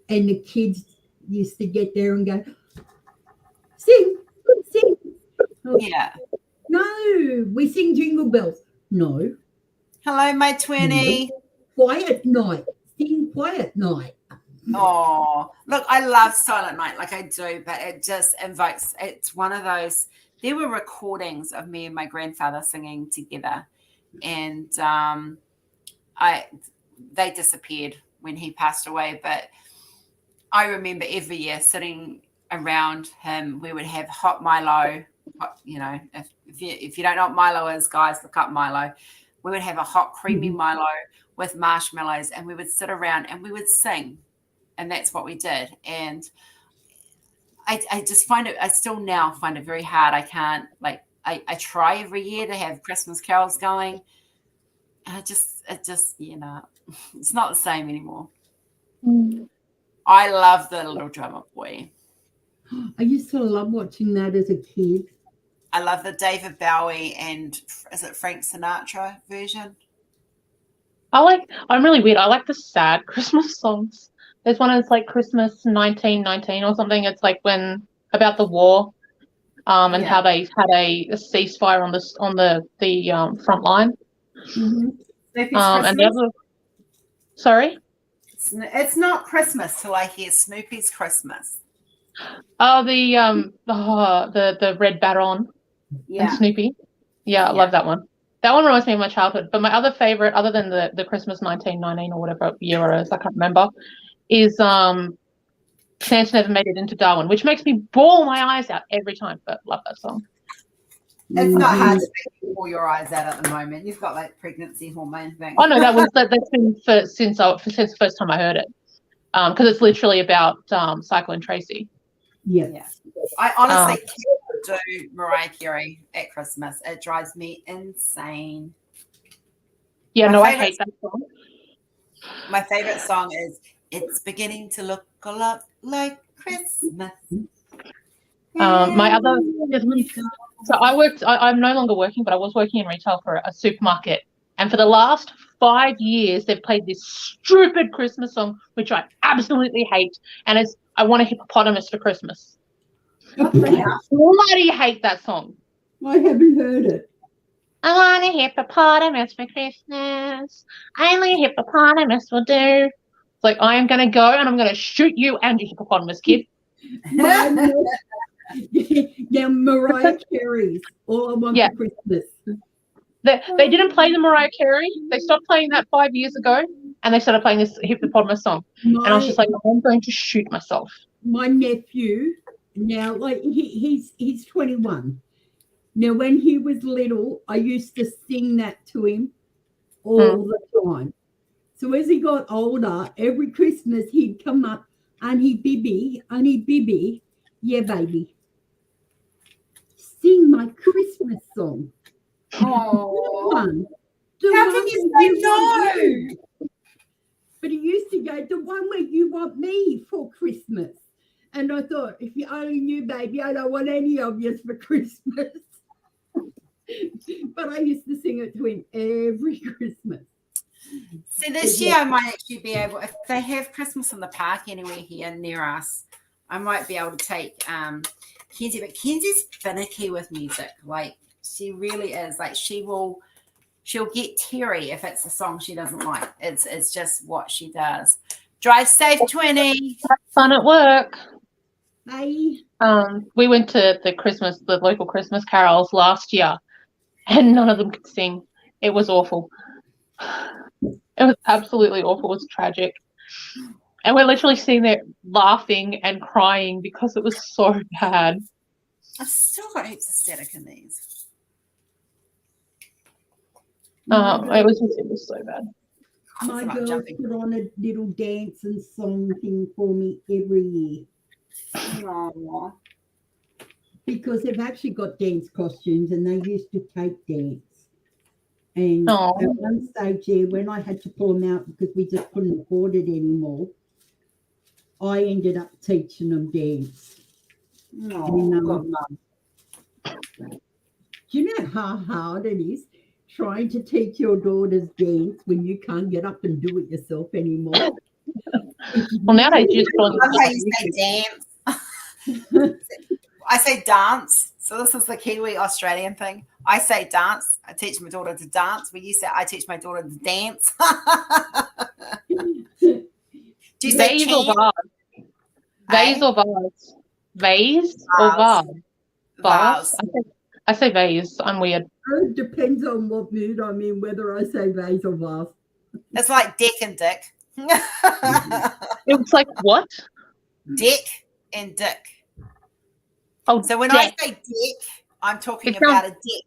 and the kids used to get there and go, sing, sing. Oh, Yeah. no, we sing Jingle Bells. No, Hello, my 20. Quiet Night. Sing Quiet Night. Oh, look, I love Silent Night, like I do, but it just invokes, it's one of those, there were recordings of me and my grandfather singing together, and they disappeared when he passed away, but I remember every year sitting around him, we would have hot Milo, if you don't know what Milo is, guys, look up Milo. We would have a hot creamy Milo with marshmallows, and we would sit around and we would sing. And that's what we did. And I just find it, I still now find it very hard. I can't, like, I try every year to have Christmas carols going. And it just, it's not the same anymore. I love the Little Drummer Boy. I used to love watching that as a kid. I love the David Bowie and, is it Frank Sinatra version? I'm really weird. I like the sad Christmas songs. There's one that's like Christmas 1919 or something. It's like about the war, and how they had a ceasefire on the front line. Mm-hmm. And the other, sorry, it's not Christmas till I hear Snoopy's Christmas. Oh, the Red Baron and Snoopy. Yeah, I love that one. That one reminds me of my childhood. But my other favorite, other than the Christmas 1919 or whatever year it is, I can't remember, is Santa Never Made It into Darwin, which makes me bawl my eyes out every time. But love that song. It's not hard to bawl your eyes out at the moment. You've got that pregnancy hormone thing. Oh no, that's been since the first time I heard it, because it's literally about Cyclone Tracy. Yeah. I honestly can't do Mariah Carey at Christmas. It drives me insane. Yeah, I hate that song. My favorite song is "It's Beginning to Look a Lot Like Christmas." My other, so I'm no longer working, but I was working in retail for a supermarket, and for the last 5 years they've played this stupid Christmas song which I absolutely hate, and it's I Want a Hippopotamus for Christmas. I bloody hate that song. I haven't heard it. I want a hippopotamus for Christmas. Only a hippopotamus will do. It's like, I am going to go and I'm going to shoot you and your hippopotamus, kid. Now, Mariah Carey's All I Want for Christmas. They didn't play the Mariah Carey. They stopped playing that 5 years ago, and they started playing this hippopotamus song. And I was just like, I'm going to shoot myself. My nephew, now, like, he's 21. Now, when he was little, I used to sing that to him all the time. So as he got older, every Christmas he'd come up, Auntie Bibi, yeah, baby, sing my Christmas song. Oh, how can you say no? But he used to go, the one where you want me for Christmas. And I thought, if you only knew, baby, I don't want any of you for Christmas. But I used to sing it to him every Christmas. See, this year I might actually be able, if they have Christmas in the park anywhere here near us, I might be able to take Kenzie. But Kenzie's finicky with music. Like, she really is. Like, she'll get teary if it's a song she doesn't like. It's just what she does. Drive safe, 20. Have fun at work. Bye. We went to the local Christmas carols last year, and none of them could sing. It was awful. It was absolutely awful. It was tragic. And we're literally sitting there laughing and crying because it was so bad. I've still got heaps of static in these. It was so bad. My girls put on a little dance and song thing for me every year. Aww. Because they've actually got dance costumes and they used to take dance. And at one stage there, when I had to pull them out because we just couldn't afford it anymore, I ended up teaching them dance. Do you know how hard it is trying to teach your daughters dance when you can't get up and do it yourself anymore? Well, nowadays you just I go love on how you say dance. I say dance. So this is the Kiwi Australian thing. I say dance. I teach my daughter to dance. Where you say I teach my daughter to dance. Do you say vase or chant? vase? Vase Eh? or vase? Vase or Vase. vase? Vase. I say vase. I'm weird. It depends on what mood I'm in, whether I say vase or vase. It's like dick and dick. It's like what? Dick and dick. Oh, So when dick. I say dick, I'm talking It about a dick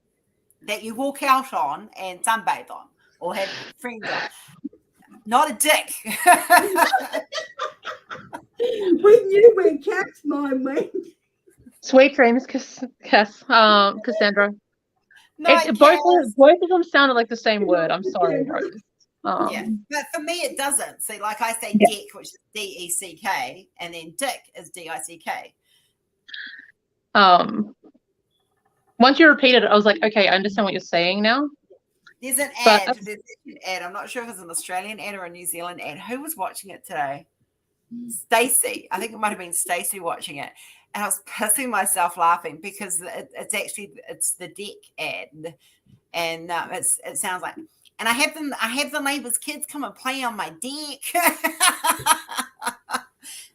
that you walk out on and sunbathe on or have friends on. Not a dick. When you went cats, mine went. Sweet dreams, Cassandra. No, Both of them sounded like the same word. I'm sorry, Rose. yeah, but for me it doesn't. See, like I say Yeah. dick, which is D-E-C-K, and then dick is D-I-C-K. Once you repeated it, I was like, okay, I understand what you're saying now. There's an But- ad. There's an ad. I'm not sure if it's an Australian ad or a New Zealand ad. Who was watching it today? Stacey. I think it might have been Stacey watching it. And I was pissing myself laughing because it's the dick ad. And it sounds like, and I have the neighbor's kids come and play on my dick.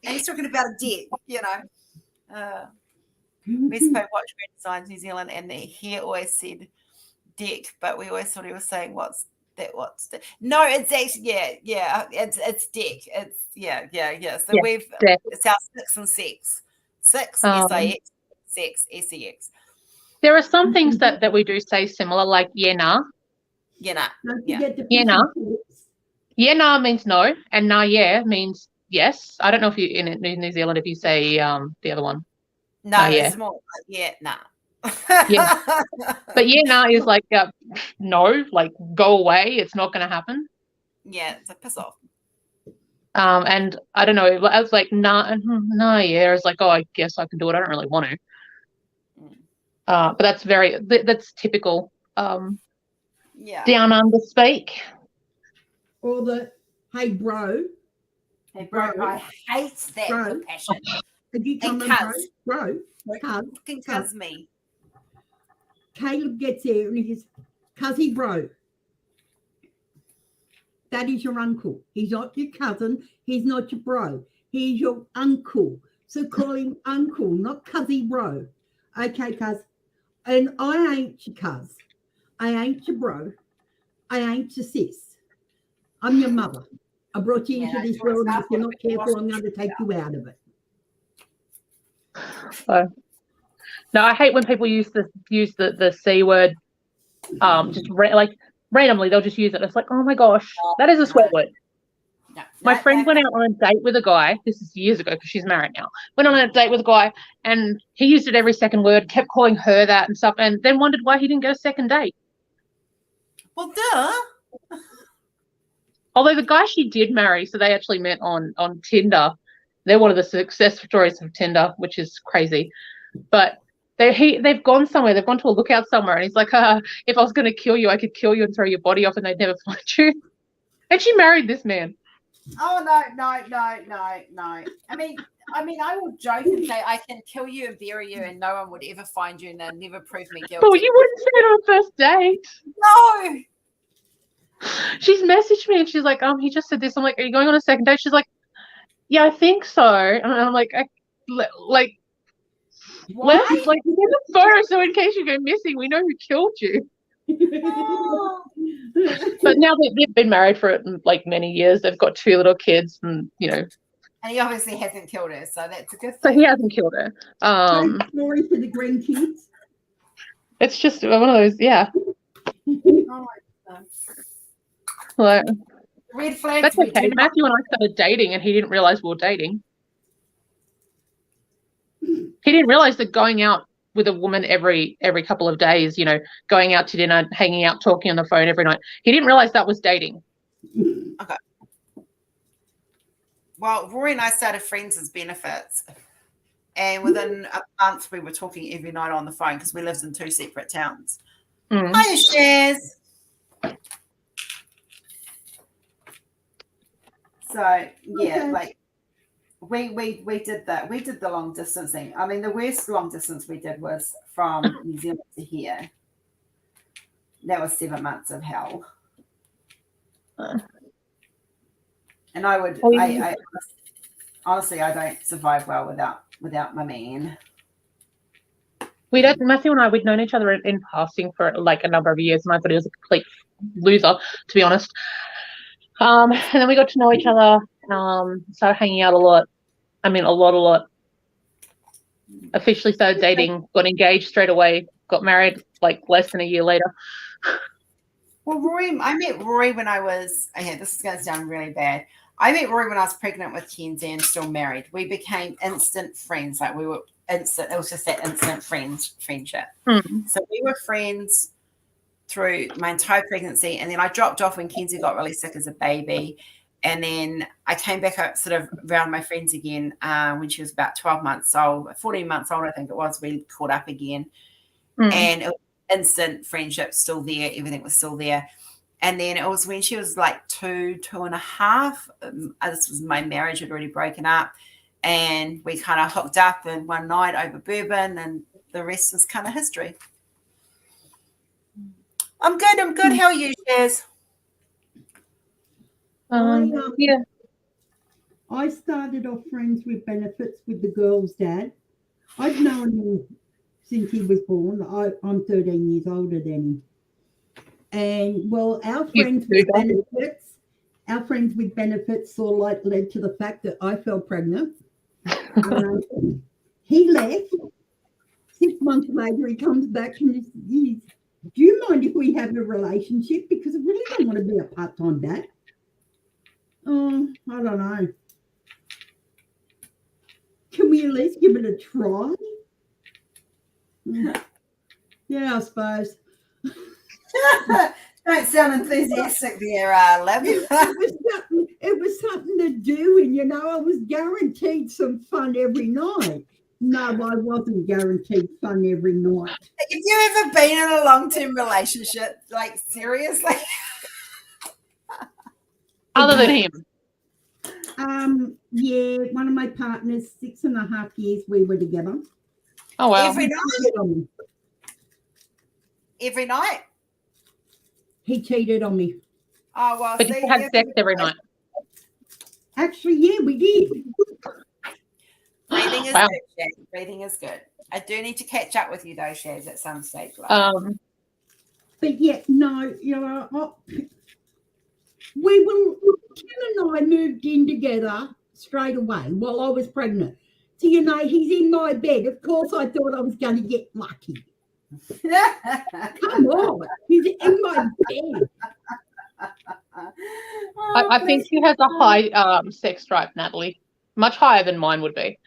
And he's talking about a dick, you know. We used to watch Red Signs New Zealand, and he always said dick, but we always thought he was saying what's the no, it's actually it's dick. It's yeah. So Yeah, we've dick. it's our six and sex. Six S-I-X, sex S-E-X. There are some things that we do say similar, like yeah, nah. You know. Don't Yeah. forget the Yeah, fish no. and chips. Yeah, nah means no, and nah, yeah means yes. I don't know if you in New Zealand if you say the other one, No, yeah. it's more like, yeah, nah. Yeah. but yeah, nah is like no, like go away. It's not going to happen. Yeah, it's a piss off. And I don't know. I was like, nah, yeah. It's like, oh, I guess I can do it. I don't really want to. But that's typical. Yeah. Down under speak. Or the hey bro, Hey, bro, I hate that Bro. with passion. have you come And and cuz. bro, cuz. Fucking cuz me. Caleb gets there and he says, "Cuzzy bro." That is your uncle. He's not your cousin. He's not your bro. He's your uncle. So call him uncle, not cuzzy bro. Okay, cuz. And I ain't your cuz. I ain't your bro. I ain't your sis. I'm your mother. I brought you Yeah, into I this thought it world, and if sounded you're like not it careful, I'm wasn't going to take you out of it. No, I hate when people use the C word. Just randomly, they'll just use it. It's like, oh my gosh, that is a swear word. No, My no, friend no, went out on a date with a guy. This is years ago because she's married now. Went on a date with a guy, and he used it every second word. Kept calling her that and stuff, and then wondered why he didn't get a second date. Well, duh. Although the guy she did marry, so they actually met on Tinder. They're one of the success stories of Tinder, which is crazy. But they've gone somewhere. They've gone to a lookout somewhere, and he's like, if I was going to kill you, I could kill you and throw your body off, and they'd never find you. And she married this man. Oh no. I mean, I will joke and say I can kill you and bury you, and no one would ever find you, and they'll never prove me guilty. But you wouldn't say it on a first date. No. She's messaged me and she's like, he just said this. I'm like, are you going on a second date? She's like, yeah, I think so. And I'm like, Why? let's like get a photo so in case you go missing, we know who killed you. Oh. But now they've been married for like many years. They've got 2 little kids, and And he obviously hasn't killed her, so that's a good so thing. he hasn't killed her. Same story for the grandkids. It's just one of those, yeah. Oh my God. Like, Red flags. that's we okay. do not- Matthew and I started dating, and he didn't realize we were dating. He didn't realize that going out with a woman every couple of days, going out to dinner, hanging out, talking on the phone every night. He didn't realize that was dating. Well, Rory and I started Friends as Benefits, And within a month, we were talking every night on the phone because we lived in 2 separate towns. Mm. Hiya, Shares. So yeah, Okay. like we did that. We did the long distancing. I mean, the worst long distance we did was from New Zealand to here. That was 7 months of hell. And I would, I honestly, I don't survive well without my man. Matthew and I, we'd known each other in passing for like a number of years, and I thought he was a complete loser, to be honest. And then we got to know each other, started hanging out a lot. I mean, a lot. Officially started dating, got engaged straight away, got married like less than a year later. Well, Rory, I met Rory when I was, okay, this is going to sound really bad. I met Rory when I was pregnant with Kenzie and still married. We became instant friends. Like we were instant, it was just that instant friendship. Mm. So we were friends through my entire pregnancy. And then I dropped off when Kenzie got really sick as a baby. And then I came back up sort of around my friends again when she was about 12 months old, 14 months old, I think it was. We caught up again. Mm. And it was instant friendship, still there. Everything was still there. And then it was when she was like 2.5. This was my marriage had already broken up. And we kind of hooked up in one night over bourbon, and the rest is kind of history. I'm good. How are you, Shaz? Yeah. I started off friends with benefits with the girl's dad. I've known him since he was born. I'm 13 years older than him. And well, our friends with benefits sort of like led to the fact that I fell pregnant. He left. 6 months later, he comes back and he's, do you mind if we have a relationship? Because I really don't want to be a part-time dad. Oh, I don't know. Can we at least give it a try? Yeah, I suppose. Don't sound enthusiastic there, Liv. It was something to do, and I was guaranteed some fun every night. No, I wasn't guaranteed fun every night. Have you ever been in a long-term relationship? Like, seriously? Other than him. Yeah, one of my partners, 6.5 years we were together. Oh, wow. Every night? Every night? He cheated on me. Oh, well, But you had sex every night. Actually, yeah, we did. Breathing is Wow. good, Shaz. Breathing is good. I do need to catch up with you, though, Shaz, at some stage. Like. But yeah, no, we were, Kim and I moved in together straight away while I was pregnant. So, he's in my bed. Of course, I thought I was going to get lucky. Come on, he's in my bed. I think she has a high sex drive, Natalie. Much higher than mine would be.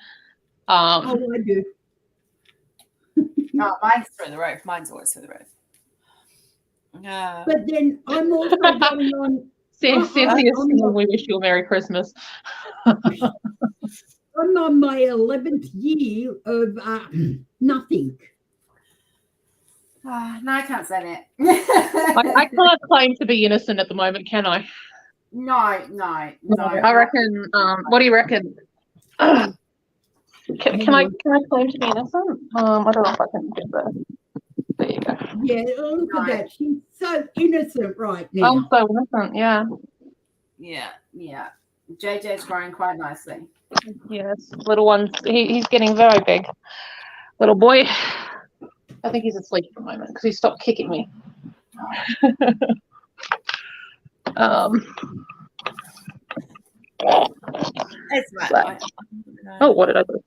I do. Oh, mine's through the roof. Mine's always through the roof. But then I'm also going on. Cynthia's singing, we wish you a Merry Christmas. I'm on my 11th year of nothing. No, I can't say that. I can't claim to be innocent at the moment, can I? No. I reckon. What do you reckon? Can I claim to be innocent? I don't know if I can do that. There you go. Yeah, look at that. She's so innocent right now. I'm so innocent. Yeah. Yeah. JJ's growing quite nicely. Yes, little one. He's getting very big. Little boy. I think he's asleep at the moment because he stopped kicking me. That's right. Oh, what did I do?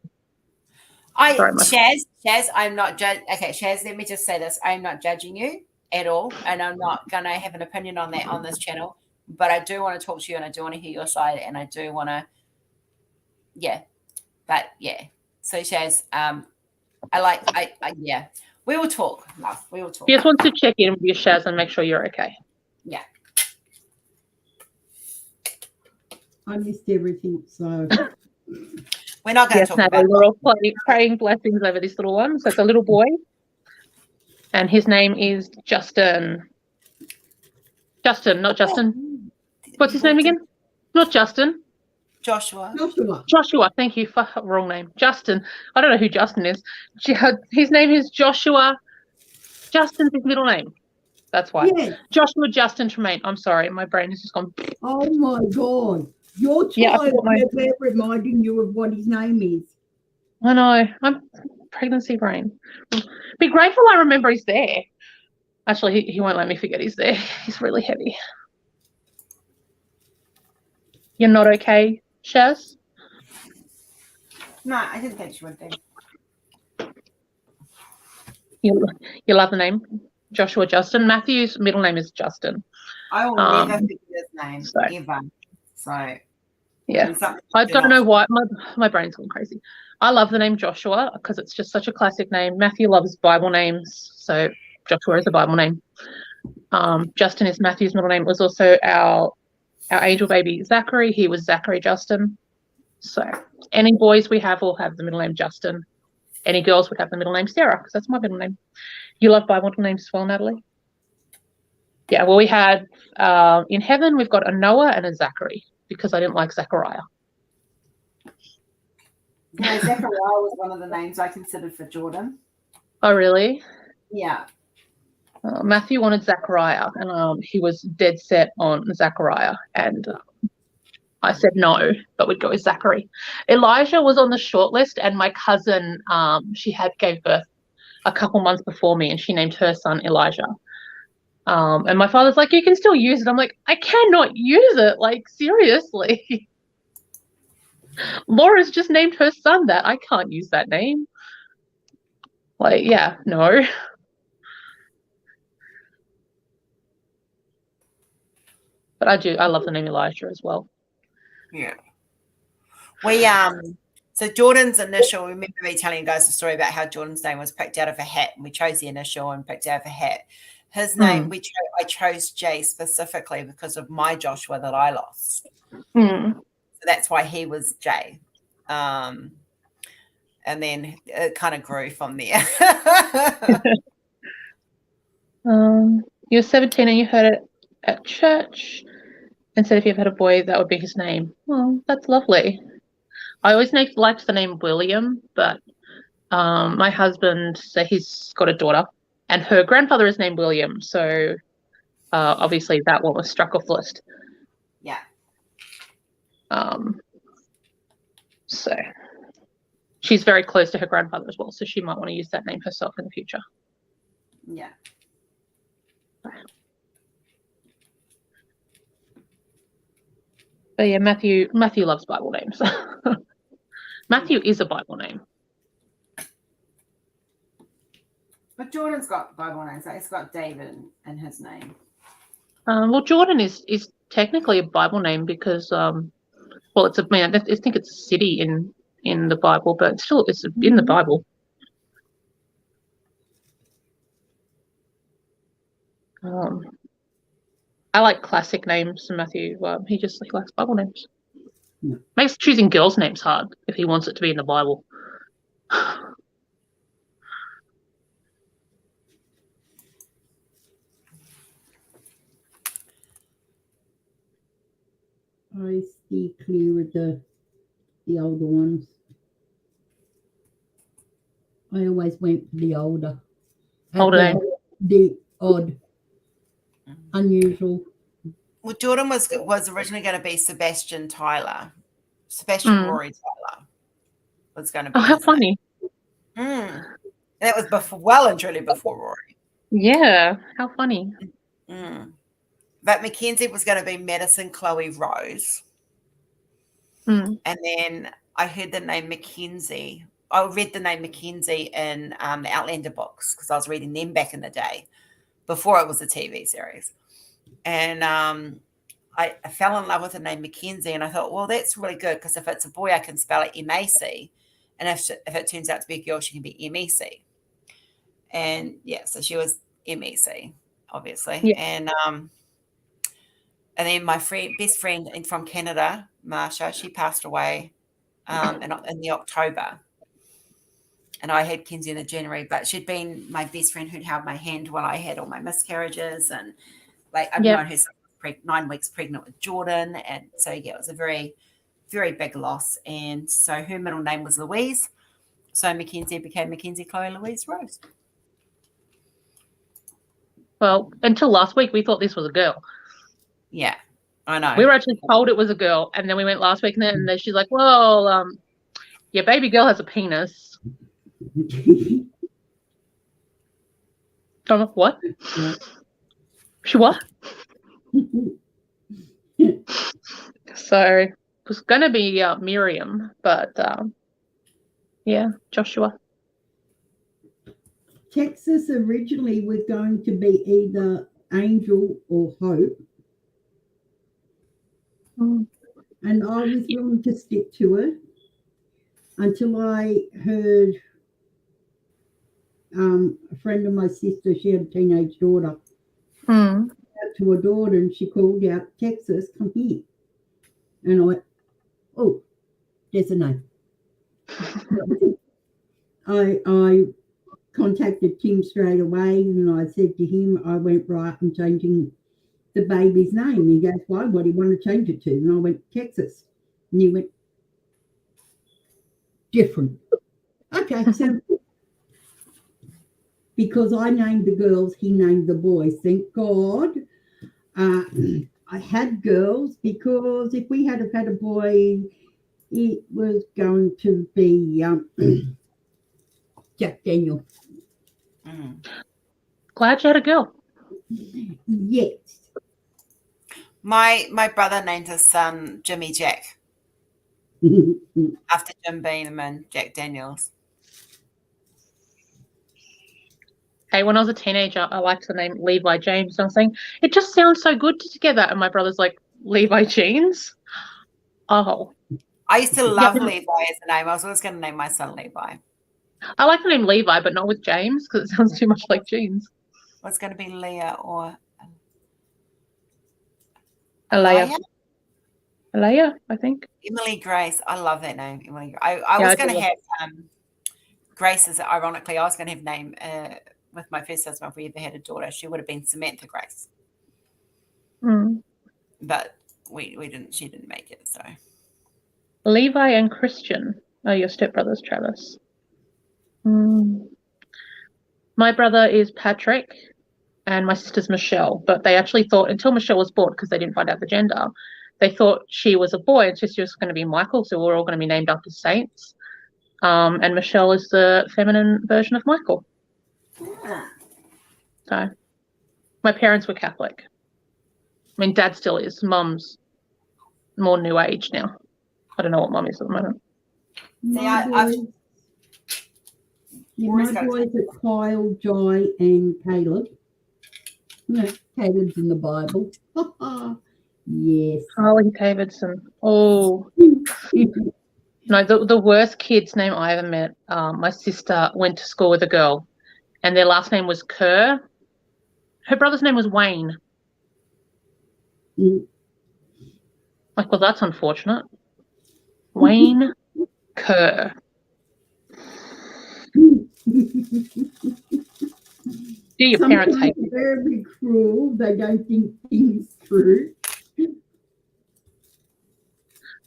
Shaz, I'm not judging. Okay, Shaz, let me just say this. I'm not judging you at all, and I'm not going to have an opinion on that on this channel. But I do want to talk to you, and I do want to hear your side, and I do want to, So, Shaz, yeah, we will talk, love. We will talk. He just wants to check in with you, Shaz, and make sure you're okay. Yeah. I missed everything, so. We're not going Yes, to talk about Natalie, it. we're all praying blessings over this little one. So it's a little boy, and his name is Justin. Justin, not Justin. What's his name again? Not Justin. Joshua. Joshua. Joshua. Thank you. Wrong name. Justin. I don't know who Justin is. His name is Joshua. Justin's his middle name. That's why. Yes. Joshua Justin Tremaine. I'm sorry, my brain has just gone. Oh my God. Your Yeah, I child forgot my- never reminding you of what his name is. I know. I'm pregnancy brain. Be grateful I remember he's there. Actually, he won't let me forget he's there. He's really heavy. You're not okay, Shaz? No, I didn't think she would be. You love the name? Joshua Justin. Matthew's middle name is Justin. I will Um, never forget his name so- ever. So Yeah. it's something I to don't not- know why my brain's gone crazy. I love the name Joshua because it's just such a classic name. Matthew loves Bible names, so Joshua is a Bible name. Justin is Matthew's middle name. It was also our angel baby Zachary. He was Zachary Justin. So any boys we have will have the middle name Justin. Any girls would have the middle name Sarah because that's my middle name. You love Bible names as well, Natalie? Yeah. Well, we had in heaven we've got a Noah and a Zachary because I didn't like Zachariah. No, Zechariah was one of the names I considered for Jordan. Oh, really? Yeah. Matthew wanted Zachariah, and he was dead set on Zachariah, and I said no, but we'd go with Zachary. Elijah was on the shortlist, and my cousin, she gave birth a couple months before me, and she named her son Elijah. And my father's like, you can still use it. I'm like, I cannot use it. Like, seriously. Laura's just named her son that. I can't use that name. Like, yeah, no. But I love the name Elijah as well. Yeah. We so Jordan's initial, remember me telling you guys the story about how Jordan's name was picked out of a hat, and we chose the initial and picked out of a hat. His name, I chose Jay specifically because of my Joshua that I lost. Mm. So that's why he was Jay. And then it kind of grew from there. You were 17 and you heard it at church and said if you ever had a boy, that would be his name. Well, that's lovely. I always liked the name William, but my husband, so he's got a daughter, and her grandfather is named William. So obviously that one was struck off the list. Yeah. So she's very close to her grandfather as well, so she might want to use that name herself in the future. Yeah. But yeah, Matthew loves Bible names. Matthew is a Bible name. But Jordan's got Bible names. Like, it's got David in his name. Well, Jordan is technically a Bible name because well, it's I think it's a city in the Bible, but still it's in the Bible. I like classic names, and Matthew, he likes Bible names. Yeah. Makes choosing girls' names hard if he wants it to be in the Bible. I stay clear of the older ones. I always went for the older. Older name. The odd, unusual. Well, Jordan was originally going to be Sebastian Rory Tyler was going to be. Oh, how his funny. name. That was well and truly before Rory. Yeah, how funny. But Mackenzie was going to be Madison Chloe Rose. Mm. And then I heard the name Mackenzie. I read the name Mackenzie in the Outlander books because I was reading them back in the day before it was a TV series. And I fell in love with the name Mackenzie, and I thought, well, that's really good because if it's a boy, I can spell it M-A-C. And if it turns out to be a girl, she can be M-E-C. And yeah, so she was M-E-C, obviously. Yeah. And then my best friend from Canada, Marsha, she passed away in the October. And I had Kenzie in the January, but she'd been my best friend who'd held my hand while I had all my miscarriages. And like, I've known her 9 weeks pregnant with Jordan. And so, yeah, it was a very, very big loss. And so her middle name was Louise. So Mackenzie became Mackenzie Chloe Louise Rose. Well, until last week, we thought this was a girl. Yeah, I know. We were actually told it was a girl, and then we went last week, and then she's like, well, your baby girl has a penis. What? She what? So it was going to be Miriam, but yeah, Joshua. Texas originally was going to be either Angel or Hope. Mm. And I was willing to stick to it until I heard a friend of my sister, she had a teenage daughter, out to her daughter, and she called out, Texas, come here. And I went, oh, there's a name. I contacted Tim straight away, and I said to him, I went, right, I'm changing the baby's name. He goes, why? What do you want to change it to? And I went, Texas. And he went, different. Okay, so because I named the girls, he named the boys. Thank God I had girls, because if we had have had a boy, it was going to be Jack Daniel. Glad you had a girl. Yes. My brother named his son Jimmy Jack after Jim Beam and Jack Daniels. Hey, when I was a teenager, I liked the name Levi James. And I was saying, it just sounds so good together. And my brother's like, Levi Jeans? Oh. I used to love Levi as a name. I was always going to name my son Levi. I like the name Levi, but not with James, because it sounds too much like jeans. What's going to be Leah or Alea, I think. Emily Grace. I love that name, Emily. I was going to have Grace. Is ironically, I was going to have name with my first husband. If we ever had a daughter, she would have been Samantha Grace. But we didn't. She didn't make it. So Levi and Christian are your stepbrothers, Travis. My brother is Patrick, and my sister's Michelle. But they actually thought, until Michelle was born, because they didn't find out the gender, they thought she was a boy and she was going to be Michael. So we're all going to be named after saints. And Michelle is the feminine version of Michael. So my parents were Catholic. I mean, Dad still is. Mum's more New Age now. I don't know what Mum is at the moment. My boys are Kyle, Jai, and Caleb. No, Caleb's in the Bible. Yes. Harley Davidson. Oh. No, the worst kid's name I ever met. My sister went to school with a girl, and their last name was Kerr. Her brother's name was Wayne. Like, well, that's unfortunate. Wayne Kerr. Do your parents hate you? Very cruel. They don't think things through.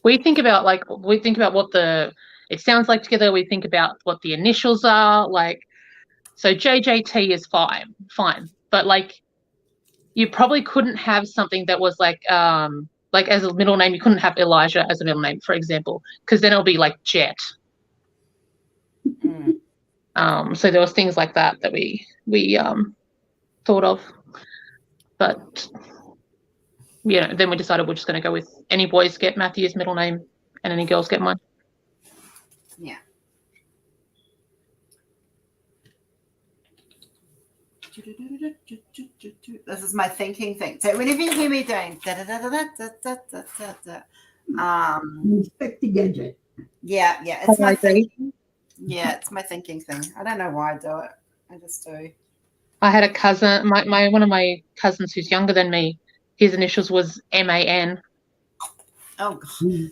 We think about what it sounds like together. We think about what the initials are. Like, so JJT is fine. But like, you probably couldn't have something that was like as a middle name, you couldn't have Elijah as a middle name, for example, because then it'll be like Jet. So there was things like that we thought of, but then we decided we're just going to go with any boys get Matthew's middle name and any girls get mine. Yeah. This is my thinking thing. So whenever you hear me doing Inspector Gadget. Yeah, it's my thinking. Yeah, it's my thinking thing. I don't know why I do it. I just do. I had a cousin, one of my cousins who's younger than me. His initials was MAN. Oh God!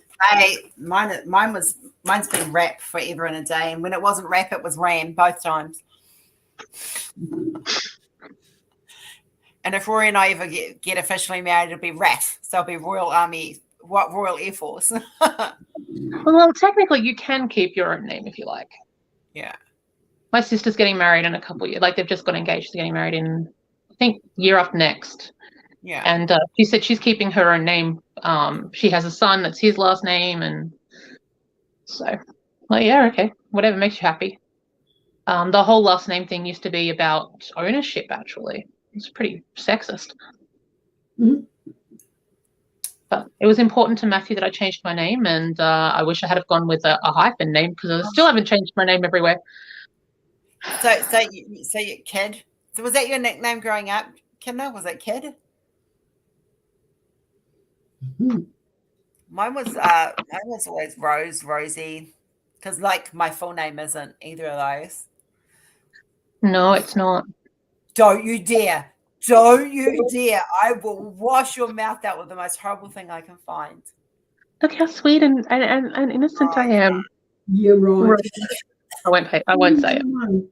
Mine was Mine's been Rap forever and a day, and when it wasn't Rap, it was Ram both times. And if Rory and I ever get officially married, it'll be RAF. So it'll be Royal Army, Royal Air Force. Well, technically, you can keep your own name if you like. Yeah. My sister's getting married in a couple of years. Like, they've just got engaged. She's getting married in, I think, year after next. Yeah. And she said she's keeping her own name. She has a son that's his last name. And so, well, yeah, okay. Whatever makes you happy. The whole last name thing used to be about ownership, actually. It's pretty sexist. Mhm. But it was important to Matthew that I changed my name, and I wish I had have gone with a hyphen name because I still haven't changed my name everywhere. So you Kid. So was that your nickname growing up, Kinder? Was it Kid? Mhm. Mine was always Rose, Rosie, because like my full name isn't either of those. No, it's not. Don't you dare! Don't you dare! I will wash your mouth out with the most horrible thing I can find. Look how sweet and innocent I am. You're right. I won't say it. No.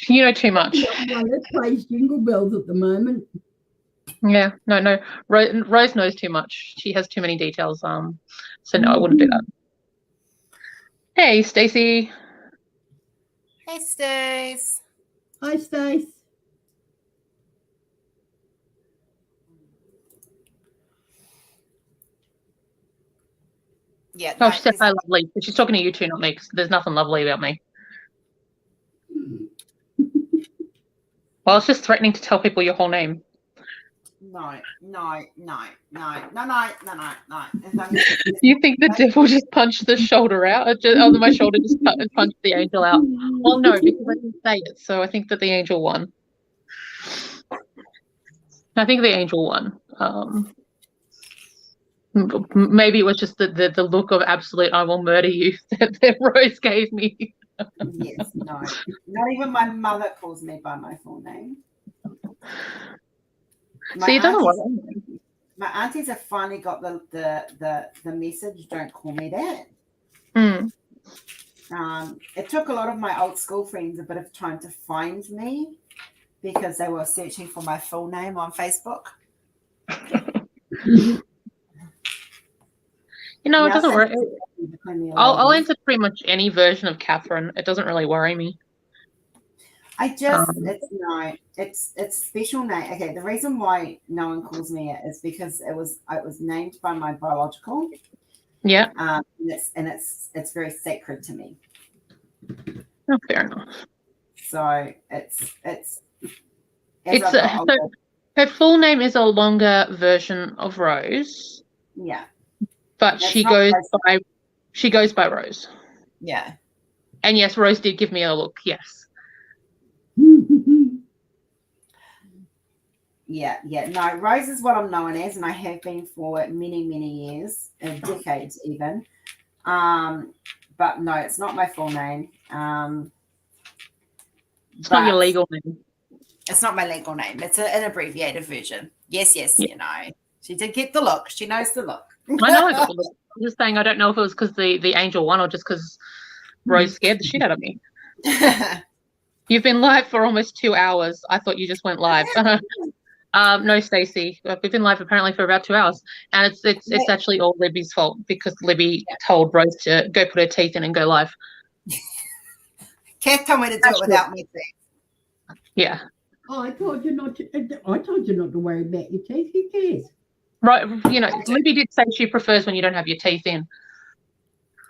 You know too much. Well, let's play Jingle Bells at the moment. Yeah, no. Rose knows too much. She has too many details. So no, I wouldn't do that. Hey, Stacey. Hey, Stace. Hi, Stace. Yeah. Oh, no, she said there's- hi, lovely. But she's talking to you two, not me, 'cause there's nothing lovely about me. Well, I was just threatening to tell people your whole name. No. You think the devil just punched the shoulder out? My shoulder just punched the angel out. Well, no, because I didn't say it, so I think that the angel won. I think the angel won. Maybe it was just the look of absolute "I will murder you" that Rose gave me. Yes, no. Not even my mother calls me by my full name. See, it doesn't work. My aunties have finally got the message. Don't call me that. It took a lot of my old school friends a bit of time to find me because they were searching for my full name on Facebook. You know, it Yeah, doesn't work. between the I'll ladies. answer pretty much any version of Catherine. It doesn't really worry me. I just it's special name. Okay, the reason why no one calls me it is because it was named by my biological. Yeah. And it's very sacred to me. Oh, fair enough. So it's So her full name is a longer version of Rose, yeah. but That's she not goes by Rose. Yeah. And yes, Rose did give me a look. Yes. Yeah. No, Rose is what I'm known as, and I have been for many, many years, decades even. But no, it's not my full name. It's not your legal name. It's not my legal name. It's an abbreviated version. Yes, Yeah. you know. She did get the look. She knows the look. I know I got the look. I'm just saying I don't know if it was because the angel won or just because Rose scared the shit out of me. You've been live for almost 2 hours. I thought you just went live. No, Stacey. We've been live apparently for about 2 hours, and it's actually all Libby's fault because Libby told Rose to go put her teeth in and go live. Kath told me to do it without me. Yeah. Oh, I told you not to worry about your teeth. Who cares? Right. You know, Libby did say she prefers when you don't have your teeth in.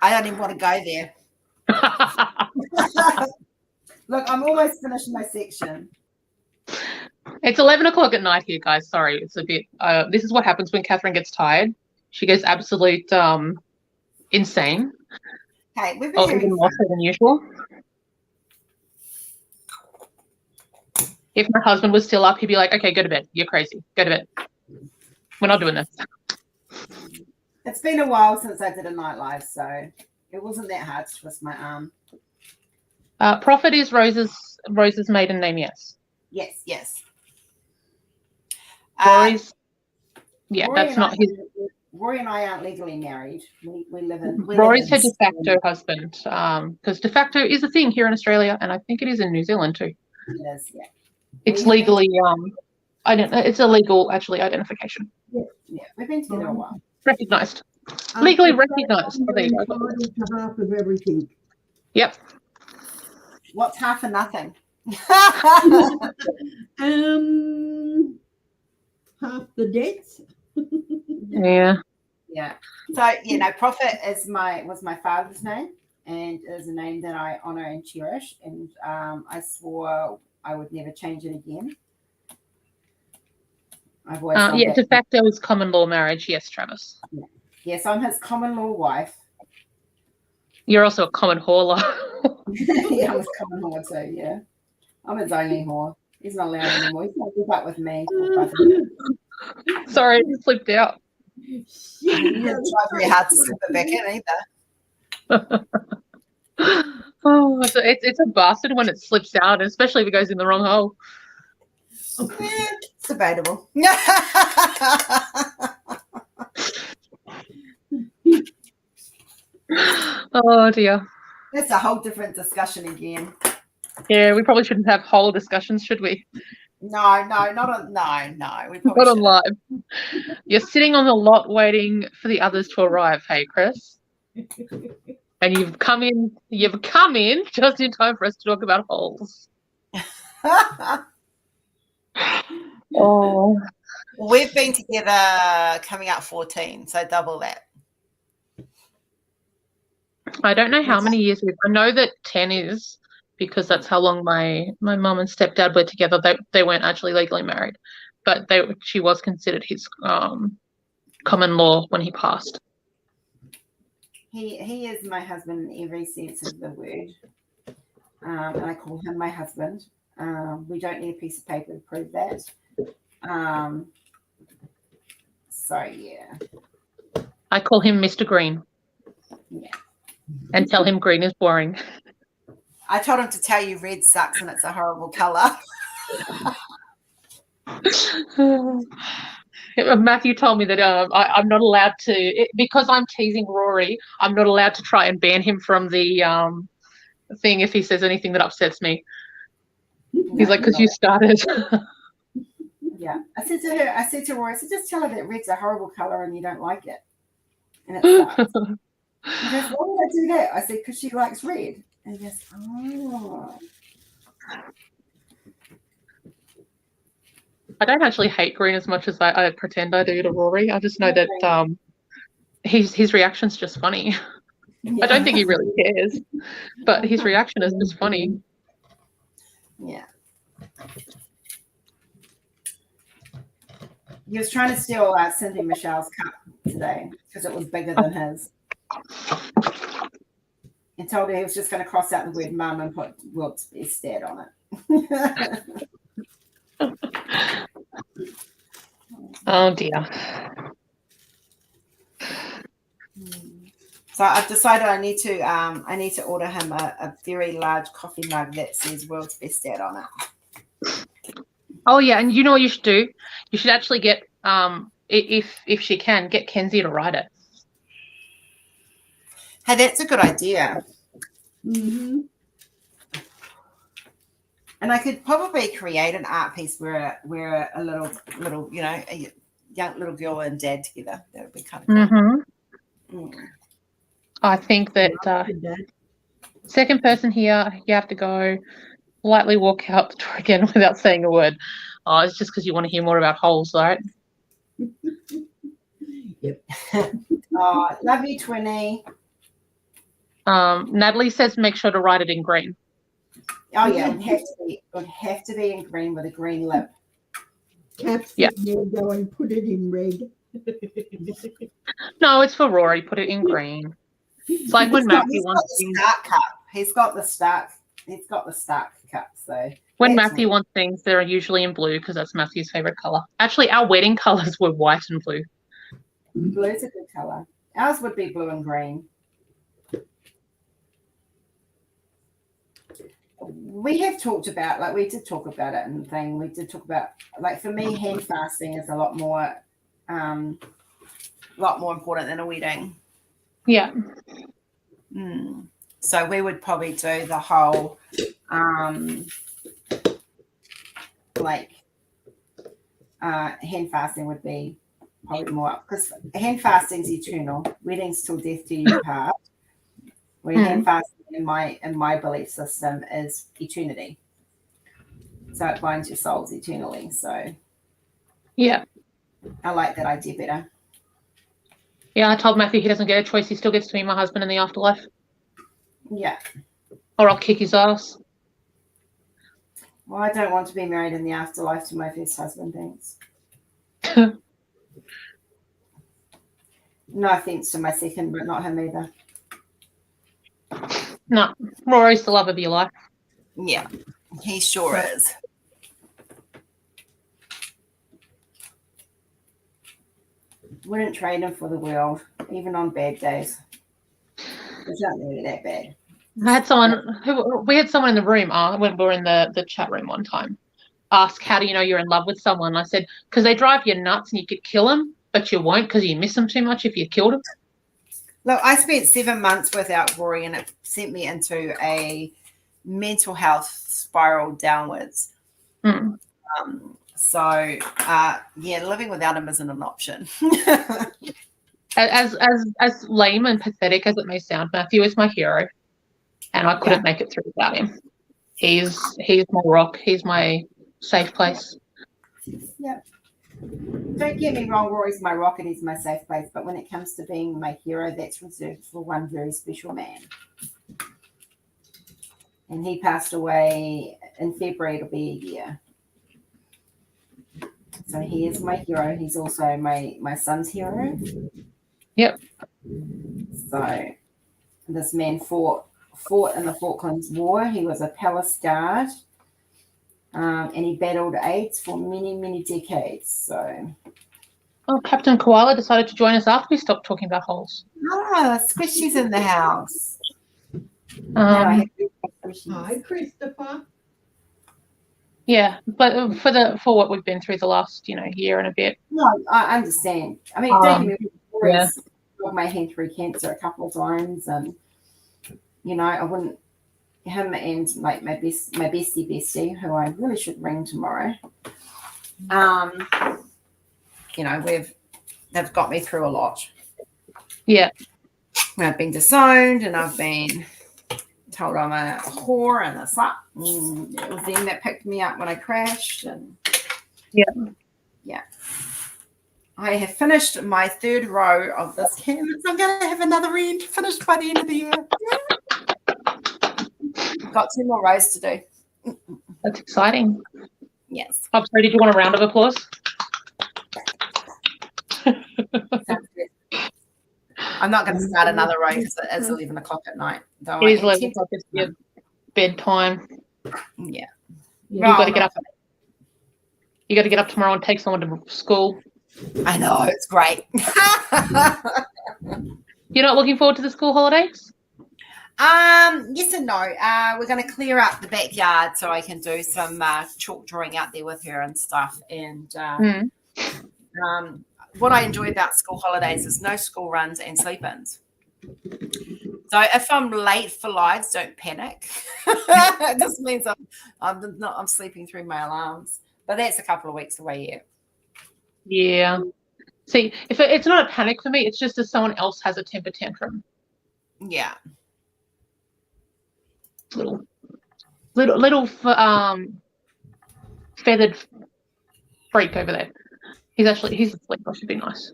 I don't even want to go there. Look, I'm almost finished my section. It's 11 o'clock at night here, guys. Sorry, it's a bit. This is what happens when Catherine gets tired. She goes absolute insane. Hey, we've been Or having even more so than usual. If my husband was still up, he'd be like, "Okay, go to bed. You're crazy. Go to bed. We're not doing this." It's been a while since I did a night live, so it wasn't that hard to twist my arm. Prophet is Rose's maiden name. Yes. Yes. Rory's. Yeah, Rory that's and not I his. Rory and I aren't legally married. We live in. We Rory's her live in de facto husband, because de facto is a thing here in Australia, and I think it is in New Zealand too. It is, yeah. It's We have been- legally, I don't know, it's a legal actually identification, Yeah, we've been together a while. recognised, legally So recognised. you're Oh, there you go. entitled to half of everything. Yep. What's half of nothing? Half the debts. Yeah. Yeah. So Prophet was my father's name, and it is a name that I honor and cherish, and I swore I would never change it again. I've always loved Yeah, it. de facto is common law marriage. Yes, Travis. Yes, I'm his common law wife. You're also a common hauler. Yeah, I'm his common law too. Yeah, I'm his only whore. He's not allowed anymore. He's not keep up with me. Sorry, it slipped out. It's not very hard to slip it back in either. Oh, it's a bastard when it slips out, especially if it goes in the wrong hole. It's debatable. Oh dear. That's a whole different discussion again. Yeah, we probably shouldn't have whole discussions, should we? No. We probably Not on shouldn't. live. You're sitting on the lot waiting for the others to arrive, hey Chris. And you've come in just in time for us to talk about holes. Oh. We've been together coming up 14, so double that. I don't know how many years I know that 10 is, because that's how long my mum and stepdad were together. They weren't actually legally married, but she was considered his common law when he passed. He is my husband in every sense of the word, and I call him my husband. We don't need a piece of paper to prove that. So yeah, I call him Mr. Green. Yeah. And tell him green is boring. I told him to tell you red sucks and it's a horrible colour. Matthew told me that I'm not allowed to, because I'm teasing Rory, I'm not allowed to try and ban him from the thing if he says anything that upsets me. He's like, because you started. Yeah. I said to Rory, just tell her that red's a horrible colour and you don't like it. And it sucks. He goes, why would I do that? I said, because she likes red. And he goes, oh. I don't actually hate green as much as I pretend I do to Rory. I just know that his reaction's just funny. Yeah. I don't think he really cares, but his reaction is just funny. Yeah. He was trying to steal Cindy Michelle's cup today because it was bigger than his. And told her he was just going to cross out the word mum and put Wilt's best dad on it. Oh dear. So I've decided I need to order him a very large coffee mug that says World's Best Dad on it. Oh yeah, and you know what you should do? You should actually get if she can, get Kenzie to write it. Hey, that's a good idea. Mm-hmm. And I could probably create an art piece where a little a young little girl and dad together. That would be kind of cool. Mm-hmm. Mm. I think that second person here, you have to go politely walk out the door again without saying a word. Oh, it's just because you want to hear more about holes, right? Yep. Oh, love you, Twinny. Natalie says make sure to write it in green. Oh yeah, it would have to be in green with a green lip. Caps Yeah. there, go and put it in red. No, it's for Rory. Put it in green. It's like when Matthew wants things. Stark cup. He's got the Stark cup. So When that's Matthew wants things, they're usually in blue because that's Matthew's favorite color. Actually, our wedding colors were white and blue. blue's a good color. Ours would be blue and green. We have talked about, we did talk about it and thing. We did talk about, for me, hand fasting is a lot more a lot more important than a wedding. Yeah. So we would probably do the whole hand fasting would be probably more, because hand fasting's eternal. Weddings till death do you part. Where hand fasting in my belief system is eternity. So it binds your souls eternally. So Yeah. I like that idea better. Yeah, I told Matthew he doesn't get a choice. He still gets to be my husband in the afterlife. Yeah. Or I'll kick his ass. Well, I don't want to be married in the afterlife to my first husband, thanks. No offense to my second, but not him either. No, Rory's the love of your life. Yeah, he sure is. Wouldn't trade him for the world, even on bad days. It's not really that bad. We had someone in the room when we were in the chat room one time ask, how do you know you're in love with someone? I said, because they drive you nuts and you could kill them, but you won't because you miss them too much if you killed them. Look, I spent 7 months without Rory, and it sent me into a mental health spiral downwards. So living without him isn't an option. As lame and pathetic as it may sound, Matthew is my hero, and I couldn't make it through without him. He's my rock. He's my safe place. Yeah. Don't get me wrong, Rory's my rock and he's my safe place, but when it comes to being my hero, that's reserved for one very special man. And he passed away in February. It'll be a year. So he is my hero. He's also my son's hero. Yep. So this man fought in the Falklands War. He was a Palace Guard, and he battled AIDS for many, many decades. So, Captain Koala decided to join us after we stopped talking about holes. Squishy's in the house. Hi, Christopher. Yeah, but for what we've been through the last year and a bit. No, I understand. I mean, don't get me wrong, Rory's got my hand through cancer a couple of times, and I wouldn't. Him and like my bestie, who I really should ring tomorrow. They've got me through a lot. Yeah. I've been disowned, and I've been told I'm a whore and a slut. It was them that picked me up when I crashed, and yeah. I have finished my third row of this canvas. I'm going to have another end finished by the end of the year. Got 2 more rows to do. That's exciting. Yes. I'm sorry, did you want a round of applause? I'm not going to start another row because it is 11 o'clock at night. Though It is 11 o'clock. It's your bedtime. Yeah. You got to get up. You got to get up tomorrow and take someone to school. I know, it's great. You're not looking forward to the school holidays? Yes and no. We're going to clear up the backyard so I can do some chalk drawing out there with her and stuff. And what I enjoy about school holidays is no school runs and sleep-ins. So if I'm late for lives, don't panic. It just means I'm sleeping through my alarms. But that's a couple of weeks away yet. Yeah. See, if it's not a panic for me, it's just that someone else has a temper tantrum. Yeah. Little feathered freak over there. He's asleep. I should be nice.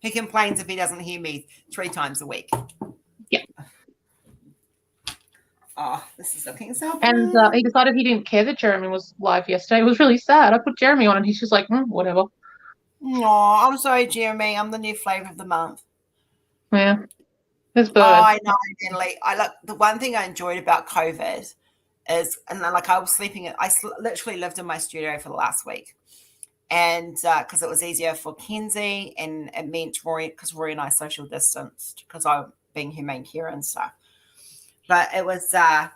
He complains if he doesn't hear me 3 times a week. Yeah. Oh, this is looking so And he decided he didn't care that Jeremy was live yesterday. It was really sad. I put Jeremy on and he's just like, whatever. Oh, I'm sorry, Jeremy. I'm the new flavour of the month. Yeah. There's birds. Oh, I know, Natalie. The one thing I enjoyed about COVID is, and like I was sleeping, literally lived in my studio for the last week. And because it was easier for Kenzie, and it meant Rory, because Rory and I social distanced because I'm being humane care and stuff. But it was, I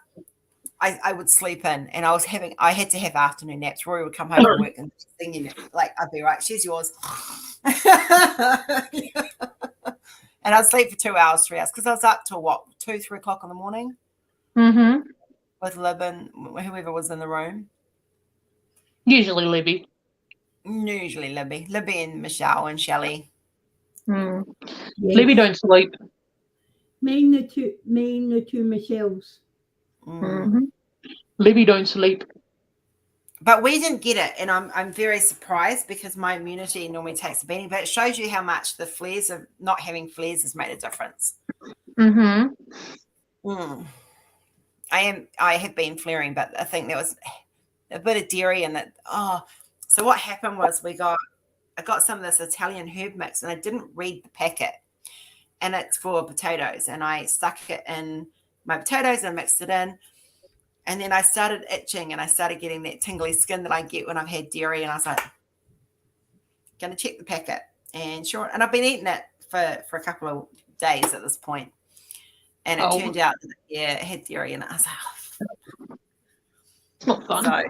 I would sleep in, and I had to have afternoon naps. Rory would come home from work and singing it, like I'd be right, she's yours. And I'd sleep for 2 hours, 3 hours, because I was up till what, 2, 3 o'clock in the morning Mm-hmm. with Lib and whoever was in the room. Usually Libby. Usually Libby and Michelle and Shelley. Mm. Yeah. Libby don't sleep. Me and the two Michelles. Mm-hmm. Libby don't sleep. But we didn't get it, and I'm very surprised because my immunity normally takes a beating. But it shows you how much the flares of not having flares has made a difference. Mm-hmm. I have been flaring, but I think there was a bit of dairy in it. So what happened was I got some of this Italian herb mix, and I didn't read the packet, and it's for potatoes, and I stuck it in my potatoes and mixed it in. And then I started itching, and I started getting that tingly skin that I get when I've had dairy. And I was like, going to check the packet. And sure. And I've been eating it for a couple of days at this point. And it turned out that, it had dairy in it. I was like, it's not fun. So,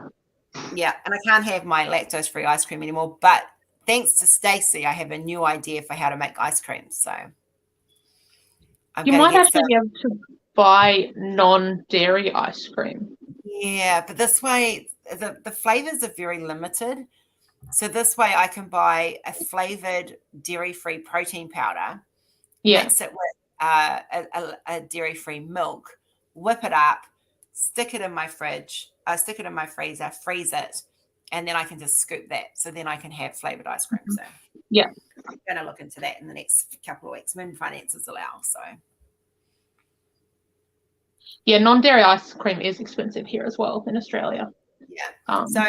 yeah. And I can't have my lactose-free ice cream anymore. But thanks to Stacey, I have a new idea for how to make ice cream. So you might actually be able to buy non-dairy ice cream. Yeah, but this way the flavors are very limited. So this way I can buy a flavored dairy-free protein powder, mix it with a dairy-free milk, whip it up, stick it in my fridge, stick it in my freezer, freeze it, and then I can just scoop that. So then I can have flavored ice cream. So yeah, I'm going to look into that in the next couple of weeks when finances allow. So yeah, non-dairy ice cream is expensive here as well in Australia. Yeah. So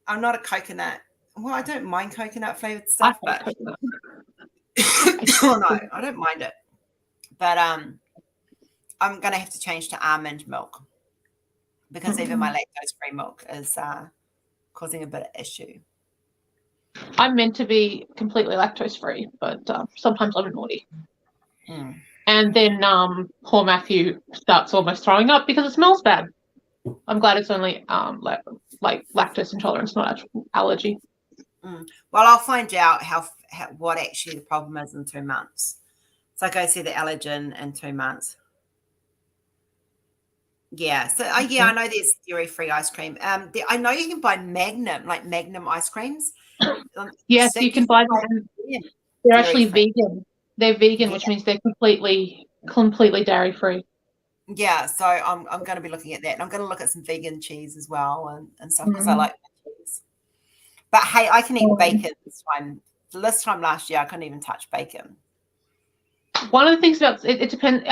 I'm not a coconut. Well, I don't mind coconut flavored stuff, but oh no, I don't mind it. But I'm gonna have to change to almond milk because even my lactose-free milk is causing a bit of issue. I'm meant to be completely lactose-free, but sometimes I'm naughty. And then poor Matthew starts almost throwing up because it smells bad. I'm glad it's only like lactose intolerance, not actual allergy. Well, I'll find out how what actually the problem is in 2 months. So I go see the allergen in 2 months. Yeah. So I know there's dairy-free ice cream. I know you can buy Magnum ice creams. Yes, you can buy them. They're actually vegan. They're vegan, which means they're completely dairy-free. Yeah, so I'm going to be looking at that, and I'm going to look at some vegan cheese as well and stuff because I like cheese. But hey, I can eat bacon this time. This time last year, I couldn't even touch bacon. One of the things about it depends.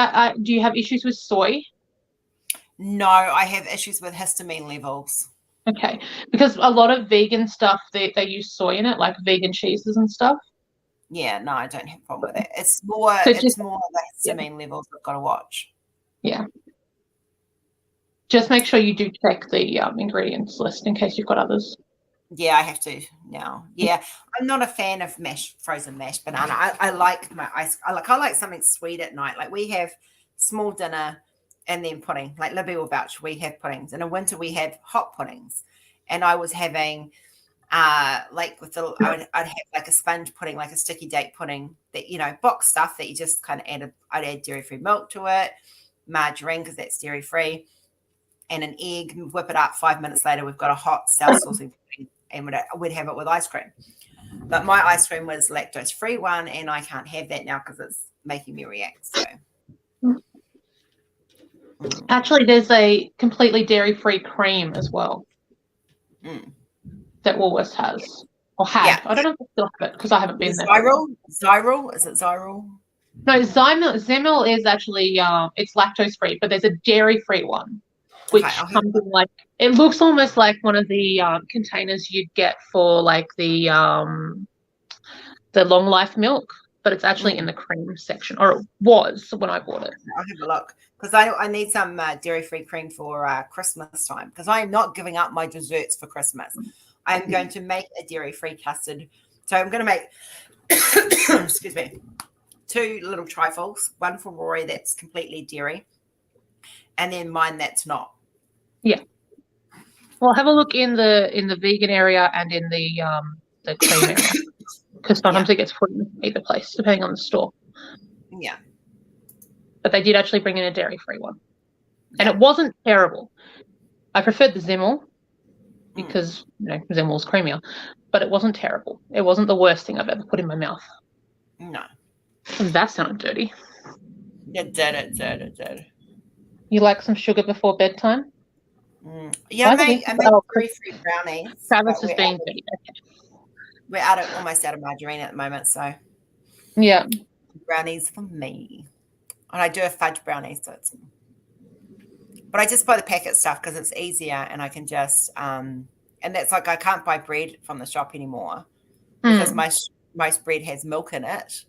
Do you have issues with soy? No, I have issues with histamine levels. Okay, because a lot of vegan stuff they use soy in it, like vegan cheeses and stuff. Yeah, no, I don't have a problem with that. It's more the histamine levels I've got to watch. Yeah. Just make sure you do check the ingredients list in case you've got others. Yeah, I have to now. Yeah, I'm not a fan of frozen mashed banana. I like my ice. I like something sweet at night. Like we have small dinner and then pudding. Like Libby will vouch, we have puddings. And in winter we have hot puddings. And I was having I'd have like a sponge pudding, like a sticky date pudding that box stuff that you just kind of I'd add dairy-free milk to it, margarine because that's dairy-free, and an egg, whip it up. 5 minutes later, we've got a hot self-saucing pudding, and we'd have it with ice cream. But my ice cream was lactose-free one, and I can't have that now because it's making me react. So. Actually, there's a completely dairy-free cream as well that Woolworths has or had. Yeah. I don't know if they still have it because I haven't been there. Zyril? Is it Zyril? No, Zemil is actually it's lactose-free, but there's a dairy-free one, which comes in it looks almost like one of the containers you'd get for like the long life milk, but it's actually in the cream section, or it was when I bought it. I'll have a look because I need some dairy-free cream for Christmas time because I am not giving up my desserts for Christmas. I am going to make a dairy-free custard. So I'm going to make, excuse me, 2 little trifles, one for Rory that's completely dairy, and then mine that's not. Well, have a look in the vegan area and in the cream area, because sometimes it gets put in either place depending on the store. Yeah. But they did actually bring in a dairy-free one, and Yeah. it wasn't terrible. I preferred the Zimmel Mm. because Zimmel's creamier, but it wasn't terrible. It wasn't the worst thing I've ever put in my mouth. No. And that sounded dirty. It did. You like some sugar before bedtime? Yeah, I Why make do we- oh, gluten-free brownies. Travis but is being dirty. we're almost out of margarine at the moment, so Yeah. brownies for me. And I do a fudge brownie, so it's. But I just buy the packet stuff because it's easier, and I can just and that's like I can't buy bread from the shop anymore because most bread has milk in it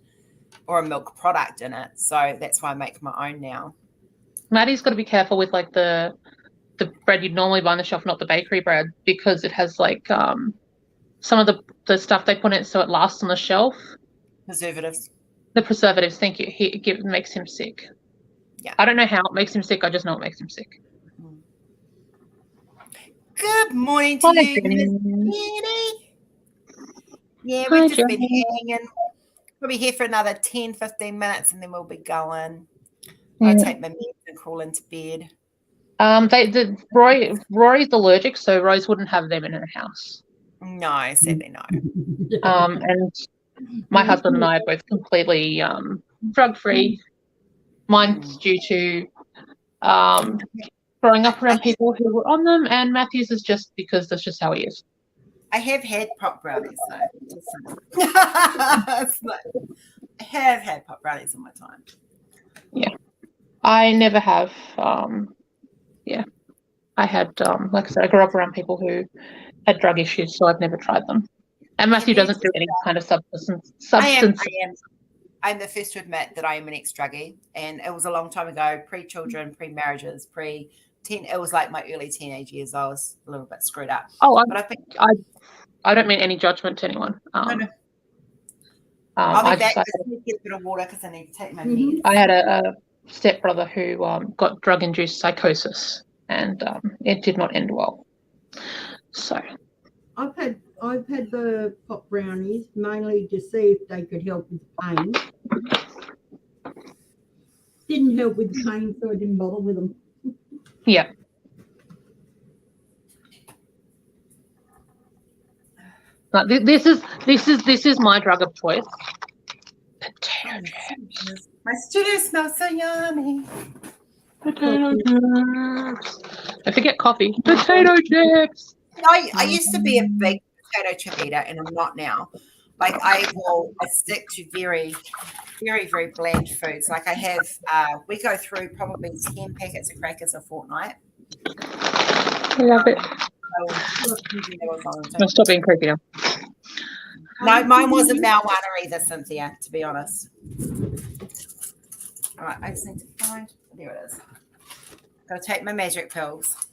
or a milk product in it. So that's why I make my own now. Maddie's got to be careful with like the bread you'd normally buy in the shop, not the bakery bread, because it has like some of the stuff they put in it so it lasts on the shelf. Preservatives. The preservatives, thank you. It makes him sick. Yeah. I don't know how it makes him sick. I just know it makes him sick. Good morning to Hi, you, Miss Jenny. Jenny. Yeah, Hi, we've just been Jenny. hanging. We'll be here for another 10, 15 minutes and then we'll be going. Yeah. I'll take my meds and crawl into bed. Rory's allergic, so Rose wouldn't have them in her house. No, sadly no. And my husband and I are both completely drug-free. Mine's due to growing up around people who were on them, and Matthew's is just because that's just how he is. I have had pop brownies though. It's like, I have had pop brownies in my time. I never have. I had, like I said, I grew up around people who had drug issues, so I've never tried them. And Matthew doesn't do any kind of substance. I'm the first to admit that I am an ex-druggie, and it was a long time ago, pre-children, pre-marriages, it was like my early teenage years. I was a little bit screwed up. Oh, But I think I don't mean any judgment to anyone. no. I I'll be back. just- I need to get a bit of water because I need to take my meds. I had a stepbrother who got drug-induced psychosis, and it did not end well. So I've had the pop brownies mainly to see if they could help with the pain. Didn't help with the pain, so I didn't bother with them. yeah. Like, this is my drug of choice. Potato chips. My studio smells so yummy. Potato chips. Don't forget coffee. Potato chips. I used to be a big potato chip eater, and I'm not now. Like I stick to very, very, very bland foods. Like I have, we go through probably 10 packets of crackers a fortnight. I love it. I'll stop being creepy now. No, mine wasn't marijuana either, Cynthia, to be honest. All right, I just need to find, there it is. Gotta take my magic pills.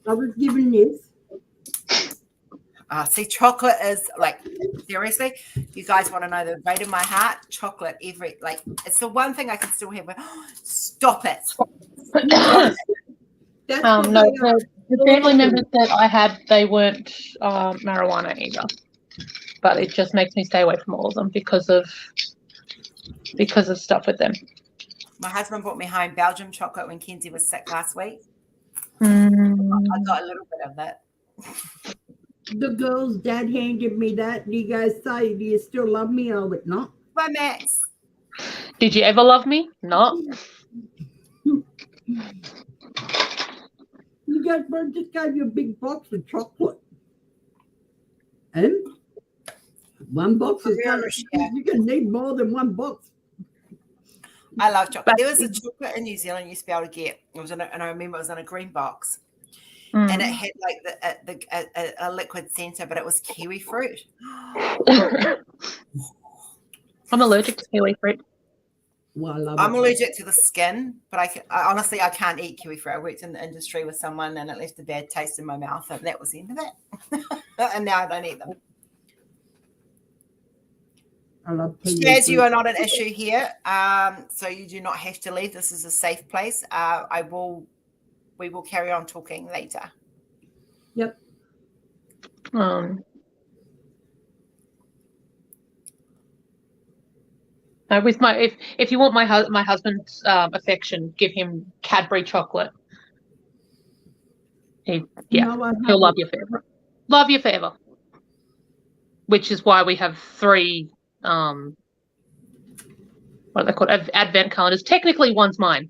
I was given this. See, chocolate is like, seriously, you guys want to know the rate of my heart? Chocolate it's the one thing I can still have. Stop it. That's what No, they are. the family members that I had, they weren't marijuana either. But it just makes me stay away from all of them because of stuff with them. My husband brought me home Belgium chocolate when Kenzie was sick last week. Mm. I got a little bit of it. The girl's dad handed me that. Do you guys say, do you still love me? I went, not. Bye, Max. Did you ever love me? No. You guys just gave you a big box of chocolate. And one box is Yeah. you're going to need more than one box. I love chocolate. There was a chocolate in New Zealand you used to be able to get. It was and I remember it was in a green box. And it had like a liquid center, but it was kiwi fruit. I'm allergic to kiwi fruit. Well, I love I'm it. allergic to the skin, but I honestly I can't eat kiwi fruit. I worked in the industry with someone, and it left a bad taste in my mouth, and that was the end of it. And now I don't eat them. I love kiwi Shaz, you fruit. are not an issue here, so you do not have to leave. This is a safe place. we will carry on talking later. Yep. With my if you want my husband's affection, give him Cadbury chocolate. He'll love you forever. Love you forever. Which is why we have 3 what are they called? Advent calendars. Technically, one's mine.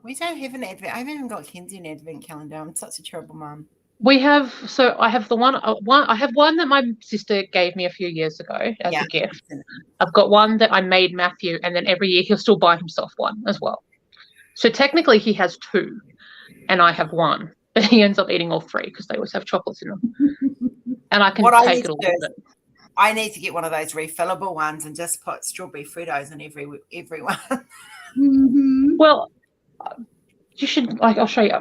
We don't have an advent. I haven't even got Kenzie an advent calendar. I'm such a terrible mum. We have, so I have the one I have one that my sister gave me a few years ago as a gift. I've got one that I made Matthew, and then every year he'll still buy himself one as well. So technically he has 2 and I have 1, but he ends up eating all 3 because they always have chocolates in them. And I can take it all with it. I need to get one of those refillable ones and just put strawberry Fritos in every one. Mm-hmm. Well, you should, like, I'll show you.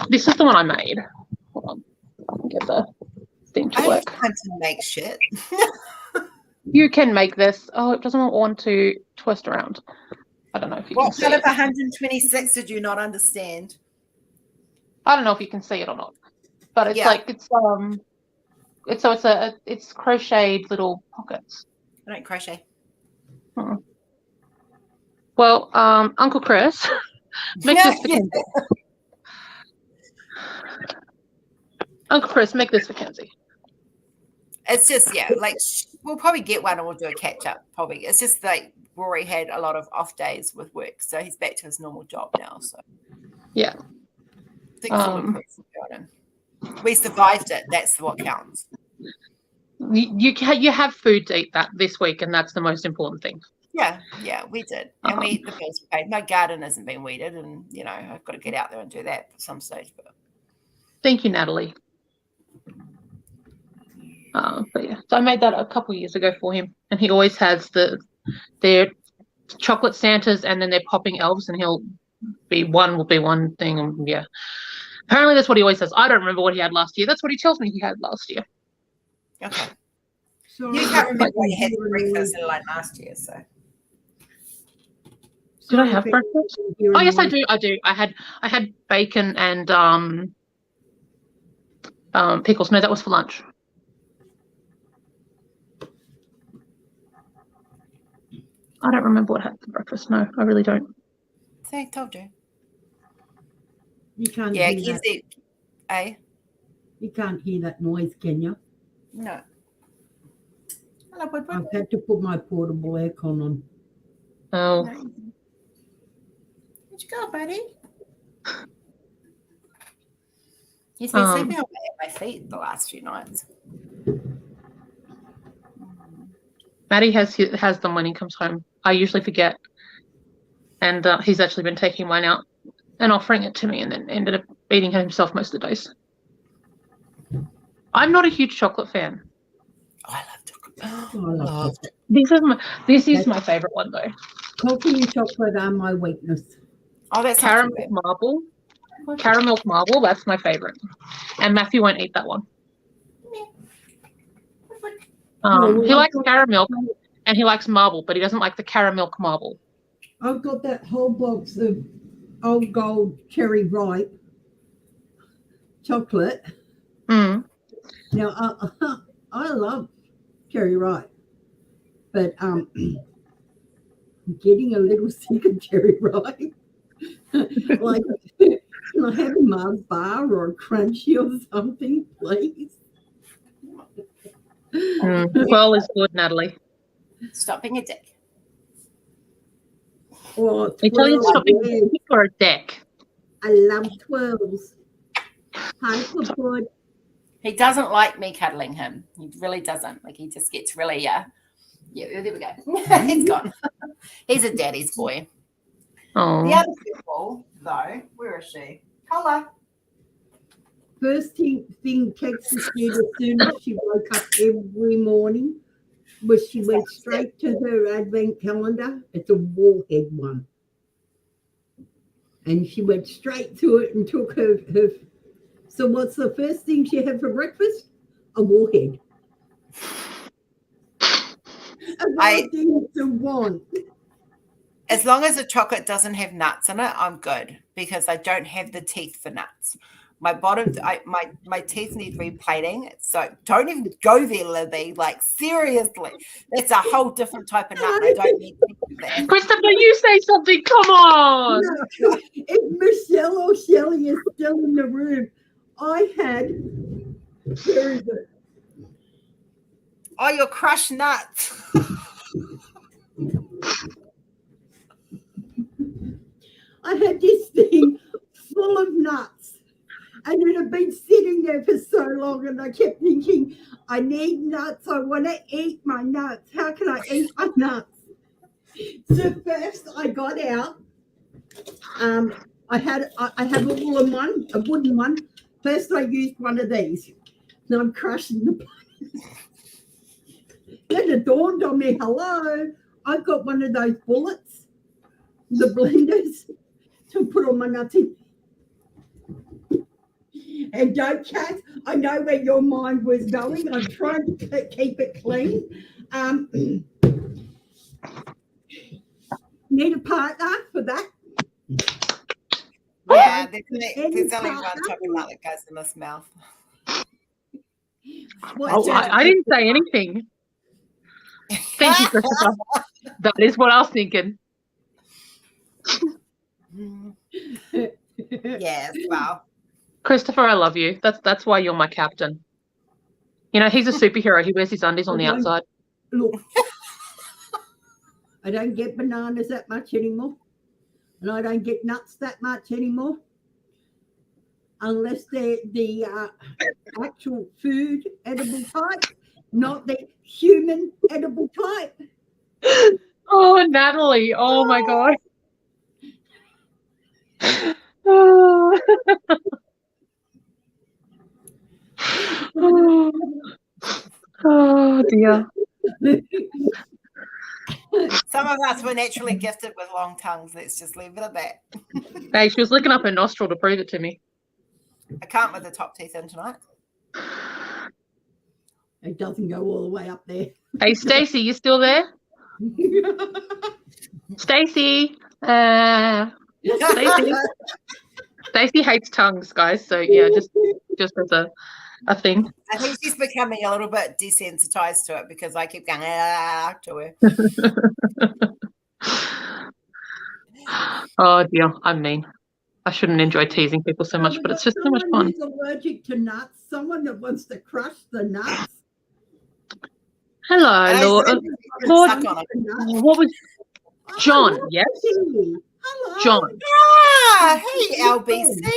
This is the one I made. Hold on. I can get the thing to I work. have time to make shit. You can make this. Oh, it doesn't want to twist around. I don't know if you can What see part it. of 126 did you not understand? I don't know if you can see it or not. But it's it's crocheted little pockets. I don't crochet. Well, Uncle Chris, make this for Kenzie. Uncle Chris, make this for Kenzie. It's just, like we'll probably get one and we'll do a catch up. Probably. It's just like Rory had a lot of off days with work, so he's back to his normal job now. So yeah, we survived it. That's what counts. You have food to eat that this week, and that's the most important thing. Yeah, we did, and the bills were paid. My garden hasn't been weeded, and I've got to get out there and do that at some stage. But thank you, Natalie. But yeah, so I made that a couple of years ago for him, and he always has their chocolate Santas and then their popping elves, and will be one thing, and yeah. Apparently that's what he always says. I don't remember what he had last year. That's what he tells me he had last year. Okay. So You can't remember what you had for breakfast like last year, so. Did I have breakfast? Oh yes, I do. I had bacon and pickles. No, that was for lunch. I don't remember what I had for breakfast. No, I really don't. See, I told you. You can't Yeah, hear that. You can't hear that noise, can you? No. Hello, Woodward. I've had to put my portable aircon on. Oh. Where'd you go, buddy? He's been sleeping at my feet the last few nights. Maddie has them when he comes home. I usually forget, and he's actually been taking mine out and offering it to me, and then ended up eating it himself most of the days. I'm not a huge chocolate fan. Oh, I love chocolate. Oh, I love chocolate. This is my favorite one though. Coffee and chocolate are my weakness. Oh, that's caramel marble. Caramel marble. That's my favorite. And Matthew won't eat that one. He likes caramel and he likes marble, but he doesn't like the caramel marble. I've got that whole box of old gold cherry ripe chocolate. Mm. Now, I love cherry ripe, but I'm getting a little sick of cherry ripe. Like, can I have a Mars bar or a crunchy or something, please? Well is good, Natalie. Stop being a dick. Or I tell you, stop being a twirls. dick or a dick. I love twirls. Hi, good. He doesn't like me cuddling him. He really doesn't. Like, he just gets really, yeah, there we go. He's gone. He's a daddy's boy. Oh. The other people, though, where is she? Hello. First thing Texas did as soon as she woke up every morning was she went straight to her advent calendar. It's a warhead one. And she went straight to it and took her. So what's the first thing she had for breakfast? A warhead. A thing to want. As long as the chocolate doesn't have nuts in it, I'm good because I don't have the teeth for nuts. My my teeth need replating, so don't even go there, Libby. Like seriously, that's a whole different type of nut. And I don't need teeth for that. Christopher, you say something. Come on. No, if Michelle or Shelley is still in the room, I had, where is it? Oh, your crushed nuts. I had this thing full of nuts, and it had been sitting there for so long, and I kept thinking, I need nuts. I want to eat my nuts. How can I eat my nuts? So first I got out. I have a wooden one. First I used one of these. Now I'm crushing the. Then it dawned on me, hello, I've got one of those bullets, the blenders, to put all my nuts in. And don't, Kath, I know where your mind was going. I'm trying to keep it clean. Need a partner for that? Yeah, there's only one type of nut that goes in this mouth. Oh, I didn't say anything. Thank you, Christopher. That is what I was thinking. Yes, wow. Christopher, I love you. That's why you're my captain. You know, he's a superhero. He wears his undies on the outside. Look, I don't get bananas that much anymore. And I don't get nuts that much anymore. Unless they're the actual food edible type, not the human edible type. Oh, Natalie. Oh, my God. Oh. Oh, dear. Some of us were naturally gifted with long tongues. Let's just leave it at that. Hey, she was licking up her nostril to prove it to me. I can't with the top teeth in tonight. It doesn't go all the way up there. Hey, Stacey, you still there? Stacey. Stacey. Stacey hates tongues, guys. So yeah, just as a thing. I think she's becoming a little bit desensitized to it because I keep going to her. Oh dear, I'm mean. I shouldn't enjoy teasing people so much, but it's just so much fun. Someone who's allergic to nuts, someone that wants to crush the nuts. Hello, Lord. Lord, Suck on it. what was John? Oh, Yes, hello. John. Ah, hey, LBC.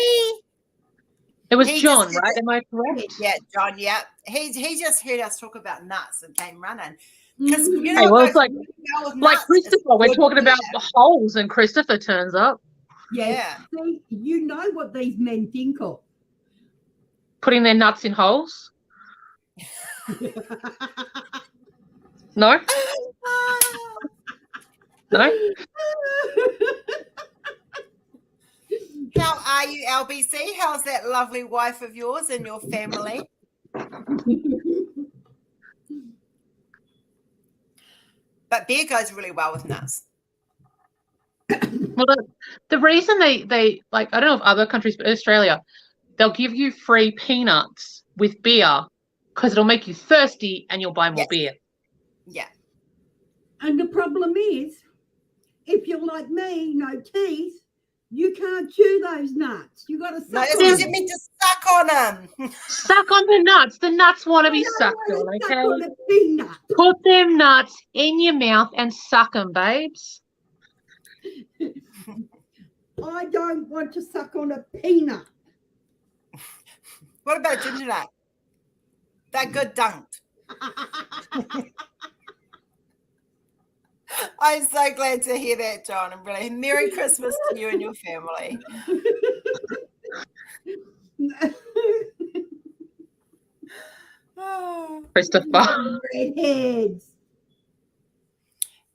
It was He John, just- right? Am I correct? Yeah, John, yeah. He just heard us talk about nuts and came running. Because Mhm. you Hey, know, well, what it's like goes well with like nuts is Christopher. We're good talking about beer. the holes, and Christopher turns up, Yeah. See, you know what these men think of. putting their nuts in holes. No, no. How are you, LBC? How's that lovely wife of yours and your family? But beer goes really well with nuts. Well, the reason they like, I don't know if other countries, but Australia, they'll give you free peanuts with beer because it'll make you thirsty and you'll buy more Yes. beer. Yeah. And the problem is, if you're like me, no teeth, you can't chew those nuts. You got to No, suck it's on because them. you meant to suck on them. Suck on the nuts. The nuts want to be I sucked don't on, wanna suck okay? on a peanut. Put them nuts in your mouth and suck them, babes. I don't want to suck on a peanut. What about ginger nut? They're good dunked. I'm so glad to hear that, John. And really, Merry Christmas to you and your family. Oh, Christopher. Redheads.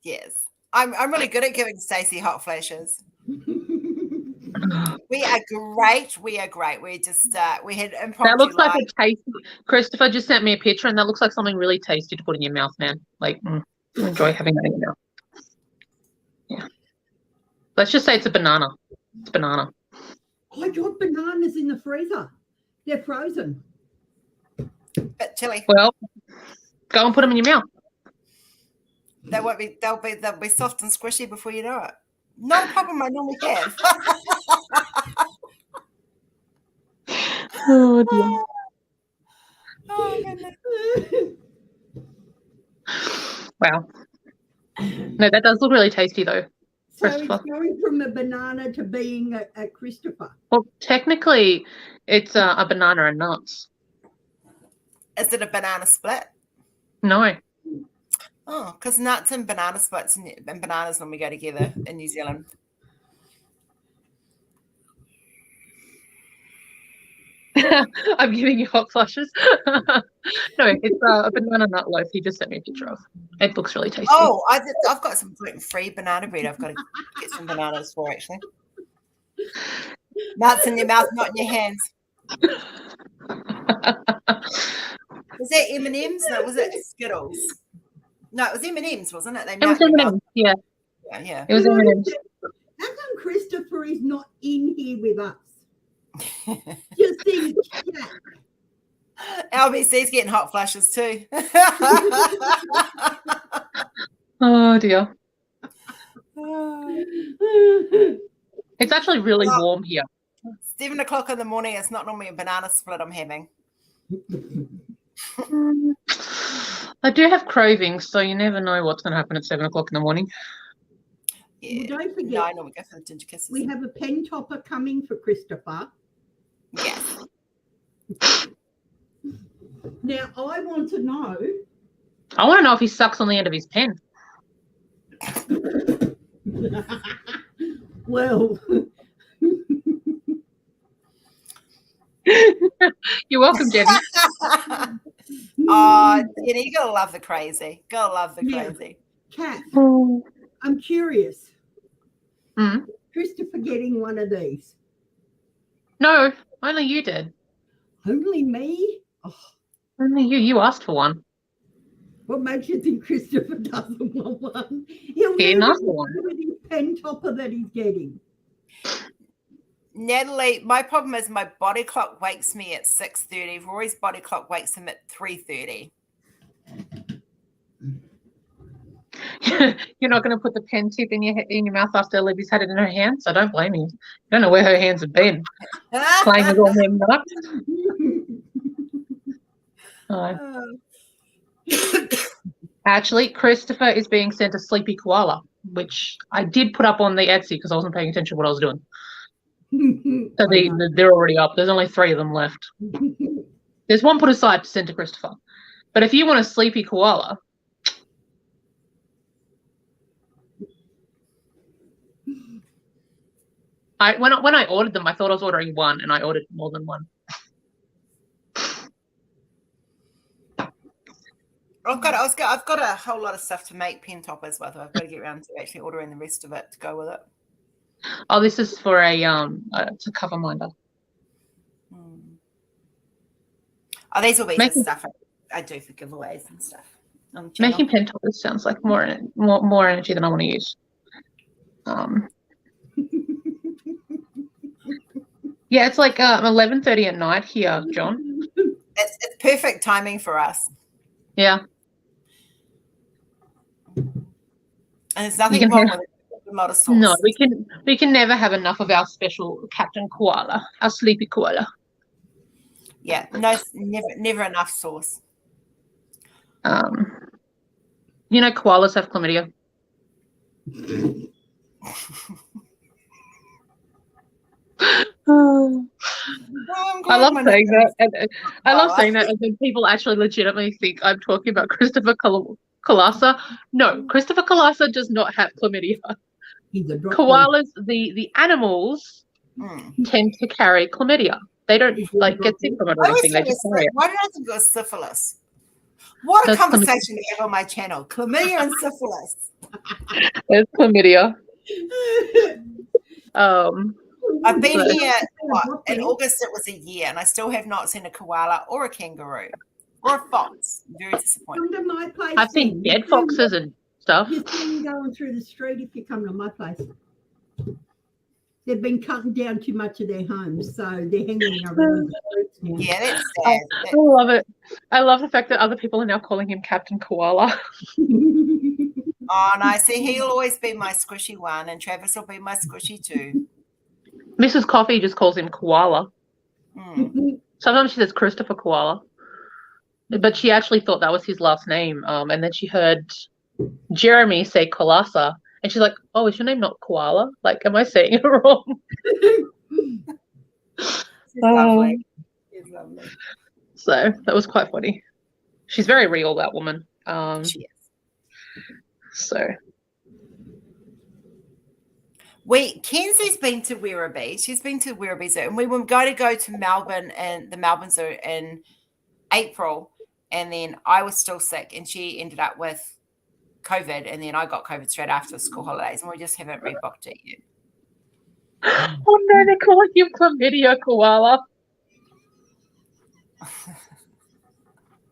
yes. I'm really good at giving Stacey hot flashes. We are great. We are great. We just we had impromptu. That looks like live. a tasty. Christopher just sent me a picture, and that looks like something really tasty to put in your mouth, man. Like, you enjoy having that in your mouth. Let's just say it's a banana. It's banana. I got bananas in the freezer. They're frozen. Bit chilly. Well, go and put them in your mouth. They won't be. They'll be soft and squishy before you know it. Not a problem. I normally have. Oh dear. Oh goodness. Wow. No, that does look really tasty though. So it's Christopher. going from a banana to being a Christopher. Well, technically, it's a banana and nuts. Is it a banana split? No. Oh, because nuts and banana splits and bananas normally go together in New Zealand. I'm giving you hot flushes. No, it's a banana nut loaf he just sent me a picture of. It looks really tasty. Oh, I've got some gluten-free banana bread. I've got to get some bananas for actually. Nuts in your mouth, not in your hands. Was that M&M's? No, was it Skittles? No, it was M&M's, wasn't it? They It was melt in your mouth. M&M's. Yeah, Yeah. it was M&M's. How come Christopher is not in here with us? Just in chat. LBC's getting hot flushes too. Oh dear. It's actually really warm here. 7 o'clock in the morning. It's not normally a banana split I'm having. I do have cravings, so you never know what's going to happen at 7 o'clock in the morning. Yeah. Well, don't forget, No, I know we go for the ginger kisses. we have a pen topper coming for Christopher. Yes. Now, I want to know. I want to know if he sucks on the end of his pen. Well, You're welcome, Jenny. Oh, Jenny, you gotta love the crazy. Gotta love the Yeah. crazy. Kat, Oh. I'm curious. Mm. Christopher getting one of these. No, only you did. Only me? Oh, Only you. You asked for one. what makes you think Christopher doesn't want one? He'll He didn't never ask for one. go with his pen topper that he's getting. Natalie, my problem is my body clock wakes me at 6:30. Rory's body clock wakes him at 3:30. You're not going to put the pen tip in your mouth after Libby's had it in her hands. I don't blame you. I don't know where her hands have been. Playing with all them nuts. Actually, Christopher is being sent a sleepy koala, which I did put up on the Etsy because I wasn't paying attention to what I was doing. So they're already up. There's only 3 of them left. There's one put aside to send to Christopher. But if you want a sleepy koala, when I ordered them, I thought I was ordering one, and I ordered more than one. I've got a whole lot of stuff to make pen toppers with. I've got to get around to actually ordering the rest of it to go with it. Oh, this is for it's a cover minder. Oh, these will be Making- the stuff I do for giveaways and stuff. On the channel. Making pen toppers sounds like more energy than I want to use. Yeah, it's like 11:30 at night here, John. It's perfect timing for us. Yeah. And there's nothing can wrong have- with it. A lot of sauce. No, we can never have enough of our special Captain Koala, our sleepy koala. Yeah, no, never enough sauce. You know, koalas have chlamydia. Oh, I'm I glad love my saying that. nephew- And I love saying that, and then people actually legitimately think I'm talking about Christopher Kolasa. No, Christopher Kolasa does not have chlamydia. He's a drop Koalas, the animals Mm. tend to carry chlamydia. They don't like get sick from it or I always anything. They thought it just was- carry it. why did I think it was syphilis? What a That's conversation we have on my channel. Chlamydia and syphilis. There's chlamydia. I've been But- here, in August it was a year, and I still have not seen a koala or a kangaroo or a fox. I'm very disappointed. Come to my place. I've seen then. dead foxes and stuff. You're seen going through the street if you come to my place. They've been cutting down too much of their homes, so they're hanging around the streets now. Yeah, that's sad. I love it. I love the fact that other people are now calling him Captain Koala. Oh, no, see, he'll always be my squishy one, and Travis will be my squishy too. Mrs. Coffee just calls him Koala. Mm. Sometimes she says Christopher Koala. But she actually thought that was his last name. And then she heard Jeremy say Kolasa. And she's like, oh, is your name not Koala? Like, am I saying it wrong? She's lovely. She's lovely. So that was quite funny. She's very real, that woman. She is. So Kenzie's been to Werribee. She's been to Werribee Zoo, and we were going to go to Melbourne and the Melbourne Zoo in April, and then I was still sick, and she ended up with COVID, and then I got COVID straight after school holidays, and we just haven't rebooked it yet. oh no, they're calling him Chlamydia Koala. That's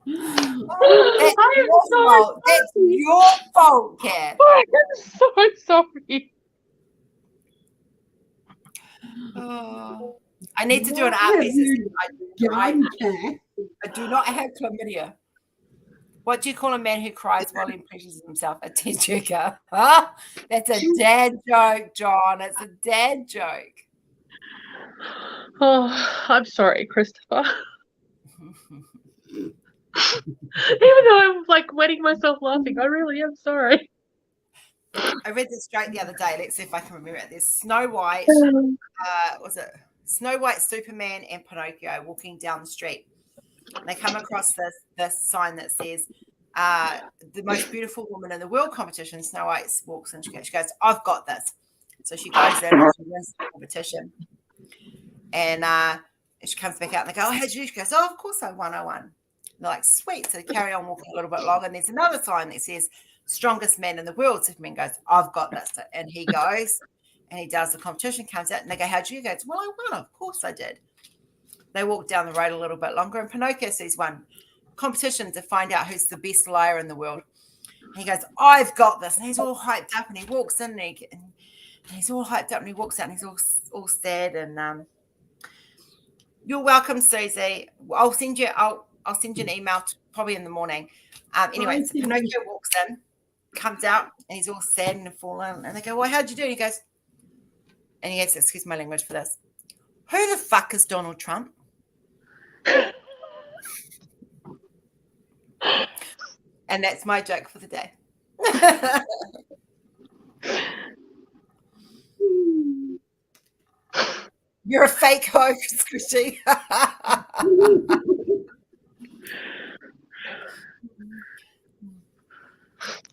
I am your so fault. That's sorry. your fault, Kat. I'm so sorry. Oh, I need to do an What art have piece. you I done, Kat? do not have chlamydia. What do you call a man who cries while he impressions himself? A tearjerker. Huh? That's a dad joke, John. It's a dad joke. Oh, I'm sorry, Christopher. Even though I'm like wetting myself laughing, I really am sorry. I read this joke the other day. Let's see if I can remember it. There's Snow White. Was it Snow White, Superman, and Pinocchio walking down the street? And they come across this sign that says, "The most beautiful woman in the world" competition. Snow White walks in. She goes, "I've got this." So she goes in and she wins the competition. And she comes back out and they go, "Oh, how'd you do?" She goes, "Oh, of course I won. And they're like, "Sweet." So they carry on walking a little bit longer. And there's another sign that says, "Strongest man in the world." Superman goes, "I've got this." And he goes and he does the competition, comes out and they go, "How'd you go?" He goes, "Well, I won. Of course I did." They walk down the road a little bit longer and Pinocchio sees one competition to find out who's the best liar in the world. And he goes, "I've got this." And he's all hyped up and he walks in and he's all hyped up and he walks out and he's all sad and "You're welcome, Susie. I'll send you an email probably in the morning." Anyway, so Pinocchio walks in, comes out, and he's all sad and fallen. And they go, "Well, how'd you do?" And he goes, excuse my language for this, "Who the fuck is Donald Trump?" And that's my joke for the day. You're a fake host, Chrissy.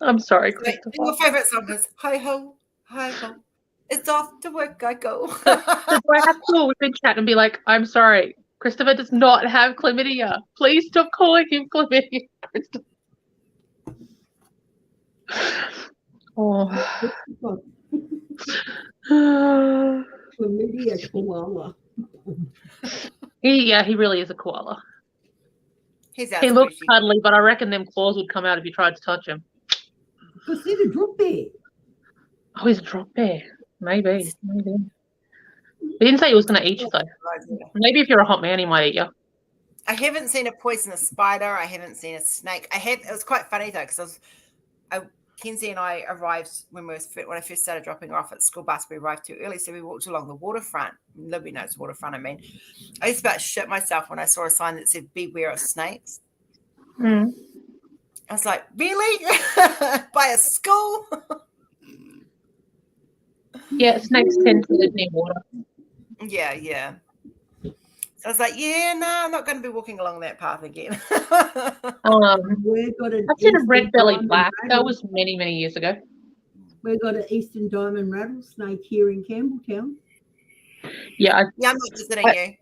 I'm sorry, Wait, Christopher. your favorite song is "Hi Ho, Hi Ho, It's Off to Work I Go." So do I have to call within chat and be like, I'm sorry, Christopher does not have chlamydia. Please stop calling him chlamydia, Christopher. Oh. Chlamydia koala. He really is a koala. He's He looks cuddly, but I reckon them claws would come out if you tried to touch him. Because he's a drop bear. Oh, he's a drop bear. Maybe. He didn't say he was going to eat you, though. Maybe if you're a hot man, he might eat you. I haven't seen a poisonous spider. I haven't seen a snake. It was quite funny, though, because Kenzie and I arrived when I first started dropping her off at school bus. We arrived too early, so we walked along the waterfront. Libby knows waterfront, I mean. I just about shit myself when I saw a sign that said "Beware of snakes." Mm. I was like, really? By a school? Yeah, snakes tend to live near water. Yeah. So I was like, yeah, no, I'm not going to be walking along that path again. We've got I've seen a red belly black. That was many, many years ago. We've got an eastern diamond rattlesnake here in Campbelltown. Yeah. I'm not visiting you.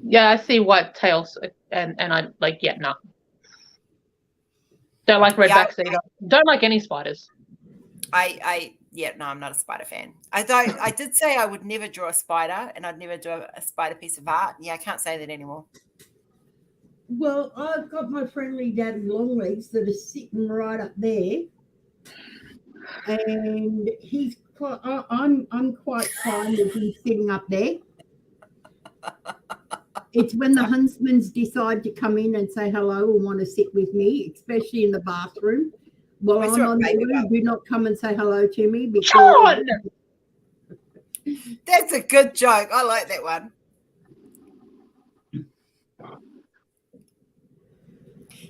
Yeah, I see white tails and I like, yeah, no. Don't like redbacks either. Don't like any spiders. I'm not a spider fan. I did say I would never draw a spider and I'd never do a spider piece of art. Yeah, I can't say that anymore. Well, I've got my friendly daddy longlegs that are sitting right up there. And he's I'm quite fine with him sitting up there. It's when the huntsmans decide to come in and say hello and want to sit with me, especially in the bathroom. While Where's I'm your on the baby loo, bump? do not come and say hello to me because Sean! That's a good joke. I like that one.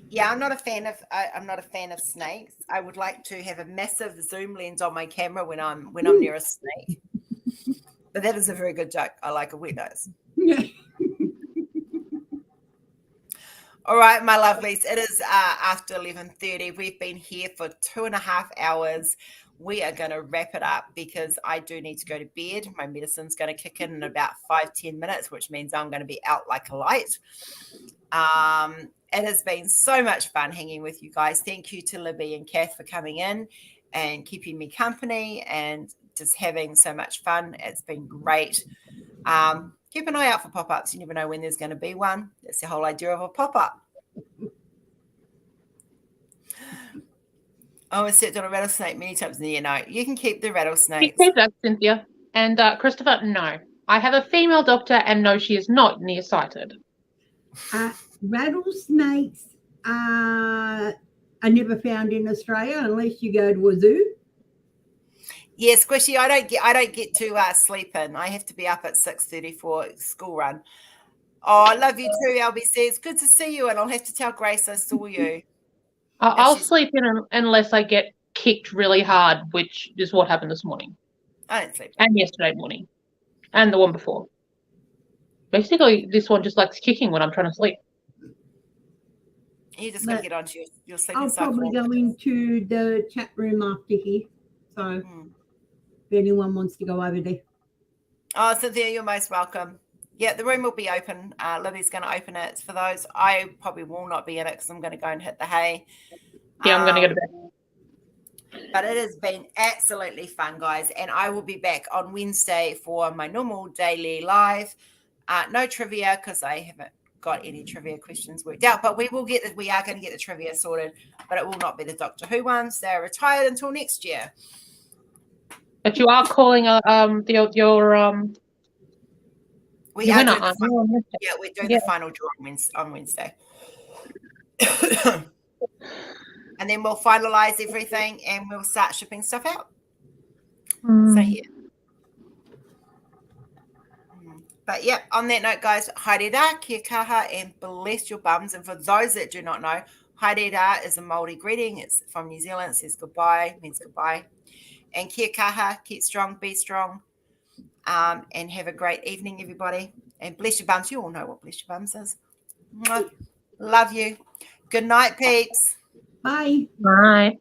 Yeah, I'm not a fan of snakes. I would like to have a massive zoom lens on my camera when I'm near a snake. But that is a very good joke. I like a wet nose. All right, my lovelies. It is after 11:30. We've been here for 2.5 hours. We are going to wrap it up because I do need to go to bed. My medicine's going to kick in about 5-10 minutes, which means I'm going to be out like a light. It has been so much fun hanging with you guys. Thank you to Libby and Kath for coming in and keeping me company and just having so much fun. It's been great. Keep an eye out for pop-ups. You never know when there's going to be one. That's the whole idea of a pop-up. I stepped on a rattlesnake many times in the year. No, you can keep the rattlesnakes. Keep that, Cynthia. And Christopher, no. I have a female doctor, and no, she is not nearsighted. Rattlesnakes are never found in Australia unless you go to a zoo. Yeah, Squishy, I don't get to sleep in. I have to be up at 6:30 for school run. Oh, I love you too, LBC. It's good to see you, and I'll have to tell Grace I saw you. I'll sleep in unless I get kicked really hard, which is what happened this morning. I don't sleep. And yesterday morning. And the one before. Basically, this one just likes kicking when I'm trying to sleep. You just got to get onto your sleeping I'll cycle. probably go into the chat room after here. So if anyone wants to go over there. Oh, Cynthia, you're most welcome. Yeah, the room will be open. Libby's going to open it. For those, I probably will not be in it because I'm going to go and hit the hay. Yeah, I'm going to go to bed. But it has been absolutely fun, guys. And I will be back on Wednesday for my normal daily live. No trivia because I haven't got any trivia questions worked out. But we are going to get the trivia sorted. But it will not be the Doctor Who ones. They're retired until next year. But you are calling your We are winner. doing we're doing the final draw on Wednesday. And then we'll finalize everything and we'll start shipping stuff out. So, yeah. But, yeah, on that note, guys, haere rā, kia kaha, and bless your bums. And for those that do not know, haere rā is a Māori greeting. It's from New Zealand. It says goodbye, means goodbye. And kia kaha, keep strong, be strong. And have a great evening, everybody. And bless your bums. You all know what bless your bums is. Mwah. Love you. Good night, peeps. Bye. Bye.